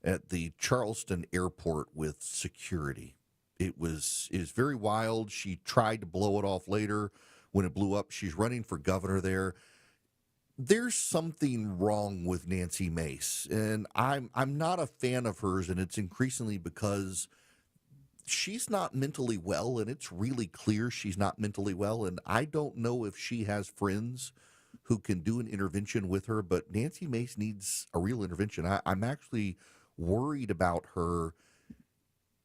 at the Charleston airport with security. It is very wild. She tried to blow it off later. When it blew up, she's running for governor there. There's something wrong with Nancy Mace, and I'm not a fan of hers, and it's increasingly because she's not mentally well, and it's really clear she's not mentally well, and I don't know if she has friends who can do an intervention with her, but Nancy Mace needs a real intervention. I'm actually worried about her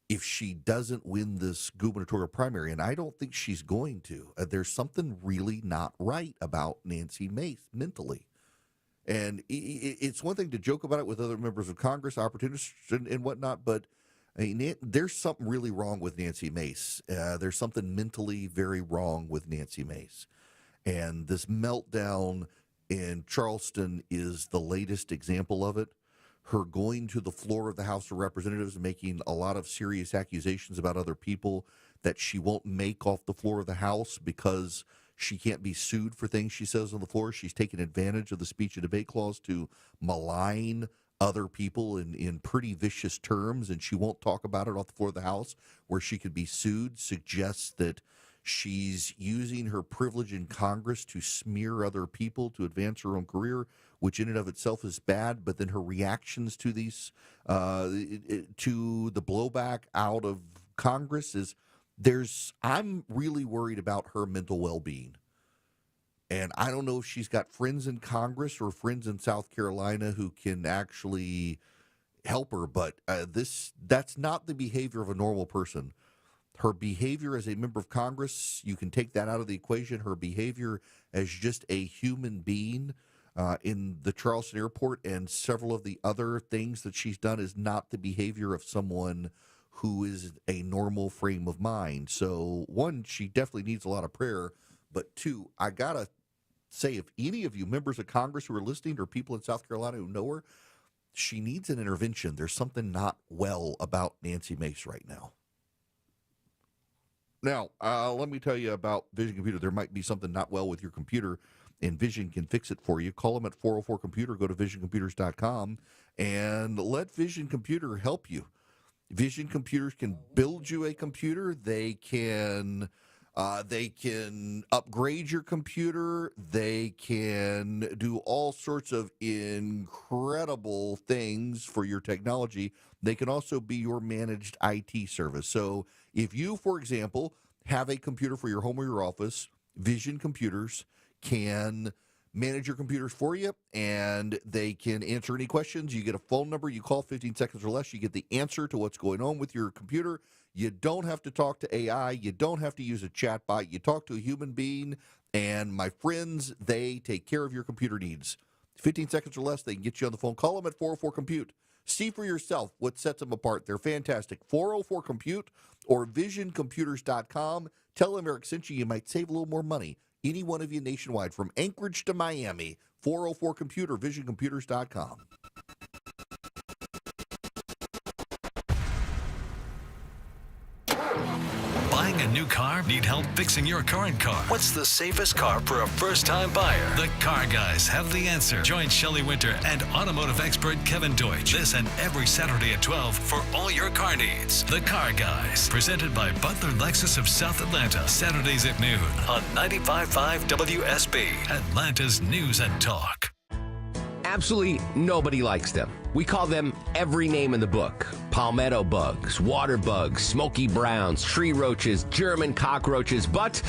if she doesn't win this gubernatorial primary, and I don't think she's going to. There's something really not right about Nancy Mace mentally. And it's one thing to joke about it with other members of Congress, opportunists and whatnot, but I mean, there's something really wrong with Nancy Mace. There's something mentally very wrong with Nancy Mace. And this meltdown in Charleston is the latest example of it. Her going to the floor of the House of Representatives and making a lot of serious accusations about other people that she won't make off the floor of the House because she can't be sued for things she says on the floor. She's taken advantage of the speech and debate clause to malign other people in pretty vicious terms, and she won't talk about it off the floor of the House where she could be sued, suggests that she's using her privilege in Congress to smear other people to advance her own career, which in and of itself is bad. But then her reactions to these, to the blowback out of Congress I'm really worried about her mental well-being. And I don't know if she's got friends in Congress or friends in South Carolina who can actually help her, but that's not the behavior of a normal person. Her behavior as a member of Congress, you can take that out of the equation. Her behavior as just a human being in the Charleston airport and several of the other things that she's done is not the behavior of someone who is a normal frame of mind. So, one, she definitely needs a lot of prayer. But two, I got to say, if any of you members of Congress who are listening or people in South Carolina who know her, she needs an intervention. There's something not well about Nancy Mace right now. Now, let me tell you about Vision Computer. There might be something not well with your computer, and Vision can fix it for you. Call them at 404-COMPUTER. Go to visioncomputers.com and let Vision Computer help you. Vision Computers can build you a computer. They can upgrade your computer. They can do all sorts of incredible things for your technology. They can also be your managed IT service. So if you, for example, have a computer for your home or your office, Vision Computers can manage your computers for you, and they can answer any questions. You get a phone number, you call 15 seconds or less, you get the answer to what's going on with your computer. You don't have to talk to AI. You don't have to use a chatbot. You talk to a human being, and my friends, they take care of your computer needs. 15 seconds or less, they can get you on the phone. Call them at 404-COMPUTE. See for yourself what sets them apart. They're fantastic. 404-COMPUTE or visioncomputers.com. Tell them Eric sent you. You might save a little more money. Any one of you nationwide, from Anchorage to Miami, 404-COMPUTE or visioncomputers.com. Buying a new car? Need help fixing your current car? What's the safest car for a first-time buyer? The Car Guys have the answer. Join Shelley Winter and automotive expert Kevin Deutsch this and every Saturday at 12 for all your car needs. The Car Guys, presented by Butler Lexus of South Atlanta, Saturdays at noon on 95.5 WSB, Atlanta's News and Talk. absolutely nobody likes them. We call them every name in the book. Palmetto bugs, water bugs, smoky browns, tree roaches, German cockroaches, but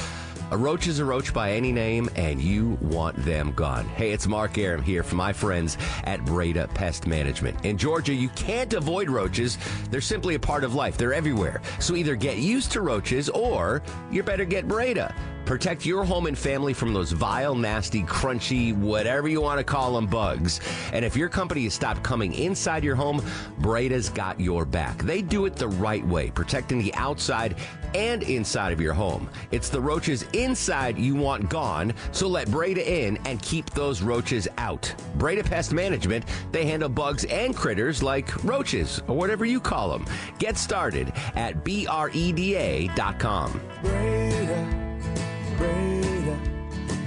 a roach is a roach by any name, and you want them gone. Hey, it's Mark Aram here from my friends at Breda Pest Management. In Georgia, you can't avoid roaches. They're simply a part of life. They're everywhere. So either get used to roaches, or you better get Breda. Protect your home and family from those vile, nasty, crunchy, whatever you want to call them, bugs. And if your company has stopped coming inside your home, Breda's got your back. They do it the right way, protecting the outside and inside of your home. It's the roaches inside you want gone, so let Breda in and keep those roaches out. Breda Pest Management, they handle bugs and critters like roaches, or whatever you call them. Get started at BREDA.com. Breda.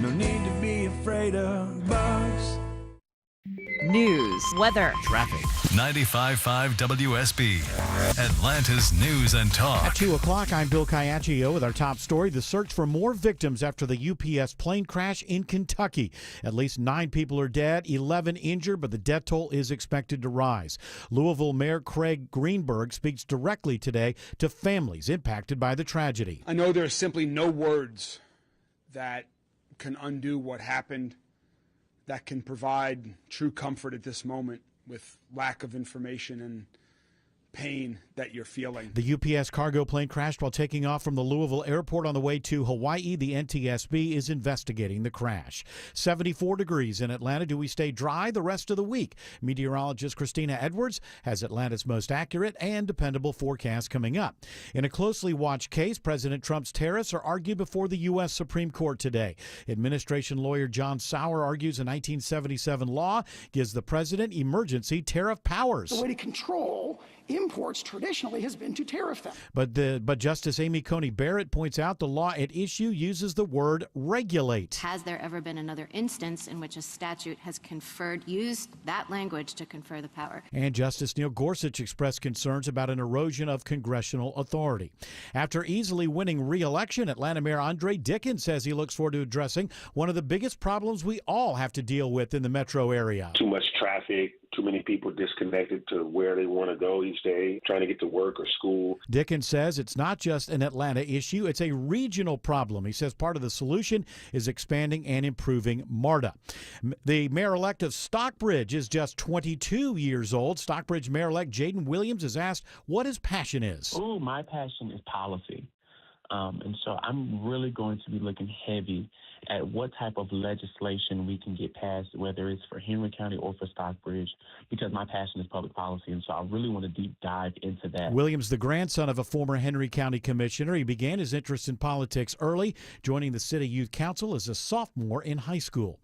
No need to be afraid of bugs. News, weather, traffic. 95.5 WSB, Atlanta's news and talk. At 2 o'clock, I'm Bill Caiaccio with our top story. The search for more victims after the UPS plane crash in Kentucky. At least 9 people are dead, 11 injured, but the death toll is expected to rise. Louisville Mayor Craig Greenberg speaks directly today to families impacted by the tragedy. I know there are simply no words that can undo what happened, that can provide true comfort at this moment with lack of information and pain that you're feeling. The UPS cargo plane crashed while taking off from the Louisville airport on the way to Hawaii. The NTSB is investigating the crash. 74 degrees in Atlanta. Do we stay dry the rest of the week? Meteorologist Christina Edwards has Atlanta's most accurate and dependable forecast coming up. In a closely watched case, President Trump's tariffs are argued before the U.S. Supreme Court today. Administration lawyer John Sauer argues a 1977 law gives the president emergency tariff powers. The way to control imports traditionally has been to tariff them. But Justice Amy Coney Barrett points out the law at issue uses the word regulate. Has there ever been another instance in which a statute has used that language to confer the power? And Justice Neil Gorsuch expressed concerns about an erosion of congressional authority. After easily winning re-election, Atlanta Mayor Andre Dickens says he looks forward to addressing one of the biggest problems we all have to deal with in the metro area. Too much traffic, too many people disconnected to where they want to go each day, trying to get to work or school. Dickens says it's not just an Atlanta issue, it's a regional problem. He says part of the solution is expanding and improving MARTA. The mayor-elect of Stockbridge is just 22 years old. Stockbridge Mayor-elect Jaden Williams is asked what his passion is. Oh, my passion is policy. And so I'm really going to be looking heavy at what type of legislation we can get passed, whether it's for Henry County or for Stockbridge, because my passion is public policy, and so I really want to deep dive into that. Williams, the grandson of a former Henry County commissioner, he began his interest in politics early, joining the City Youth Council as a sophomore in high school.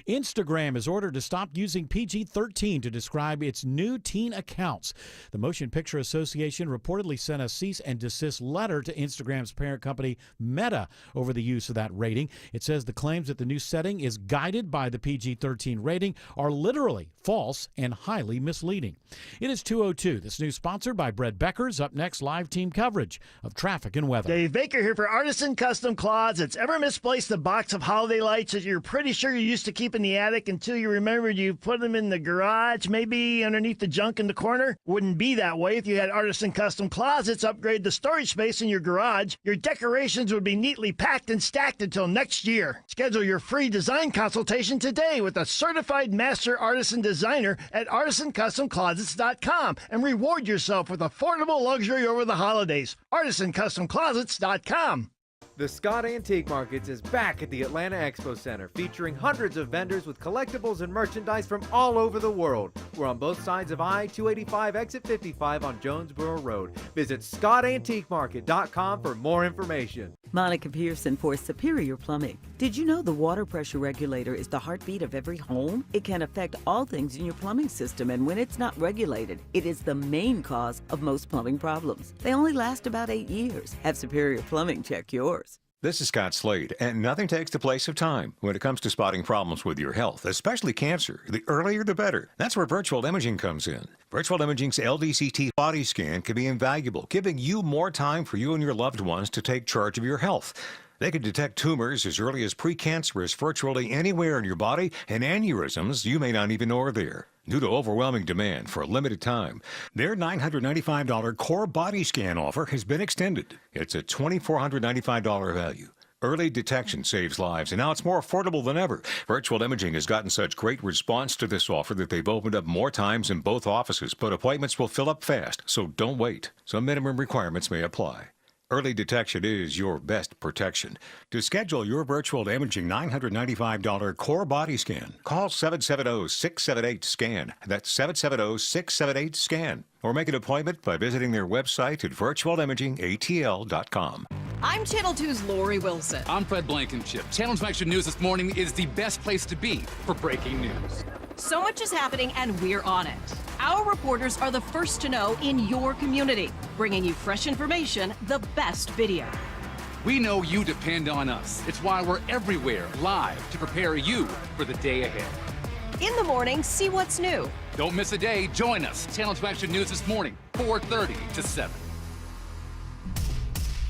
Instagram is ordered to stop using PG-13 to describe its new teen accounts. The Motion Picture Association reportedly sent a cease and desist letter to Instagram's parent company Meta over the use of that rating. It says the claims that the new setting is guided by the PG-13 rating are literally false and highly misleading. It is 2:02. This news sponsored by Brett Becker's. Up next, live team coverage of traffic and weather. Dave Baker here for Artisan Custom Closets. Ever misplaced a box of holiday lights that you're pretty sure you used to keep in the attic until you remembered you put them in the garage, maybe underneath the junk in the corner? Wouldn't be that way if you had Artisan Custom Closets upgrade the storage space in your garage. Your decorations would be neatly packed and stacked until next year. Schedule your free design consultation today with a certified master artisan designer at artisancustomclosets.com and reward yourself with affordable luxury over the holidays. artisancustomclosets.com. The Scott Antique Markets is back at the Atlanta Expo Center, featuring hundreds of vendors with collectibles and merchandise from all over the world. We're on both sides of I-285 exit 55 on Jonesboro Road. Visit ScottAntiqueMarket.com for more information. Monica Pearson for Superior Plumbing. Did you know the water pressure regulator is the heartbeat of every home? It can affect all things in your plumbing system, and when it's not regulated, it is the main cause of most plumbing problems. They only last about 8 years. Have Superior Plumbing check yours. This is Scott Slade, and nothing takes the place of time when it comes to spotting problems with your health, especially cancer. The earlier the better. That's where virtual imaging comes in. Virtual imaging's LDCT body scan can be invaluable, giving you more time for you and your loved ones to take charge of your health. They can detect tumors as early as precancerous virtually anywhere in your body and aneurysms you may not even know are there. Due to overwhelming demand for a limited time, their $995 core body scan offer has been extended. It's a $2,495 value. Early detection saves lives, and now it's more affordable than ever. Virtual Imaging has gotten such great response to this offer that they've opened up more times in both offices, but appointments will fill up fast, so don't wait. Some minimum requirements may apply. Early detection is your best protection. To schedule your virtual imaging $995 core body scan, call 770-678-SCAN. That's 770-678-SCAN. Or make an appointment by visiting their website at virtualimagingatl.com. I'm Channel 2's Lori Wilson. I'm Fred Blankenship. Channel 2 Action News this morning is the best place to be for breaking news. So much is happening, and we're on it. Our reporters are the first to know in your community, bringing you fresh information, the best video. We know you depend on us. It's why we're everywhere live to prepare you for the day ahead. In the morning, see what's new. Don't miss a day. Join us. Channel 2 Action News this morning, 4:30 to 7.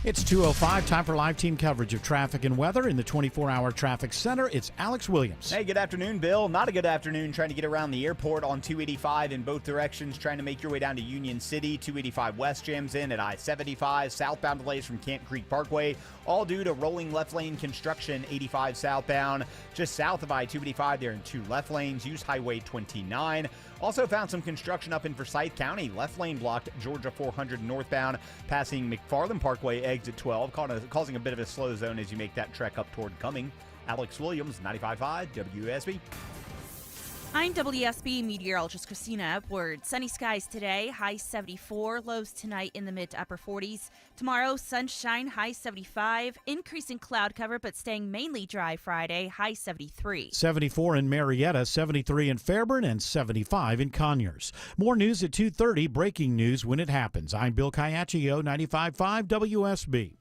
It's 2:05, time for live team coverage of traffic and weather in the 24-hour traffic center. It's Alex Williams. Hey, good afternoon, Bill. Not a good afternoon trying to get around the airport on 285 in both directions, trying to make your way down to Union City. 285 West jams in at I-75. Southbound delays from Camp Creek Parkway, all due to rolling left lane construction. 85 southbound, just south of I-285 there in 2 left lanes. Use Highway 29. Also found some construction up in Forsyth County. Left lane blocked, Georgia 400 northbound, passing McFarland Parkway, exit 12, causing a bit of a slow zone as you make that trek up toward Cumming. Alex Williams, 95.5 WSB. I'm WSB meteorologist Christina Edwards. Sunny skies today, high 74, lows tonight in the mid to upper 40s. Tomorrow, sunshine, high 75, increasing cloud cover but staying mainly dry Friday, high 73. 74 in Marietta, 73 in Fairburn, and 75 in Conyers. More news at 2:30, breaking news when it happens. I'm Bill Caiaccio, 95.5 WSB.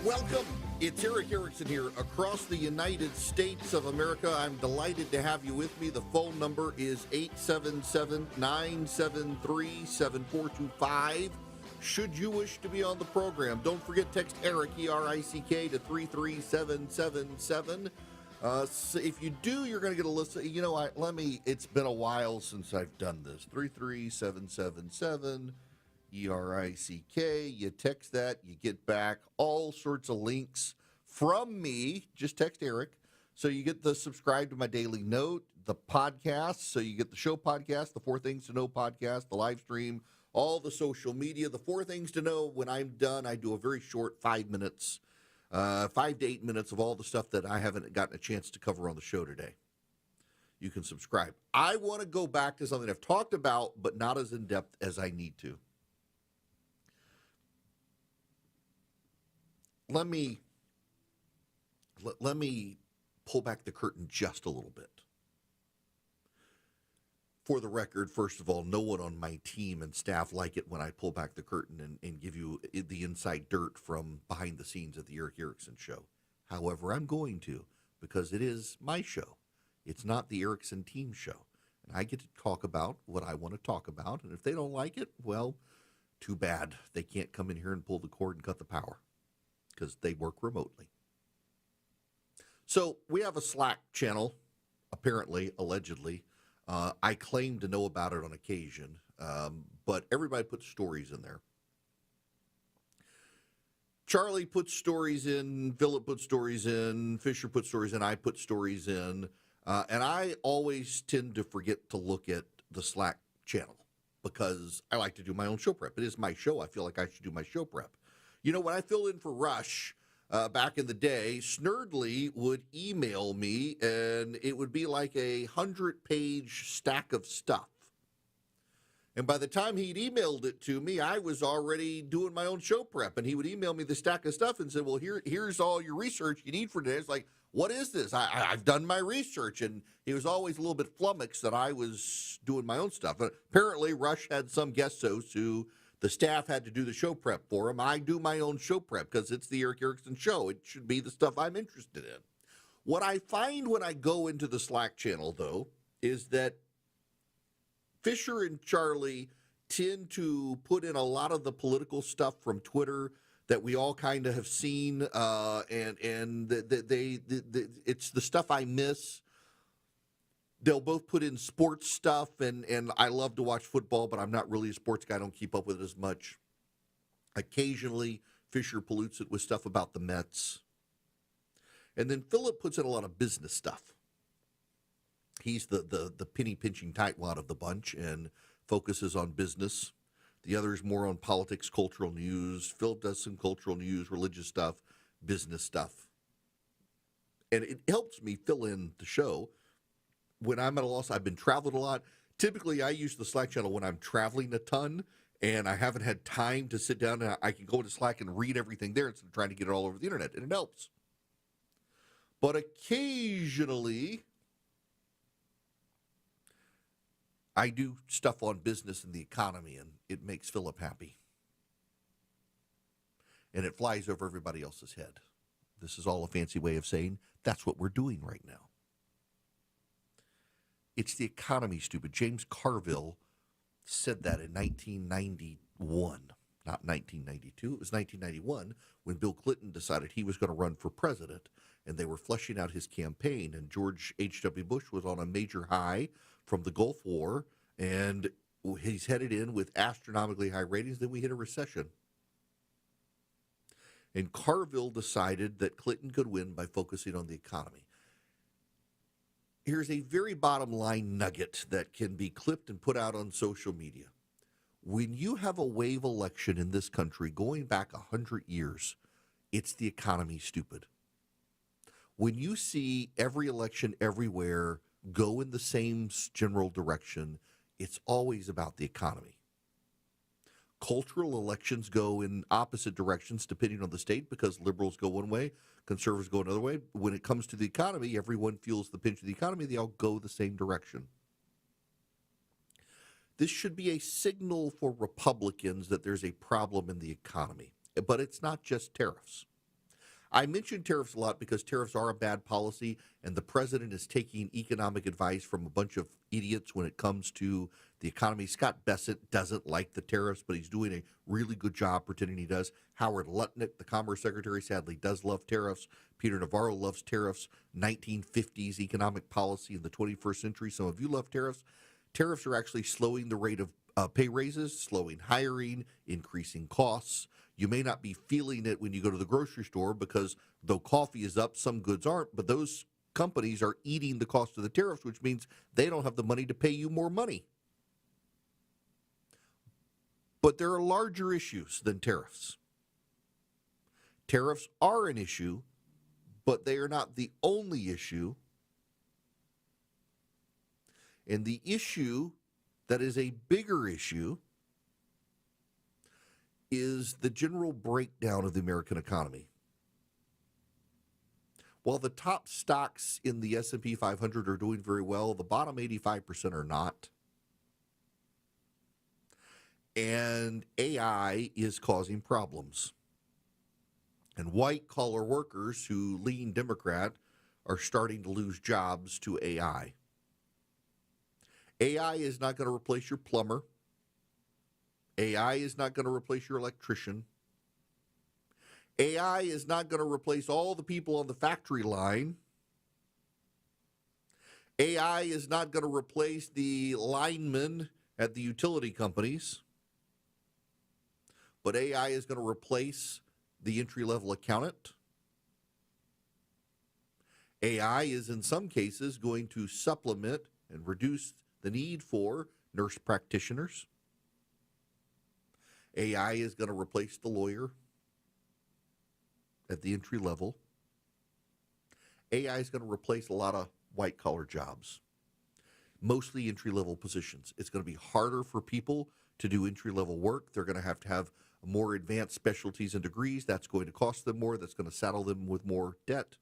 Welcome. It's Eric Erickson here across the United States of America. I'm delighted to have you with me. The phone number is 877-973-7425. Should you wish to be on the program, don't forget text Eric, E-R-I-C-K, to 33777. So if you do, you're going to get a list. You know, it's been a while since I've done this. 33777. E-R-I-C-K, you text that, you get back all sorts of links from me. Just text Eric. So you get the subscribe to my daily note, the podcast. So you get the show podcast, the 4 Things to Know podcast, the live stream, all the social media. The 4 Things to Know, when I'm done, I do a very short 5 minutes, 5 to 8 minutes of all the stuff that I haven't gotten a chance to cover on the show today. You can subscribe. I want to go back to something I've talked about, but not as in-depth as I need to. Let me pull back the curtain just a little bit. For the record, first of all, no one on my team and staff like it when I pull back the curtain and give you the inside dirt from behind the scenes of the Eric Erickson Show. However, I'm going to, because it is my show. It's not the Erickson team show. And I get to talk about what I want to talk about. And if they don't like it, well, too bad. They can't come in here and pull the cord and cut the power, because they work remotely. So we have a Slack channel, apparently, allegedly. I claim to know about it on occasion, but everybody puts stories in there. Charlie puts stories in, Philip puts stories in, Fisher puts stories in, I put stories in, and I always tend to forget to look at the Slack channel because I like to do my own show prep. It is my show. I feel like I should do my show prep. You know, when I filled in for Rush back in the day, Snerdley would email me, and it would be like a 100-page stack of stuff. And by the time he'd emailed it to me, I was already doing my own show prep, and he would email me the stack of stuff and said, well, here's all your research you need for today. It's like, what is this? I've done my research, and he was always a little bit flummoxed that I was doing my own stuff. But apparently, Rush had some guest hosts who The staff had to do the show prep for him. I do my own show prep because it's the Eric Erickson show. It should be the stuff I'm interested in. What I find when I go into the Slack channel, though, is that Fisher and Charlie tend to put in a lot of the political stuff from Twitter that we all kind of have seen, and it's the stuff I miss. They'll both put in sports stuff, and I love to watch football, but I'm not really a sports guy. I don't keep up with it as much. Occasionally, Fisher pollutes it with stuff about the Mets. And then Philip puts in a lot of business stuff. He's the penny-pinching tightwad of the bunch and focuses on business. The other is more on politics, cultural news. Philip does some cultural news, religious stuff, business stuff. And it helps me fill in the show. When I'm at a loss, I've been traveling a lot. Typically, I use the Slack channel when I'm traveling a ton and I haven't had time to sit down and I can go into Slack and read everything there instead of trying to get it all over the internet, and it helps. But occasionally, I do stuff on business and the economy, and it makes Philip happy. And it flies over everybody else's head. This is all a fancy way of saying that's what we're doing right now. It's the economy, stupid. James Carville said that in 1991, not 1992. It was 1991 when Bill Clinton decided he was going to run for president, and they were fleshing out his campaign. And George H.W. Bush was on a major high from the Gulf War, and he's headed in with astronomically high ratings. Then we hit a recession. And Carville decided that Clinton could win by focusing on the economy. Here's a very bottom line nugget that can be clipped and put out on social media. When you have a wave election in this country going back 100 years, it's the economy, stupid. When you see every election everywhere go in the same general direction, it's always about the economy. Cultural elections go in opposite directions depending on the state because liberals go one way, conservatives go another way. When it comes to the economy, everyone feels the pinch of the economy. They all go the same direction. This should be a signal for Republicans that there's a problem in the economy. But it's not just tariffs. I mention tariffs a lot because tariffs are a bad policy, and the president is taking economic advice from a bunch of idiots when it comes to the economy. Scott Bessent doesn't like the tariffs, but he's doing a really good job pretending he does. Howard Lutnick, the Commerce Secretary, sadly does love tariffs. Peter Navarro loves tariffs. 1950s economic policy in the 21st century. Some of you love tariffs. Tariffs are actually slowing the rate of pay raises, slowing hiring, increasing costs. You may not be feeling it when you go to the grocery store because though coffee is up, some goods aren't, but those companies are eating the cost of the tariffs, which means they don't have the money to pay you more money. But there are larger issues than tariffs. Tariffs are an issue, but they are not the only issue. And the issue that is a bigger issue is the general breakdown of the American economy. While the top stocks in the S&P 500 are doing very well, the bottom 85% are not. And AI is causing problems. And white-collar workers who lean Democrat are starting to lose jobs to AI. AI is not going to replace your plumber. AI is not going to replace your electrician. AI is not going to replace all the people on the factory line. AI is not going to replace the linemen at the utility companies. But AI is going to replace the entry-level accountant. AI is in some cases going to supplement and reduce the need for nurse practitioners. AI is going to replace the lawyer at the entry level. AI is going to replace a lot of white-collar jobs, mostly entry-level positions. It's going to be harder for people to do entry-level work. They're going to have more advanced specialties and degrees. That's going to cost them more. That's going to saddle them with more debt.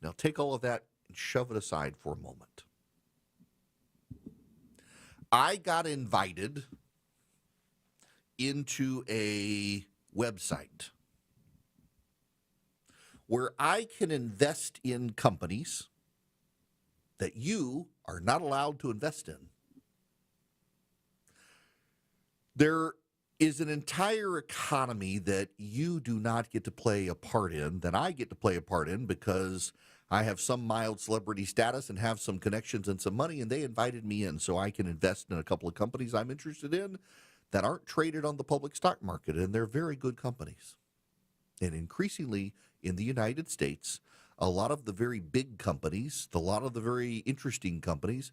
Now take all of that and shove it aside for a moment. I got invited into a website where I can invest in companies that you are not allowed to invest in. There is an entire economy that you do not get to play a part in, that I get to play a part in because I have some mild celebrity status and have some connections and some money, and they invited me in so I can invest in a couple of companies I'm interested in that aren't traded on the public stock market, and they're very good companies. And increasingly in the United States, a lot of the very big companies, a lot of the very interesting companies,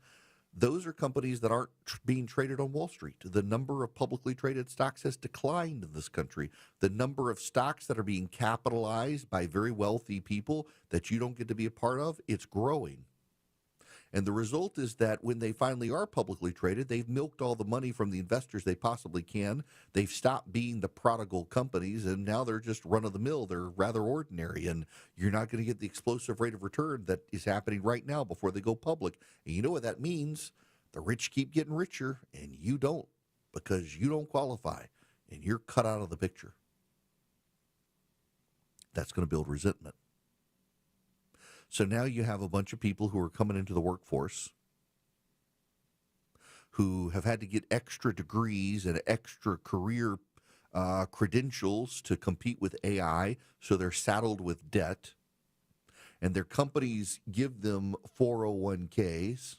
those are companies that aren't being traded on Wall Street. The number of publicly traded stocks has declined in this country. The number of stocks that are being capitalized by very wealthy people that you don't get to be a part of, it's growing. And the result is that when they finally are publicly traded, they've milked all the money from the investors they possibly can. They've stopped being the prodigal companies, and now they're just run-of-the-mill. They're rather ordinary, and you're not going to get the explosive rate of return that is happening right now before they go public. And you know what that means? The rich keep getting richer, and you don't, because you don't qualify, and you're cut out of the picture. That's going to build resentment. So now you have a bunch of people who are coming into the workforce who have had to get extra degrees and extra career credentials to compete with AI, so they're saddled with debt. And their companies give them 401ks.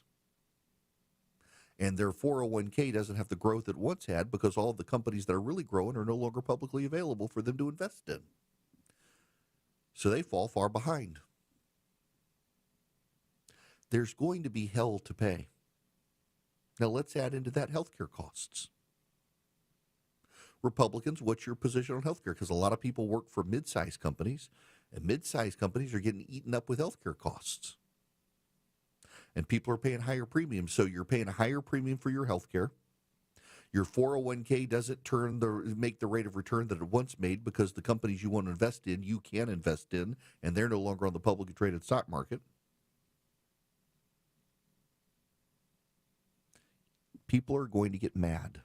And their 401k doesn't have the growth it once had because all of the companies that are really growing are no longer publicly available for them to invest in. So they fall far behind. There's going to be hell to pay. Now let's add into that healthcare costs. Republicans, what's your position on healthcare? Because a lot of people work for mid-sized companies, and mid-sized companies are getting eaten up with healthcare costs. And people are paying higher premiums, so you're paying a higher premium for your healthcare. Your 401k doesn't make the rate of return that it once made because the companies you want to invest in, you can invest in, and they're no longer on the publicly traded stock market. People are going to get mad.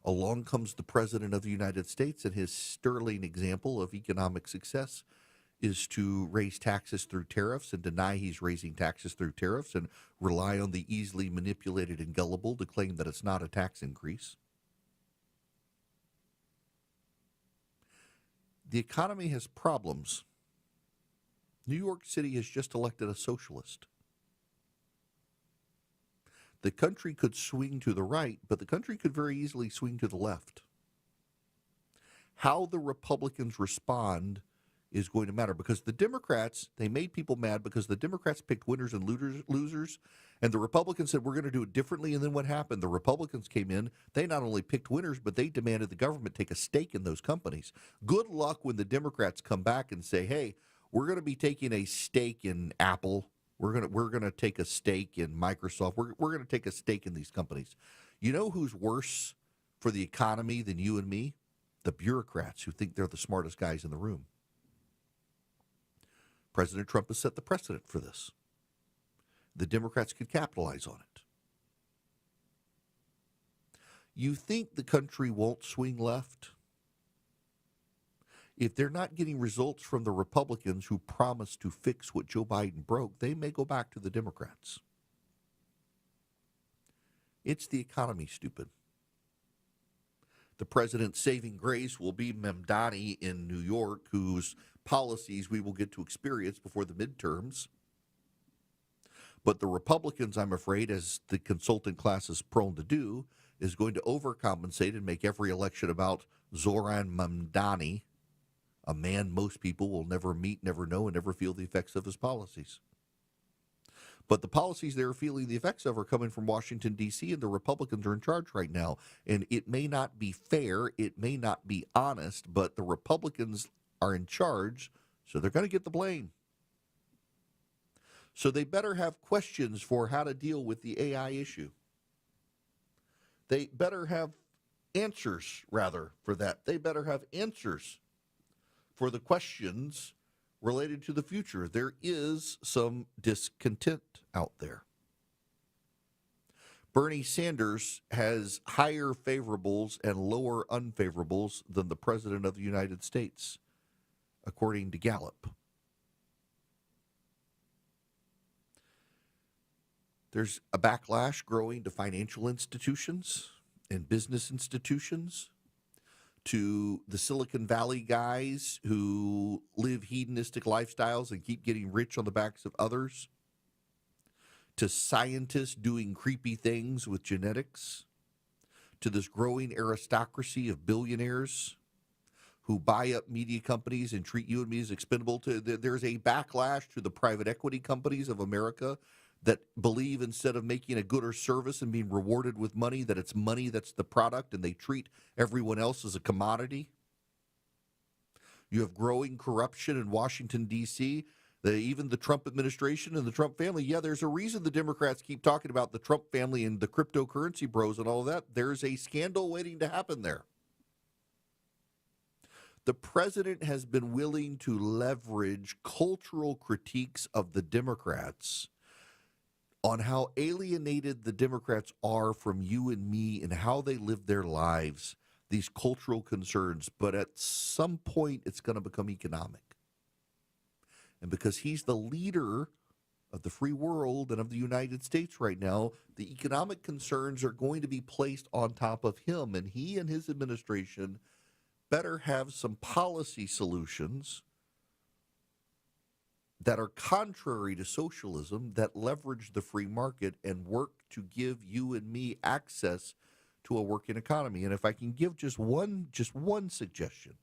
Along comes the President of the United States, and his sterling example of economic success is to raise taxes through tariffs and deny he's raising taxes through tariffs and rely on the easily manipulated and gullible to claim that it's not a tax increase. The economy has problems. New York City has just elected a socialist. The country could swing to the right, but the country could very easily swing to the left. How the Republicans respond is going to matter because the Democrats, they made people mad because the Democrats picked winners and losers, and the Republicans said, we're going to do it differently, and then what happened? The Republicans came in, they not only picked winners, but they demanded the government take a stake in those companies. Good luck when the Democrats come back and say, hey, we're going to be taking a stake in Apple. We're going to take a stake in Microsoft. We're going to take a stake in these companies. You know who's worse for the economy than you and me? The bureaucrats who think they're the smartest guys in the room. President Trump has set the precedent for this. The Democrats could capitalize on it. You think the country won't swing left? If they're not getting results from the Republicans who promised to fix what Joe Biden broke, they may go back to the Democrats. It's the economy, stupid. The president's saving grace will be Mamdani in New York, whose policies we will get to experience before the midterms. But the Republicans, I'm afraid, as the consultant class is prone to do, is going to overcompensate and make every election about Zoran Mamdani, a man most people will never meet, never know, and never feel the effects of his policies. But the policies they're feeling the effects of are coming from Washington, D.C., and the Republicans are in charge right now. And it may not be fair, it may not be honest, but the Republicans are in charge, so they're going to get the blame. So they better have questions for how to deal with the AI issue. They better have answers, rather, for that. They better have answers for the questions related to the future. There is some discontent out there. Bernie Sanders has higher favorables and lower unfavorables than the President of the United States, according to Gallup. There's a backlash growing to financial institutions and business institutions, to the Silicon Valley guys who live hedonistic lifestyles and keep getting rich on the backs of others, to scientists doing creepy things with genetics, to this growing aristocracy of billionaires who buy up media companies and treat you and me as expendable. There's a backlash to the private equity companies of America that believe instead of making a good or service and being rewarded with money, that it's money that's the product, and they treat everyone else as a commodity. You have growing corruption in Washington, D.C., even the Trump administration and the Trump family. Yeah, there's a reason the Democrats keep talking about the Trump family and the cryptocurrency bros and all of that. There's a scandal waiting to happen there. The president has been willing to leverage cultural critiques of the Democrats on how alienated the Democrats are from you and me and how they live their lives, these cultural concerns. But at some point, it's going to become economic. And because he's the leader of the free world and of the United States right now, the economic concerns are going to be placed on top of him. And he and his administration better have some policy solutions that are contrary to socialism, that leverage the free market and work to give you and me access to a working economy. And if I can give just one suggestion,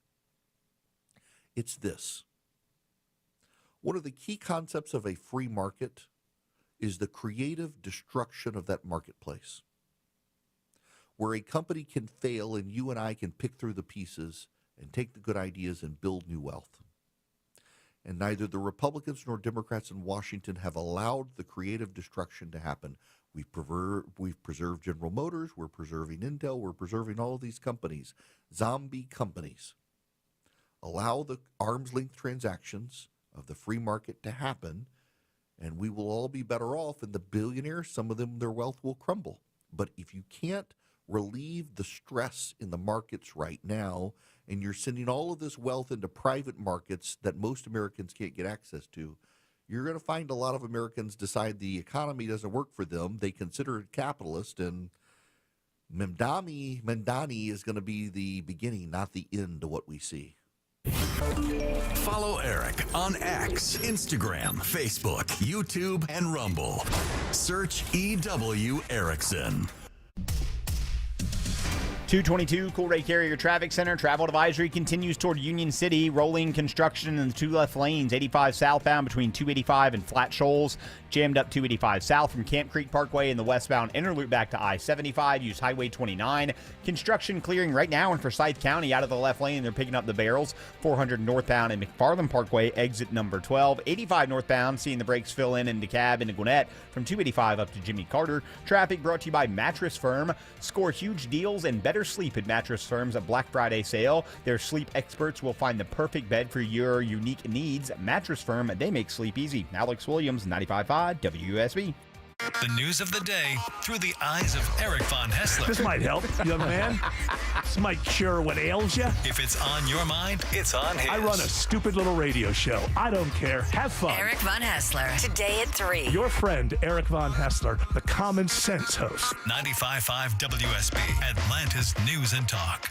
it's this. One of the key concepts of a free market is the creative destruction of that marketplace, where a company can fail and you and I can pick through the pieces and take the good ideas and build new wealth. And neither the Republicans nor Democrats in Washington have allowed the creative destruction to happen. We've preserved General Motors, we're preserving Intel, we're preserving all of these companies, zombie companies. Allow the arm's length transactions of the free market to happen, and we will all be better off. And the billionaires, some of them, their wealth will crumble. But if you can't relieve the stress in the markets right now, and you're sending all of this wealth into private markets that most Americans can't get access to, you're going to find a lot of Americans decide the economy doesn't work for them. They consider it capitalist, and Mamdani is going to be the beginning, not the end, to what we see. Follow Eric on X, Instagram, Facebook, YouTube, and Rumble. Search EW Erickson. 222 Cool Ray Carrier Traffic Center. Travel advisory continues toward Union City. Rolling construction in the two left lanes. 85 southbound between 285 and Flat Shoals. Jammed up 285 south from Camp Creek Parkway in the westbound inner loop back to I-75. Use Highway 29. Construction clearing right now in Forsyth County out of the left lane. They're picking up the barrels. 400 northbound and McFarland Parkway, exit number 12. 85 northbound, seeing the brakes fill in DeKalb into Gwinnett from 285 up to Jimmy Carter. Traffic brought to you by Mattress Firm. Score huge deals and better sleep at Mattress Firm's Black Friday sale. Their sleep experts will find the perfect bed for your unique needs. Mattress Firm, they make sleep easy. Alex Williams, 95.5 WUSB. The news of the day through the eyes of Eric Von Hessler. This might help, young man. This might cure what ails you. If it's on your mind, it's on his. I run a stupid little radio show. I don't care. Have fun. Eric Von Hessler, today at 3. Your friend, Eric Von Hessler, the Common Sense host. 95.5 WSB, Atlanta's News and Talk.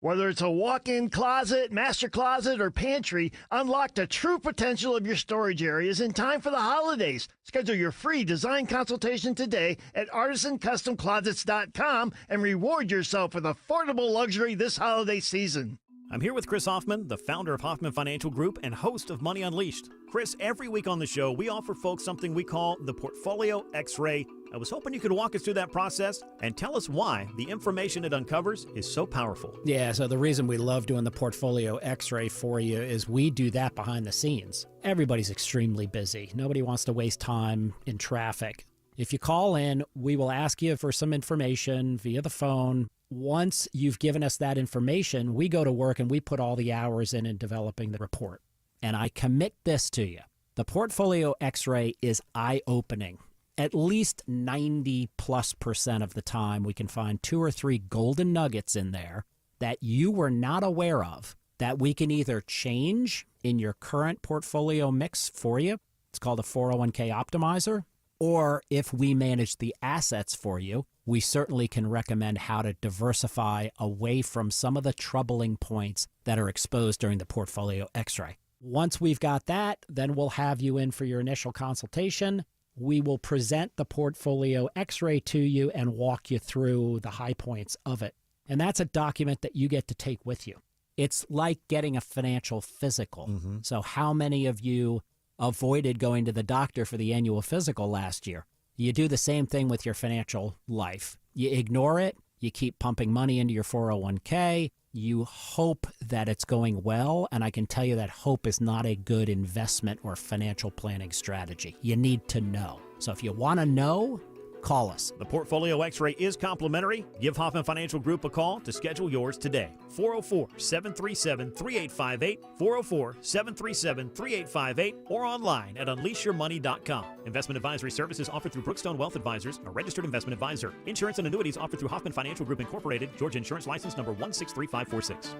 Whether it's a walk-in closet, master closet, or pantry, unlock the true potential of your storage areas in time for the holidays. Schedule your free design consultation today at artisancustomclosets.com and reward yourself with affordable luxury this holiday season. I'm here with Chris Hoffman, the founder of Hoffman Financial Group and host of Money Unleashed. Chris, every week on the show, we offer folks something we call the Portfolio X-Ray. I was hoping you could walk us through that process and tell us why the information it uncovers is so powerful. Yeah, so the reason we love doing the Portfolio X-Ray for you is we do that behind the scenes. Everybody's extremely busy. Nobody wants to waste time in traffic. If you call in, we will ask you for some information via the phone. Once you've given us that information, we go to work and we put all the hours in developing the report. And I commit this to you. The Portfolio X-Ray is eye-opening. at least 90+% of the time, we can find 2 or 3 golden nuggets in there that you were not aware of that we can either change in your current portfolio mix for you. It's called a 401k optimizer. Or if we manage the assets for you, we certainly can recommend how to diversify away from some of the troubling points that are exposed during the portfolio x-ray. Once we've got that, then we'll have you in for your initial consultation. We will present the portfolio x-ray to you and walk you through the high points of it. And that's a document that you get to take with you. It's like getting a financial physical. So how many of you avoided going to the doctor for the annual physical last year? You do the same thing with your financial life. You ignore it. You keep pumping money into your 401k. You hope that it's going well. And I can tell you that hope is not a good investment or financial planning strategy. You need to know. So if you want to know, call us. The Portfolio X-ray is complimentary. Give Hoffman Financial Group a call to schedule yours today. 404-737-3858, 404-737-3858, or online at unleashyourmoney.com. Investment advisory services offered through Brookstone Wealth Advisors, a registered investment advisor. Insurance and annuities offered through Hoffman Financial Group Incorporated, Georgia Insurance License number 163546.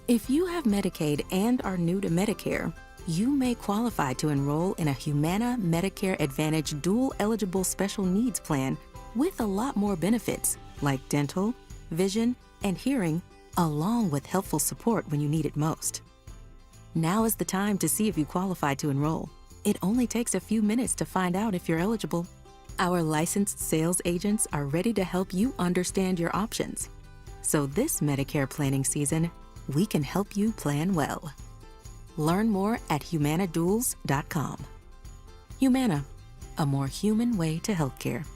If you have Medicaid and are new to Medicare, you may qualify to enroll in a Humana Medicare Advantage dual-eligible special needs plan with a lot more benefits like dental, vision, and hearing, along with helpful support when you need it most. Now is the time to see if you qualify to enroll. It only takes a few minutes to find out if you're eligible. Our licensed sales agents are ready to help you understand your options. So this Medicare planning season, we can help you plan well. Learn more at humanaduals.com. Humana, a more human way to healthcare.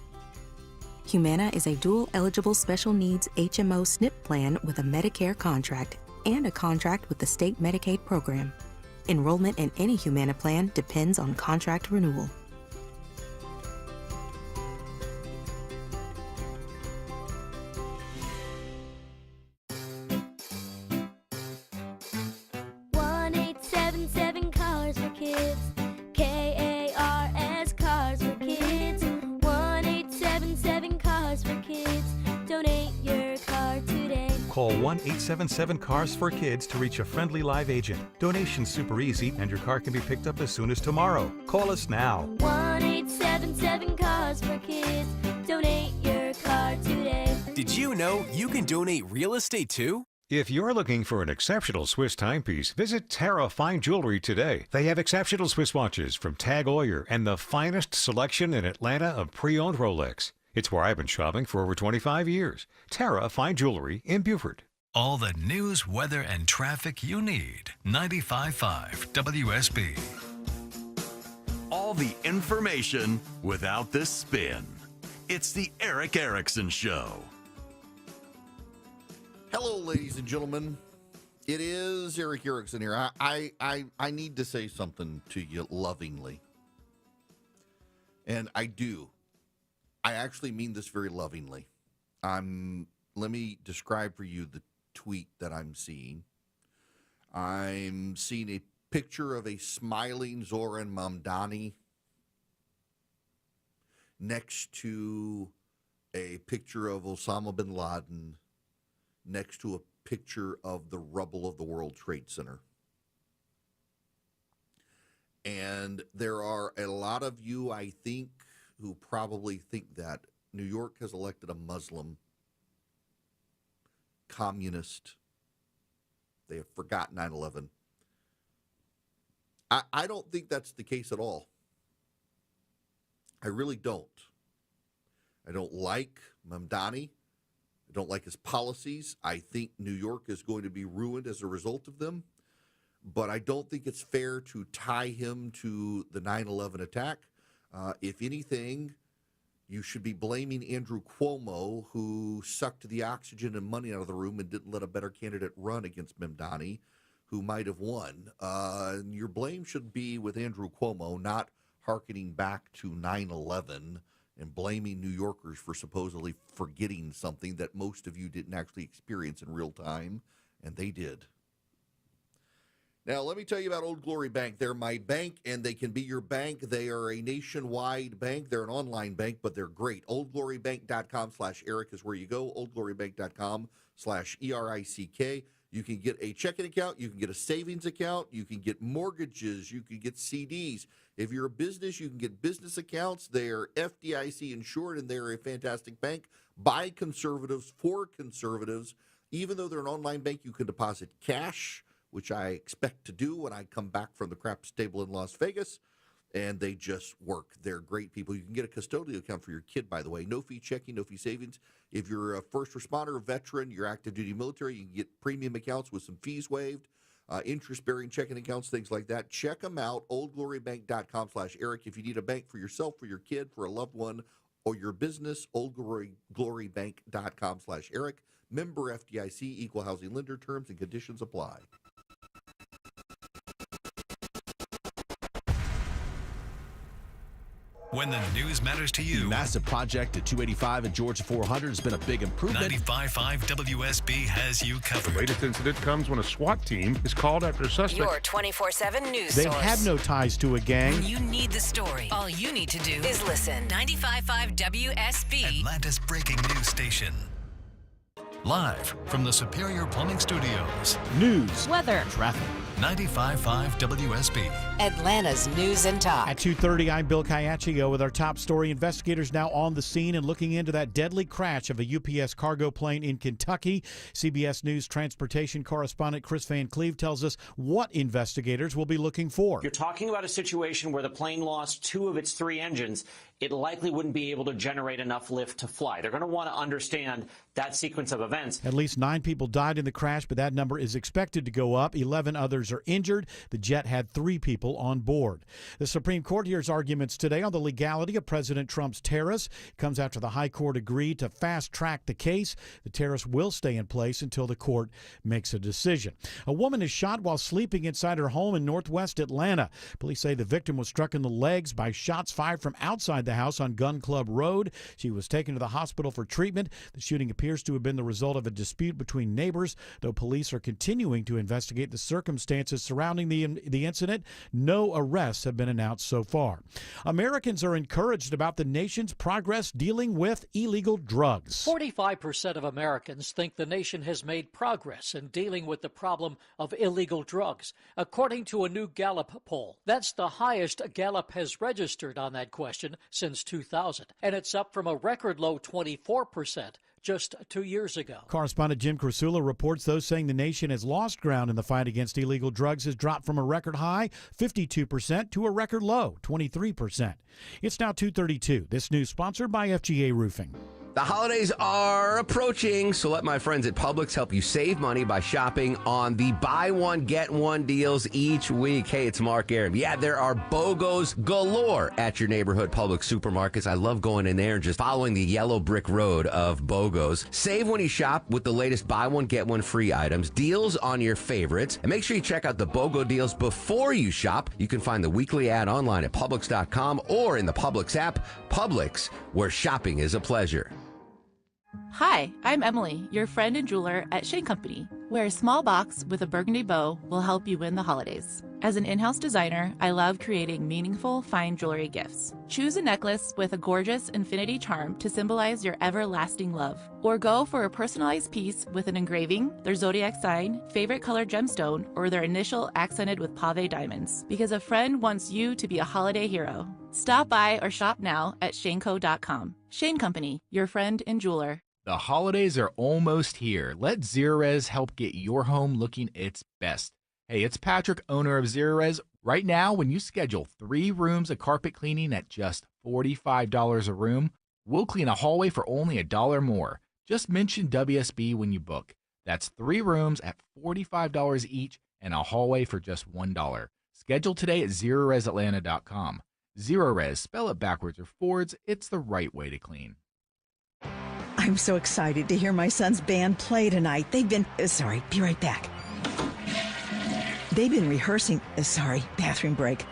Humana is a dual-eligible special needs HMO SNP plan with a Medicare contract and a contract with the state Medicaid program. Enrollment in any Humana plan depends on contract renewal. Call 1-877-CARS-FOR-KIDS to reach a friendly live agent. Donation's super easy, and your car can be picked up as soon as tomorrow. Call us now. 1-877-CARS-FOR-KIDS. Donate your car today. Did you know you can donate real estate too? If you're looking for an exceptional Swiss timepiece, visit Terra Fine Jewelry today. They have exceptional Swiss watches from Tag Heuer and the finest selection in Atlanta of pre-owned Rolex. It's where I've been shopping for over 25 years. Terra Fine Jewelry in Beaufort. All the news, weather, and traffic you need. 95.5 WSB. All the information without the spin. It's the Eric Erickson Show. Hello, ladies and gentlemen. It is Eric Erickson here. I need to say something to you lovingly. And I do. I actually mean this very lovingly. Let me describe for you the tweet that I'm seeing. I'm seeing a picture of a smiling Zoran Mamdani next to a picture of Osama bin Laden, next to a picture of the rubble of the World Trade Center. And there are a lot of you, I think, who probably think that New York has elected a Muslim communist. They have forgotten 9/11. I don't think that's the case at all. I really don't. I don't like Mamdani. I don't like his policies. I think New York is going to be ruined as a result of them. But I don't think it's fair to tie him to the 9/11 attack. If anything, you should be blaming Andrew Cuomo, who sucked the oxygen and money out of the room and didn't let a better candidate run against Mamdani, who might have won. Your blame should be with Andrew Cuomo, not hearkening back to 9/11 and blaming New Yorkers for supposedly forgetting something that most of you didn't actually experience in real time, and they did. Now, let me tell you about Old Glory Bank. They're my bank, and they can be your bank. They are a nationwide bank. They're an online bank, but they're great. OldGloryBank.com/Eric is where you go. OldGloryBank.com/ERICK. You can get a checking account. You can get a savings account. You can get mortgages. You can get CDs. If you're a business, you can get business accounts. They are FDIC insured, and they're a fantastic bank by conservatives for conservatives. Even though they're an online bank, you can deposit cash, which I expect to do when I come back from the craps table in Las Vegas, and they just work. They're great people. You can get a custodial account for your kid, by the way. No fee checking, no fee savings. If you're a first responder, a veteran, you're active duty military, you can get premium accounts with some fees waived, interest-bearing checking accounts, things like that. Check them out, oldglorybank.com/Eric. If you need a bank for yourself, for your kid, for a loved one, or your business, oldglorybank.com/Eric. Member FDIC, equal housing lender, terms and conditions apply. When the news matters to you. The massive project at 285 and Georgia 400 has been a big improvement. 95.5 WSB has you covered. The latest incident comes when a SWAT team is called after a suspect. Your 24/7 news They source. had no ties to a gang. When you need the story, all you need to do is listen. 95.5 WSB. Atlanta's breaking news station. Live from the Superior Plumbing Studios. News, weather, traffic. 95.5 WSB. Atlanta's news and talk. At 2:30, I'm Bill Caiaccio with our top story. Investigators now on the scene and looking into that deadly crash of a UPS cargo plane in Kentucky. CBS News transportation correspondent Chris Van Cleve tells us what investigators will be looking for. You're talking about a situation where the plane lost 2 of its 3 engines. It likely wouldn't be able to generate enough lift to fly. They're going to want to understand that sequence of events. At least 9 people died in the crash, but that number is expected to go up. 11 others are injured. The jet had 3 people on board. The Supreme Court hears arguments today on the legality of President Trump's tariffs. It comes after the High Court agreed to fast-track the case. The tariffs will stay in place until the court makes a decision. A woman is shot while sleeping inside her home in northwest Atlanta. Police say the victim was struck in the legs by shots fired from outside the house on Gun Club Road. She was taken to the hospital for treatment. The shooting appears to have been the result of a dispute between neighbors, though police are continuing to investigate the circumstances surrounding the incident. No arrests have been announced so far. Americans are encouraged about the nation's progress dealing with illegal drugs. 45% of Americans think the nation has made progress in dealing with the problem of illegal drugs, according to a new Gallup poll. That's the highest Gallup has registered on that question since 2000, and it's up from a record low 24% just 2 years ago. Correspondent Jim Krasula reports those saying the nation has lost ground in the fight against illegal drugs has dropped from a record high, 52%, to a record low, 23%. It's now 2:32. This news sponsored by FGA Roofing. The holidays are approaching, so let my friends at Publix help you save money by shopping on the buy one, get one deals each week. Hey, it's Mark Arum. Yeah, there are BOGOs galore at your neighborhood Publix supermarkets. I love going in there and just following the yellow brick road of BOGOs. Save when you shop with the latest buy one, get one free items, deals on your favorites, and make sure you check out the BOGO deals before you shop. You can find the weekly ad online at Publix.com or in the Publix app. Publix, where shopping is a pleasure. Hi, I'm Emily, your friend and jeweler at Shane Company, where a small box with a burgundy bow will help you win the holidays. As an in-house designer, I love creating meaningful, fine jewelry gifts. Choose a necklace with a gorgeous infinity charm to symbolize your everlasting love. Or go for a personalized piece with an engraving, their zodiac sign, favorite color gemstone, or their initial accented with pave diamonds. Because a friend wants you to be a holiday hero. Stop by or shop now at shaneco.com. Shane Company, your friend and jeweler. The holidays are almost here. Let Zerorez help get your home looking its best. Hey, it's Patrick, owner of Zerorez. Right now, when you schedule 3 rooms of carpet cleaning at just $45 a room, we'll clean a hallway for only $1 more. Just mention WSB when you book. That's 3 rooms at $45 each and a hallway for just $1. Schedule today at ZerorezAtlanta.com. Zerorez, spell it backwards or forwards, it's the right way to clean. I'm so excited to hear my son's band play tonight. They've been, be right back. They've been rehearsing, bathroom break.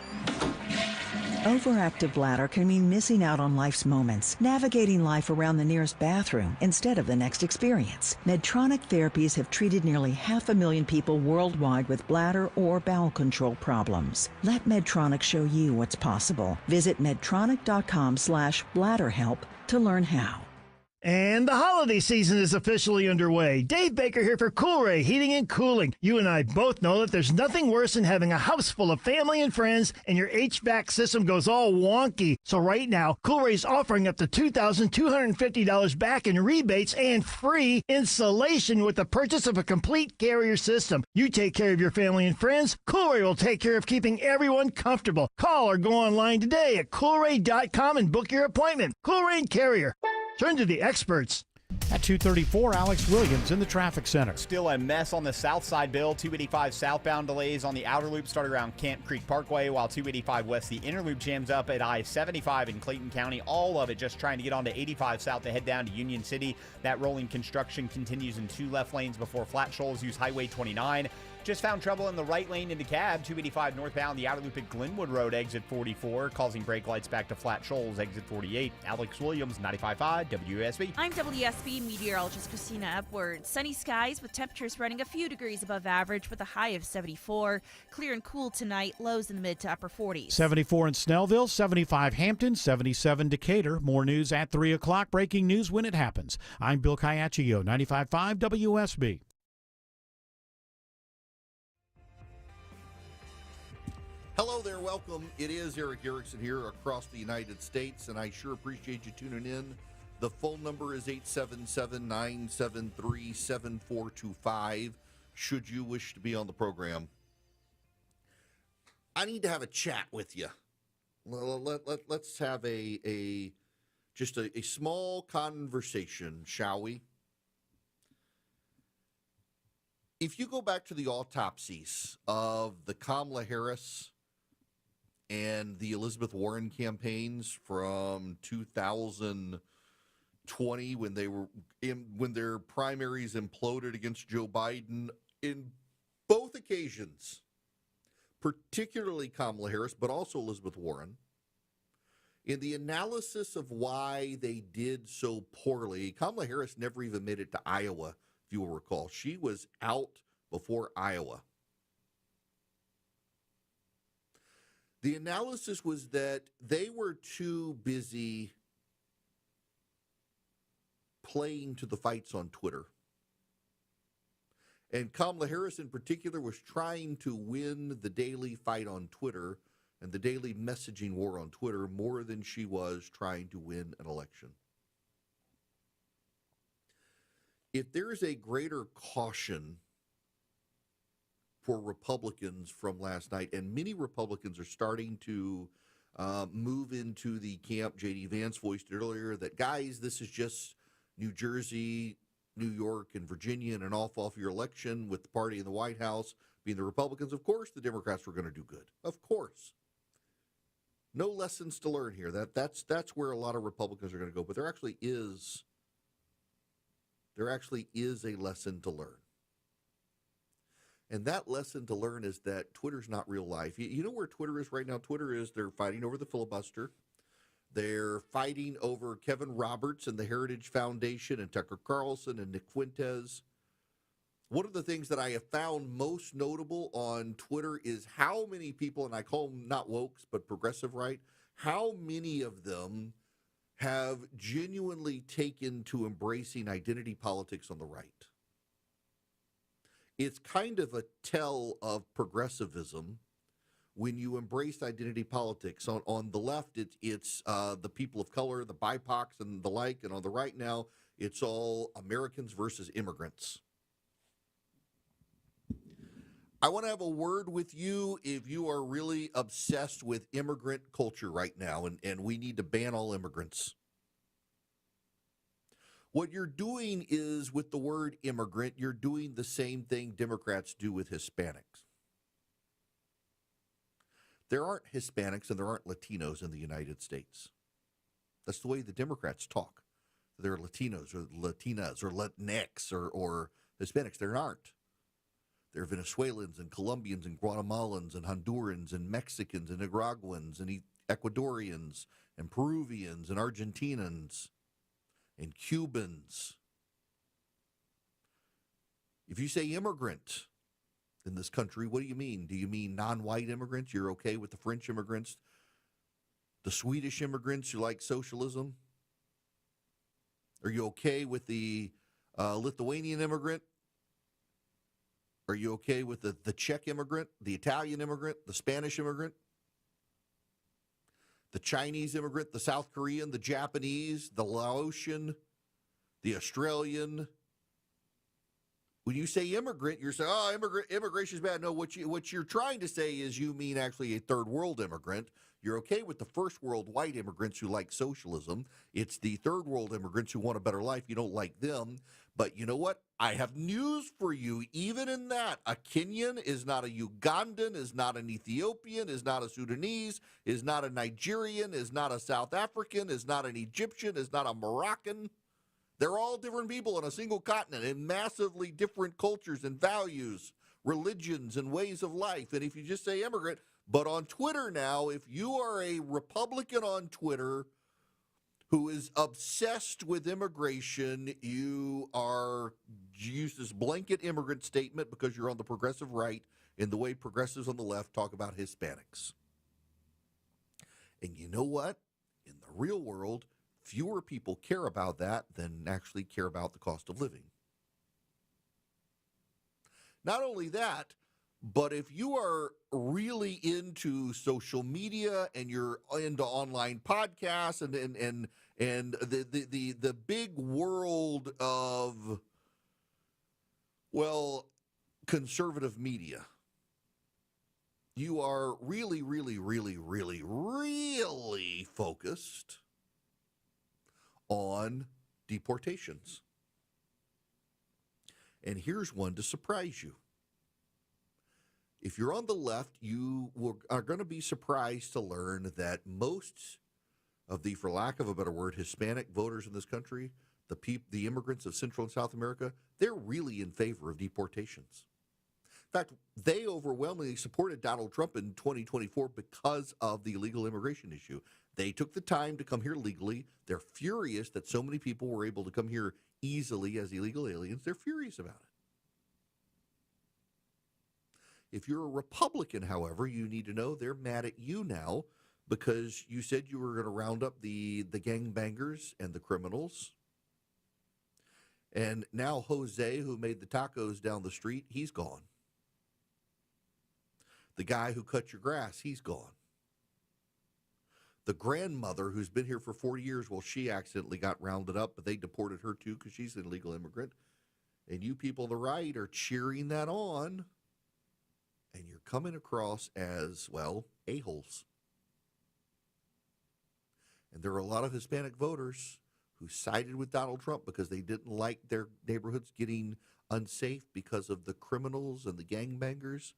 Overactive bladder can mean missing out on life's moments, navigating life around the nearest bathroom instead of the next experience. Medtronic therapies have treated nearly 500,000 people worldwide with bladder or bowel control problems. Let Medtronic show you what's possible. Visit medtronic.com/bladderhelp to learn how. And the holiday season is officially underway. Dave Baker here for Coolray Heating and Cooling. You and I both know that there's nothing worse than having a house full of family and friends and your HVAC system goes all wonky. So right now, Coolray's offering up to $2,250 back in rebates and free installation with the purchase of a complete Carrier system. You take care of your family and friends, Coolray will take care of keeping everyone comfortable. Call or go online today at Coolray.com and book your appointment. Coolray and Carrier. Turn to the experts. At 2:34, Alex Williams in the traffic center. Still a mess on the south side, Bill. 285 southbound delays on the outer loop start around Camp Creek Parkway, while 285 west, the inner loop jams up at I-75 in Clayton County. All of it just trying to get onto 85 south to head down to Union City. That rolling construction continues in 2 left lanes before Flat Shoals. Use Highway 29. Just found trouble in the right lane into Cab. 285 northbound, the outer loop at Glenwood Road, exit 44, causing brake lights back to Flat Shoals, exit 48. Alex Williams, 95.5 WSB. I'm WSB meteorologist Christina Epworth. Sunny skies with temperatures running a few degrees above average with a high of 74. Clear and cool tonight, lows in the mid to upper 40s. 74 in Snellville, 75 Hampton, 77 Decatur. More news at 3 o'clock. Breaking news when it happens. I'm Bill Caiaccio, 95.5 WSB. Hello there, welcome. It is Eric Erickson here across the United States, and I sure appreciate you tuning in. The phone number is 877-973-7425, should you wish to be on the program. I need to have a chat with you. Let's have a small conversation, shall we? If you go back to the autopsies of the Kamala Harris and the Elizabeth Warren campaigns from 2020, when their primaries imploded against Joe Biden, in both occasions, particularly Kamala Harris, but also Elizabeth Warren, in the analysis of why they did so poorly, Kamala Harris never even made it to Iowa, if you will recall. She was out before Iowa. The analysis was that they were too busy playing to the fights on Twitter. And Kamala Harris in particular was trying to win the daily fight on Twitter and the daily messaging war on Twitter more than she was trying to win an election. If there is a greater caution for Republicans from last night, and many Republicans are starting to move into the camp J.D. Vance voiced earlier, that, guys, this is just New Jersey, New York, and Virginia, and an off your election with the party in the White House being the Republicans. Of course the Democrats were going to do good. Of course. No lessons to learn here. That's where a lot of Republicans are going to go. But there actually is a lesson to learn. And that lesson to learn is that Twitter's not real life. You know where Twitter is right now? Twitter is, they're fighting over the filibuster. They're fighting over Kevin Roberts and the Heritage Foundation and Tucker Carlson and Nick Fuentes. One of the things that I have found most notable on Twitter is how many people, and I call them not wokes, but progressive right, how many of them have genuinely taken to embracing identity politics on the right. It's kind of a tell of progressivism when you embrace identity politics. On the left, it's the people of color, the BIPOCs and the like, and on the right now, it's all Americans versus immigrants. I want to have a word with you if you are really obsessed with immigrant culture right now, and we need to ban all immigrants. What you're doing is, with the word immigrant, you're doing the same thing Democrats do with Hispanics. There aren't Hispanics and there aren't Latinos in the United States. That's the way the Democrats talk. They're Latinos or Latinas or Latinx or Hispanics. There aren't. There are Venezuelans and Colombians and Guatemalans and Hondurans and Mexicans and Nicaraguans and Ecuadorians and Peruvians and Argentinians and Cubans. If you say immigrant in this country, what do you mean? Do you mean non-white immigrants? You're okay with the French immigrants, the Swedish immigrants who like socialism? Are you okay with the Lithuanian immigrant? Are you okay with the Czech immigrant, the Italian immigrant, the Spanish immigrant, the Chinese immigrant, the South Korean, the Japanese, the Laotian, the Australian? When you say immigrant, you're saying, oh, immigration is bad. No, what you're trying to say is you mean actually a third world immigrant. You're okay with the first world white immigrants who like socialism. It's the third world immigrants who want a better life. You don't like them. But you know what? I have news for you. Even in that, a Kenyan is not a Ugandan, is not an Ethiopian, is not a Sudanese, is not a Nigerian, is not a South African, is not an Egyptian, is not a Moroccan. They're all different people on a single continent in massively different cultures and values, religions and ways of life. And if you just say immigrant, but on Twitter now, if you are a Republican on Twitter who is obsessed with immigration, you use this blanket immigrant statement because you're on the progressive right in the way progressives on the left talk about Hispanics. And you know what? In the real world, fewer people care about that than actually care about the cost of living. Not only that, but if you are really into social media and you're into online podcasts and the big world of, well, conservative media, you are really, really, really, really, really focused on deportations. And here's one to surprise you. If you're on the left, you are going to be surprised to learn that most of the, for lack of a better word, Hispanic voters in this country, the immigrants of Central and South America, they're really in favor of deportations. In fact, they overwhelmingly supported Donald Trump in 2024 because of the illegal immigration issue. They took the time to come here legally. They're furious that so many people were able to come here easily as illegal aliens. They're furious about it. If you're a Republican, however, you need to know they're mad at you now because you said you were going to round up the gangbangers and the criminals. And now Jose, who made the tacos down the street, he's gone. The guy who cut your grass, he's gone. The grandmother who's been here for 40 years, well, she accidentally got rounded up, but they deported her too because she's an illegal immigrant. And you people on the right are cheering that on. And you're coming across as, well, a-holes. And there are a lot of Hispanic voters who sided with Donald Trump because they didn't like their neighborhoods getting unsafe because of the criminals and the gangbangers.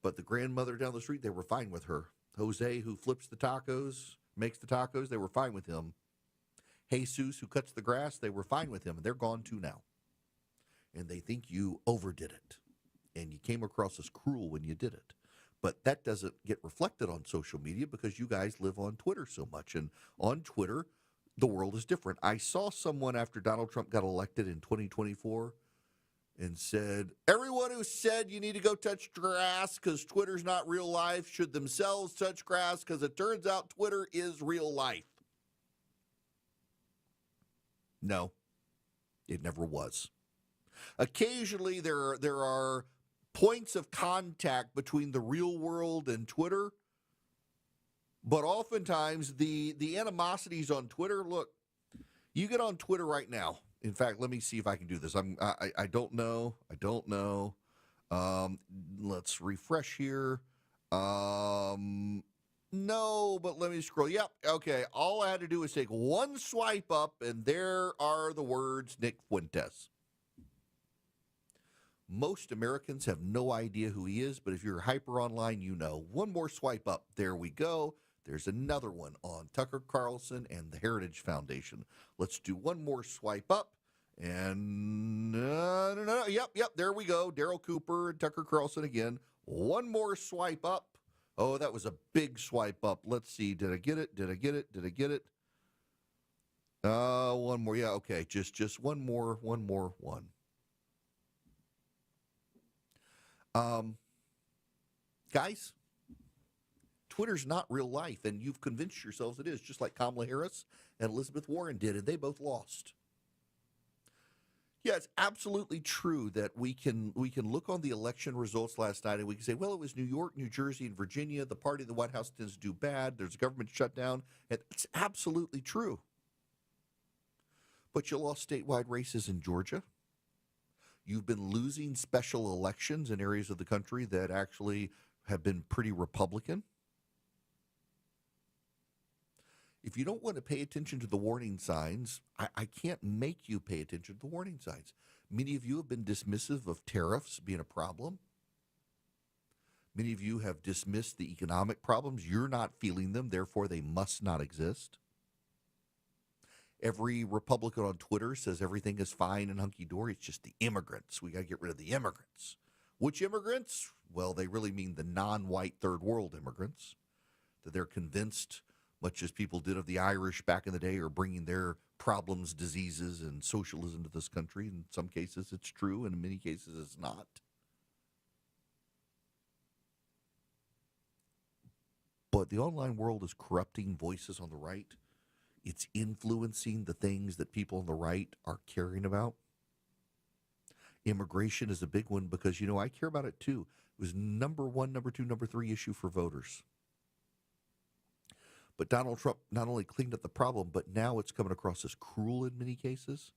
But the grandmother down the street, they were fine with her. Jose, who flips the tacos, makes the tacos, they were fine with him. Jesus, who cuts the grass, they were fine with him. And they're gone too now. And they think you overdid it. And you came across as cruel when you did it. But that doesn't get reflected on social media because you guys live on Twitter so much. And on Twitter, the world is different. I saw someone after Donald Trump got elected in 2024 and said, everyone who said you need to go touch grass because Twitter's not real life should themselves touch grass because it turns out Twitter is real life. No, it never was. Occasionally there are points of contact between the real world and Twitter, but oftentimes the animosities on Twitter, look, you get on Twitter right now. In fact, let me see if I can do this. I don't know. Let's refresh here. No, but let me scroll. Yep. Okay. All I had to do was take one swipe up, and there are the words Nick Fuentes. Most Americans have no idea who he is, but if you're hyper online, you know. One more swipe up. There we go. There's another one on Tucker Carlson and the Heritage Foundation. Let's do one more swipe up. And yep, there we go. Daryl Cooper and Tucker Carlson again. One more swipe up. Oh, that was a big swipe up. Let's see. Did I get it? Did I get it? Did I get it? One more. Yeah, okay. Just one more. Guys, Twitter's not real life, and you've convinced yourselves it is, just like Kamala Harris and Elizabeth Warren did, and they both lost. Yeah, it's absolutely true that we can look on the election results last night and we can say, well, it was New York, New Jersey, and Virginia. The party of the White House tends to do bad. There's a government shutdown. And it's absolutely true. But you lost statewide races in Georgia. You've been losing special elections in areas of the country that actually have been pretty Republican. If you don't want to pay attention to the warning signs, I can't make you pay attention to the warning signs. Many of you have been dismissive of tariffs being a problem. Many of you have dismissed the economic problems. You're not feeling them, therefore they must not exist. Every Republican on Twitter says everything is fine and hunky-dory. It's just the immigrants. We got to get rid of the immigrants. Which immigrants? Well, they really mean the non-white third world immigrants. That they're convinced, much as people did of the Irish back in the day, are bringing their problems, diseases, and socialism to this country. In some cases it's true, and in many cases it's not. But the online world is corrupting voices on the right. It's influencing the things that people on the right are caring about. Immigration is a big one because, I care about it too. It was number one, number two, number three issue for voters. But Donald Trump not only cleaned up the problem, but now it's coming across as cruel in many cases,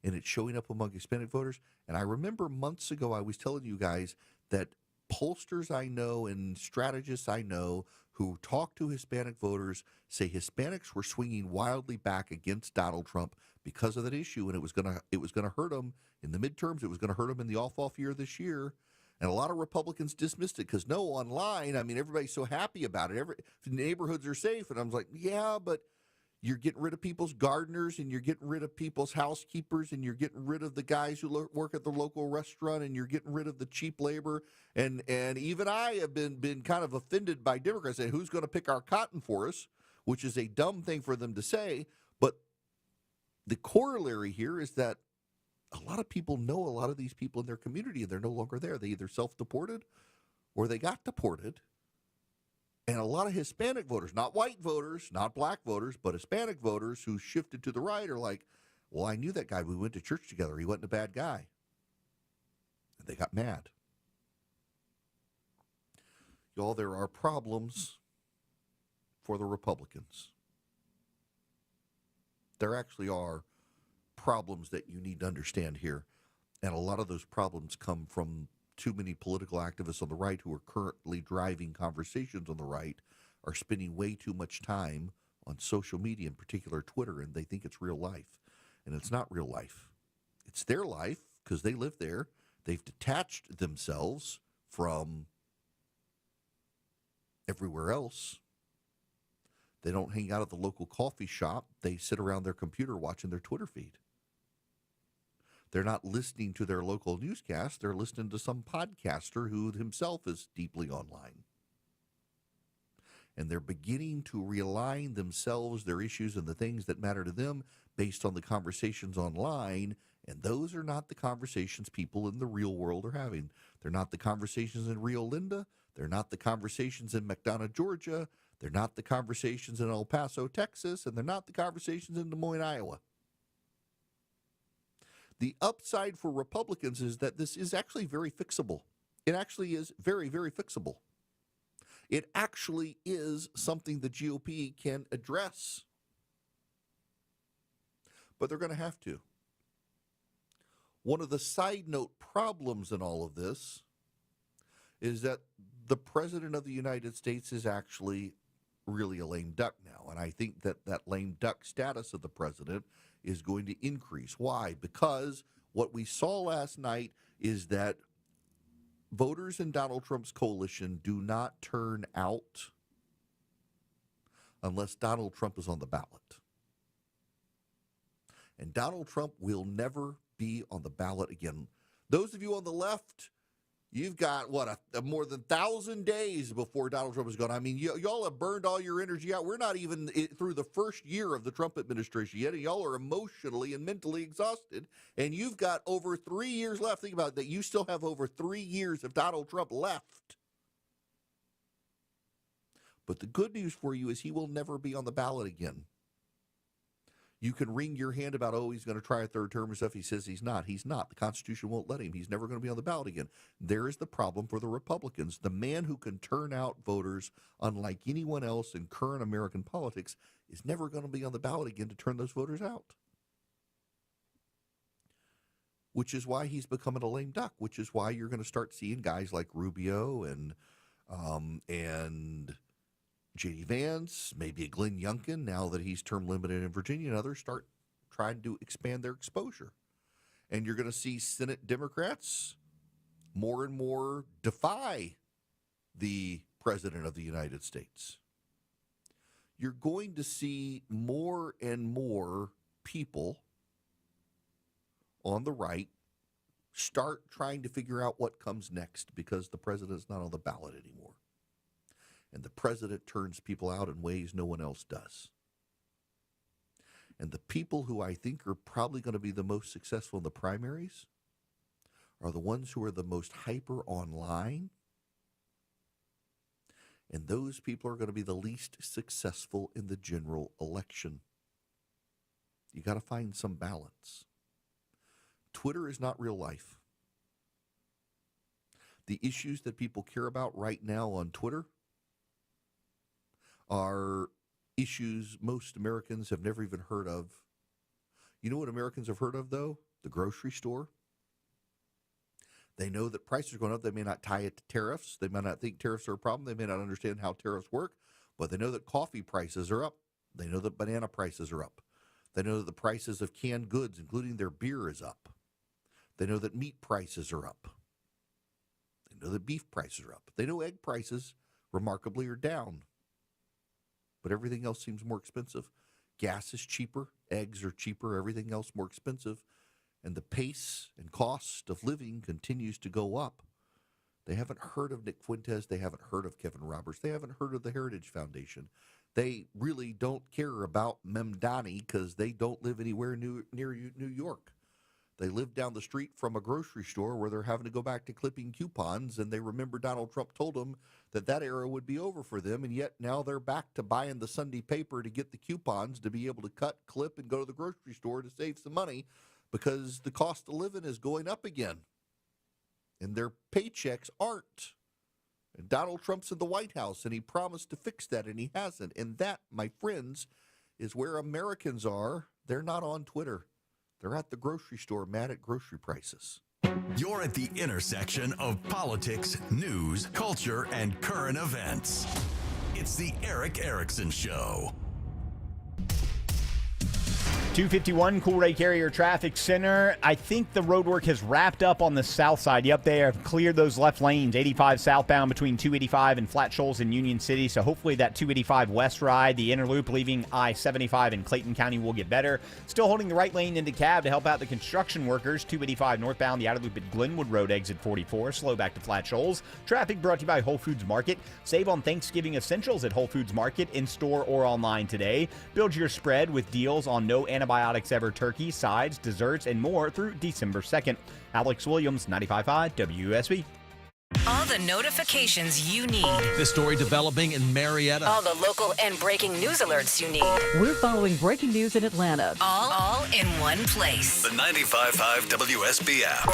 and it's showing up among Hispanic voters. And I remember months ago I was telling you guys that pollsters I know and strategists I know who talk to Hispanic voters say Hispanics were swinging wildly back against Donald Trump because of that issue, and it was gonna hurt them in the midterms. It was going to hurt them in the off year this year. And a lot of Republicans dismissed it because, no, online, everybody's so happy about it. The neighborhoods are safe. And I was like, yeah, but you're getting rid of people's gardeners, and you're getting rid of people's housekeepers, and you're getting rid of the guys who work at the local restaurant, and you're getting rid of the cheap labor. And even I have been kind of offended by Democrats saying, who's going to pick our cotton for us, which is a dumb thing for them to say. But the corollary here is that a lot of people know a lot of these people in their community, and they're no longer there. They either self-deported or they got deported. And a lot of Hispanic voters, not white voters, not black voters, but Hispanic voters who shifted to the right are like, well, I knew that guy. We went to church together. He wasn't a bad guy. And they got mad. Y'all, there are problems for the Republicans. There actually are problems that you need to understand here. And a lot of those problems come from too many political activists on the right who are currently driving conversations on the right are spending way too much time on social media, in particular Twitter, and they think it's real life. And it's not real life. It's their life because they live there. They've detached themselves from everywhere else. They don't hang out at the local coffee shop. They sit around their computer watching their Twitter feed. They're not listening to their local newscast. They're listening to some podcaster who himself is deeply online. And they're beginning to realign themselves, their issues, and the things that matter to them based on the conversations online. And those are not the conversations people in the real world are having. They're not the conversations in Rio Linda. They're not the conversations in McDonough, Georgia. They're not the conversations in El Paso, Texas. And they're not the conversations in Des Moines, Iowa. The upside for Republicans is that this is actually very fixable. It actually is very, very fixable. It actually is something the GOP can address. But they're going to have to. One of the side note problems in all of this is that the President of the United States is actually really a lame duck now. And I think that that lame duck status of the president is going to increase. Why? Because what we saw last night is that voters in Donald Trump's coalition do not turn out unless Donald Trump is on the ballot. And Donald Trump will never be on the ballot again. Those of you on the left You've got, more than 1,000 days before Donald Trump is gone. I mean, y'all have burned all your energy out. We're not even through the first year of the Trump administration yet, and y'all are emotionally and mentally exhausted. And you've got over 3 years left. Think about that. You still have over 3 years of Donald Trump left. But the good news for you is he will never be on the ballot again. You can wring your hand about, he's going to try a third term and stuff. He says he's not. He's not. The Constitution won't let him. He's never going to be on the ballot again. There is the problem for the Republicans. The man who can turn out voters unlike anyone else in current American politics is never going to be on the ballot again to turn those voters out. Which is why he's becoming a lame duck, which is why you're going to start seeing guys like Rubio and J.D. Vance, maybe a Glenn Youngkin, now that he's term limited in Virginia, and others start trying to expand their exposure. And you're going to see Senate Democrats more and more defy the President of the United States. You're going to see more and more people on the right start trying to figure out what comes next because the president's not on the ballot anymore. And the president turns people out in ways no one else does. And the people who I think are probably going to be the most successful in the primaries are the ones who are the most hyper online. And those people are going to be the least successful in the general election. You got to find some balance. Twitter is not real life. The issues that people care about right now on Twitter are issues most Americans have never even heard of. You know what Americans have heard of, though? The grocery store. They know that prices are going up. They may not tie it to tariffs. They may not think tariffs are a problem. They may not understand how tariffs work, but they know that coffee prices are up. They know that banana prices are up. They know that the prices of canned goods, including their beer, is up. They know that meat prices are up. They know that beef prices are up. They know egg prices, remarkably, are down. But everything else seems more expensive. Gas is cheaper, eggs are cheaper, everything else more expensive, and the pace and cost of living continues to go up. They haven't heard of Nick Fuentes. They haven't heard of Kevin Roberts. They haven't heard of the Heritage Foundation. They really don't care about Memdani because they don't live anywhere near New York. They live down the street from a grocery store where they're having to go back to clipping coupons, and they remember Donald Trump told them that era would be over for them, and yet now they're back to buying the Sunday paper to get the coupons to be able to cut, clip, and go to the grocery store to save some money because the cost of living is going up again, and their paychecks aren't. And Donald Trump's in the White House, and he promised to fix that, and he hasn't. And that, my friends, is where Americans are. They're not on Twitter. They're at the grocery store mad at grocery prices. You're at the intersection of politics, news, culture, and current events. It's the Erick Erickson Show. 251 Coolray Carrier Traffic Center. I think the road work has wrapped up on the south side. Yep, they have cleared those left lanes, 85 southbound between 285 and Flat Shoals in Union City. So hopefully that 285 west ride, the inner loop leaving I-75 in Clayton County will get better. Still holding the right lane into cab to help out the construction workers. 285 northbound, the outer loop at Glenwood Road exit 44. Slow back to Flat Shoals. Traffic brought to you by Whole Foods Market. Save on Thanksgiving essentials at Whole Foods Market in store or online today. Build your spread with deals on no antibiotics ever turkey, sides, desserts, and more through December 2nd. Alex Williams, 95.5 WSB. All the notifications you need. This story developing in Marietta. All the local and breaking news alerts you need. We're following breaking news in Atlanta. All in one place. The 95.5 WSB app.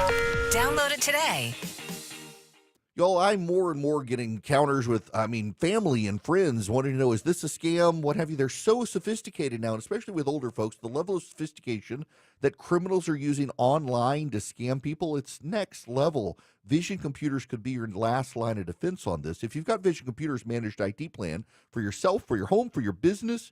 Download it today. Y'all, I'm more and more getting encounters with, family and friends wanting to know, is this a scam? What have you? They're so sophisticated now, and especially with older folks, the level of sophistication that criminals are using online to scam people, it's next level. Vision Computers could be your last line of defense on this. If you've got Vision Computers managed IT plan for yourself, for your home, for your business,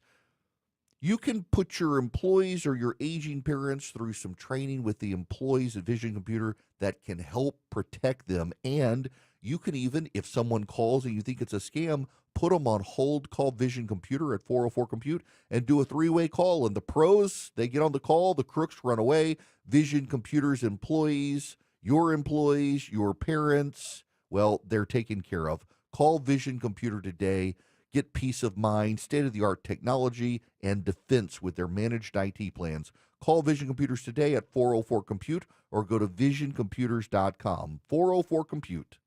you can put your employees or your aging parents through some training with the employees at Vision Computer that can help protect them. And you can even, if someone calls and you think it's a scam, put them on hold, call Vision Computer at 404-COMPUTE, and do a three-way call. And the pros, they get on the call, the crooks run away. Vision Computer's employees, your employees, your parents, well, they're taken care of. Call Vision Computer today. Get peace of mind, state-of-the-art technology, and defense with their managed IT plans. Call Vision Computers today at 404-COMPUTE or go to visioncomputers.com. 404-COMPUTE.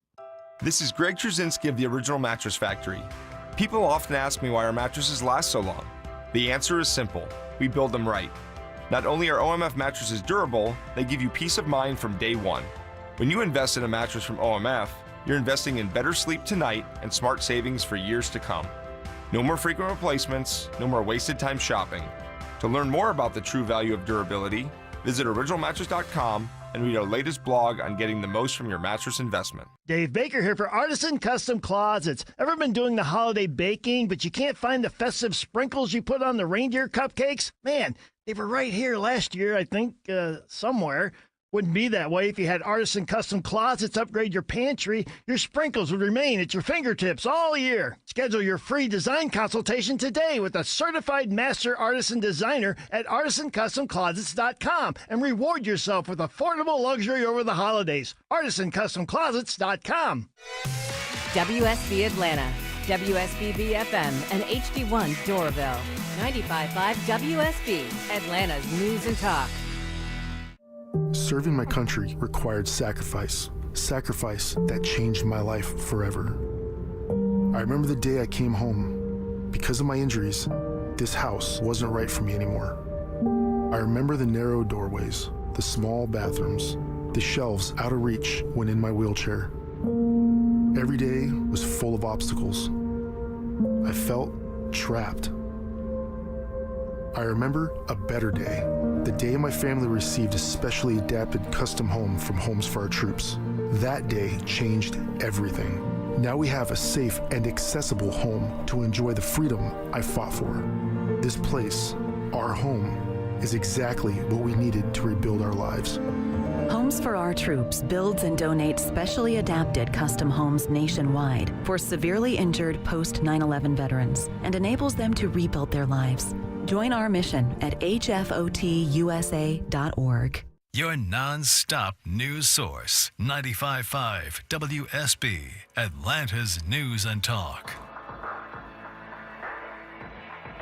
This is Greg Trzynski of the Original Mattress Factory. People often ask me why our mattresses last so long. The answer is simple. We build them right. Not only are OMF mattresses durable, they give you peace of mind from day one. When you invest in a mattress from OMF, you're investing in better sleep tonight and smart savings for years to come. No more frequent replacements, no more wasted time shopping. To learn more about the true value of durability, visit originalmattress.com and read our latest blog on getting the most from your mattress investment. Dave Baker here for Artisan Custom Closets. Ever been doing the holiday baking, but you can't find the festive sprinkles you put on the reindeer cupcakes? Man, they were right here last year, I think, somewhere. Wouldn't be that way if you had Artisan Custom Closets upgrade your pantry. Your sprinkles would remain at your fingertips all year. Schedule your free design consultation today with a certified master artisan designer at artisancustomclosets.com and reward yourself with affordable luxury over the holidays. artisancustomclosets.com. WSB Atlanta, WSB FM, and HD1 Doraville. 95.5 WSB, Atlanta's News and Talk. Serving my country required sacrifice that changed my life forever. I remember the day I came home. Because of my injuries, this house wasn't right for me anymore. I remember the narrow doorways, the small bathrooms, the shelves out of reach when in my wheelchair. Every day was full of obstacles. I felt trapped. I remember a better day, the day my family received a specially adapted custom home from Homes for Our Troops. That day changed everything. Now we have a safe and accessible home to enjoy the freedom I fought for. This place, our home, is exactly what we needed to rebuild our lives. Homes for Our Troops builds and donates specially adapted custom homes nationwide for severely injured post 9/11 veterans and enables them to rebuild their lives. Join our mission at hfotusa.org. Your non-stop news source, 95.5 WSB, Atlanta's News and Talk.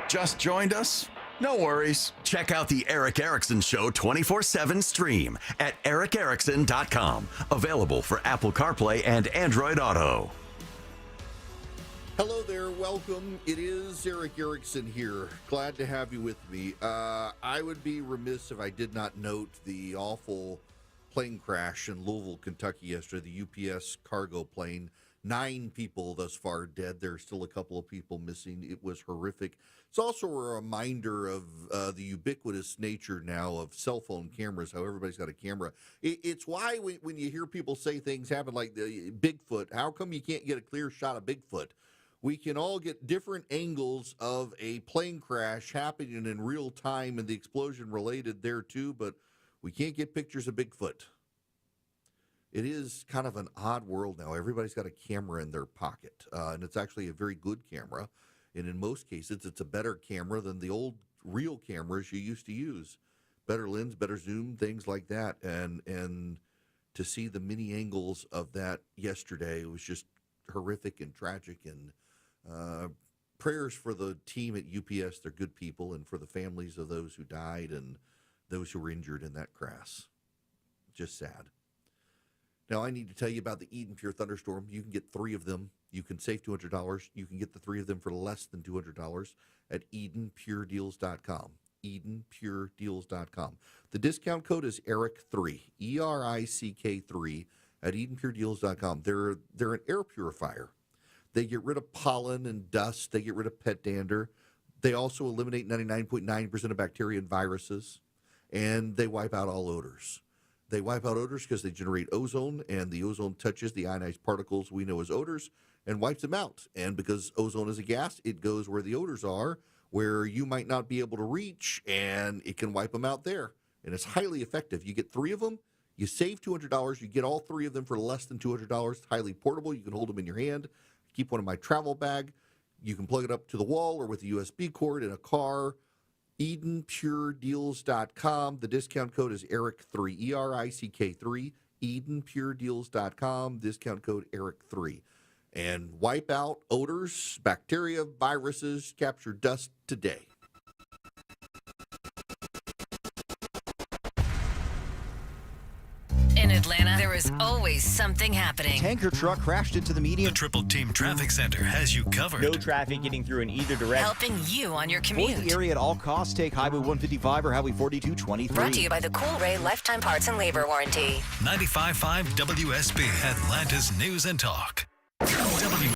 Just joined us? No worries. Check out the Eric Erickson Show 24/7 stream at ericerickson.com. Available for Apple CarPlay and Android Auto. Hello there, welcome. It is Eric Erickson here. Glad to have you with me. I would be remiss if I did not note the awful plane crash in Louisville, Kentucky yesterday, the UPS cargo plane. 9 people thus far dead. There's still a couple of people missing. It was horrific. It's also a reminder of the ubiquitous nature now of cell phone cameras, how everybody's got a camera. It's why when you hear people say things happen like the Bigfoot, how come you can't get a clear shot of Bigfoot? We can all get different angles of a plane crash happening in real time and the explosion related there too, but we can't get pictures of Bigfoot. It is kind of an odd world now. Everybody's got a camera in their pocket, and it's actually a very good camera. And in most cases, it's a better camera than the old real cameras you used to use. Better lens, better zoom, things like that. And to see the many angles of that yesterday was just horrific and tragic. And prayers for the team at UPS. They're good people, and for the families of those who died and those who were injured in that crash. Just sad. Now, I need to tell you about the Eden Pure Thunderstorm. You can get 3 of them. You can save $200. You can get the 3 of them for less than $200 at EdenPureDeals.com. EdenPureDeals.com. The discount code is ERIC3, ERICK3 at EdenPureDeals.com. They're an air purifier. They get rid of pollen and dust. They get rid of pet dander. They also eliminate 99.9% of bacteria and viruses, and they wipe out all odors. They wipe out odors because they generate ozone, and the ozone touches the ionized particles we know as odors and wipes them out. And because ozone is a gas, it goes where the odors are, where you might not be able to reach, and it can wipe them out there. And it's highly effective. You get 3 of them. You save $200. You get all 3 of them for less than $200. It's highly portable. You can hold them in your hand. Keep one in my travel bag. You can plug it up to the wall or with a USB cord in a car. EdenPureDeals.com. The discount code is ERIC3, ERICK3, EdenPureDeals.com, discount code ERIC3. And wipe out odors, bacteria, viruses, capture dust today. In Atlanta, there is always something happening. Tanker truck crashed into the median. The Triple Team Traffic Center has you covered. No traffic getting through in either direction. Helping you on your commute. Avoid the area at all costs. Take Highway 155 or Highway 4223. Brought to you by the Coolray Lifetime Parts and Labor Warranty. 95.5 WSB, Atlanta's News and Talk.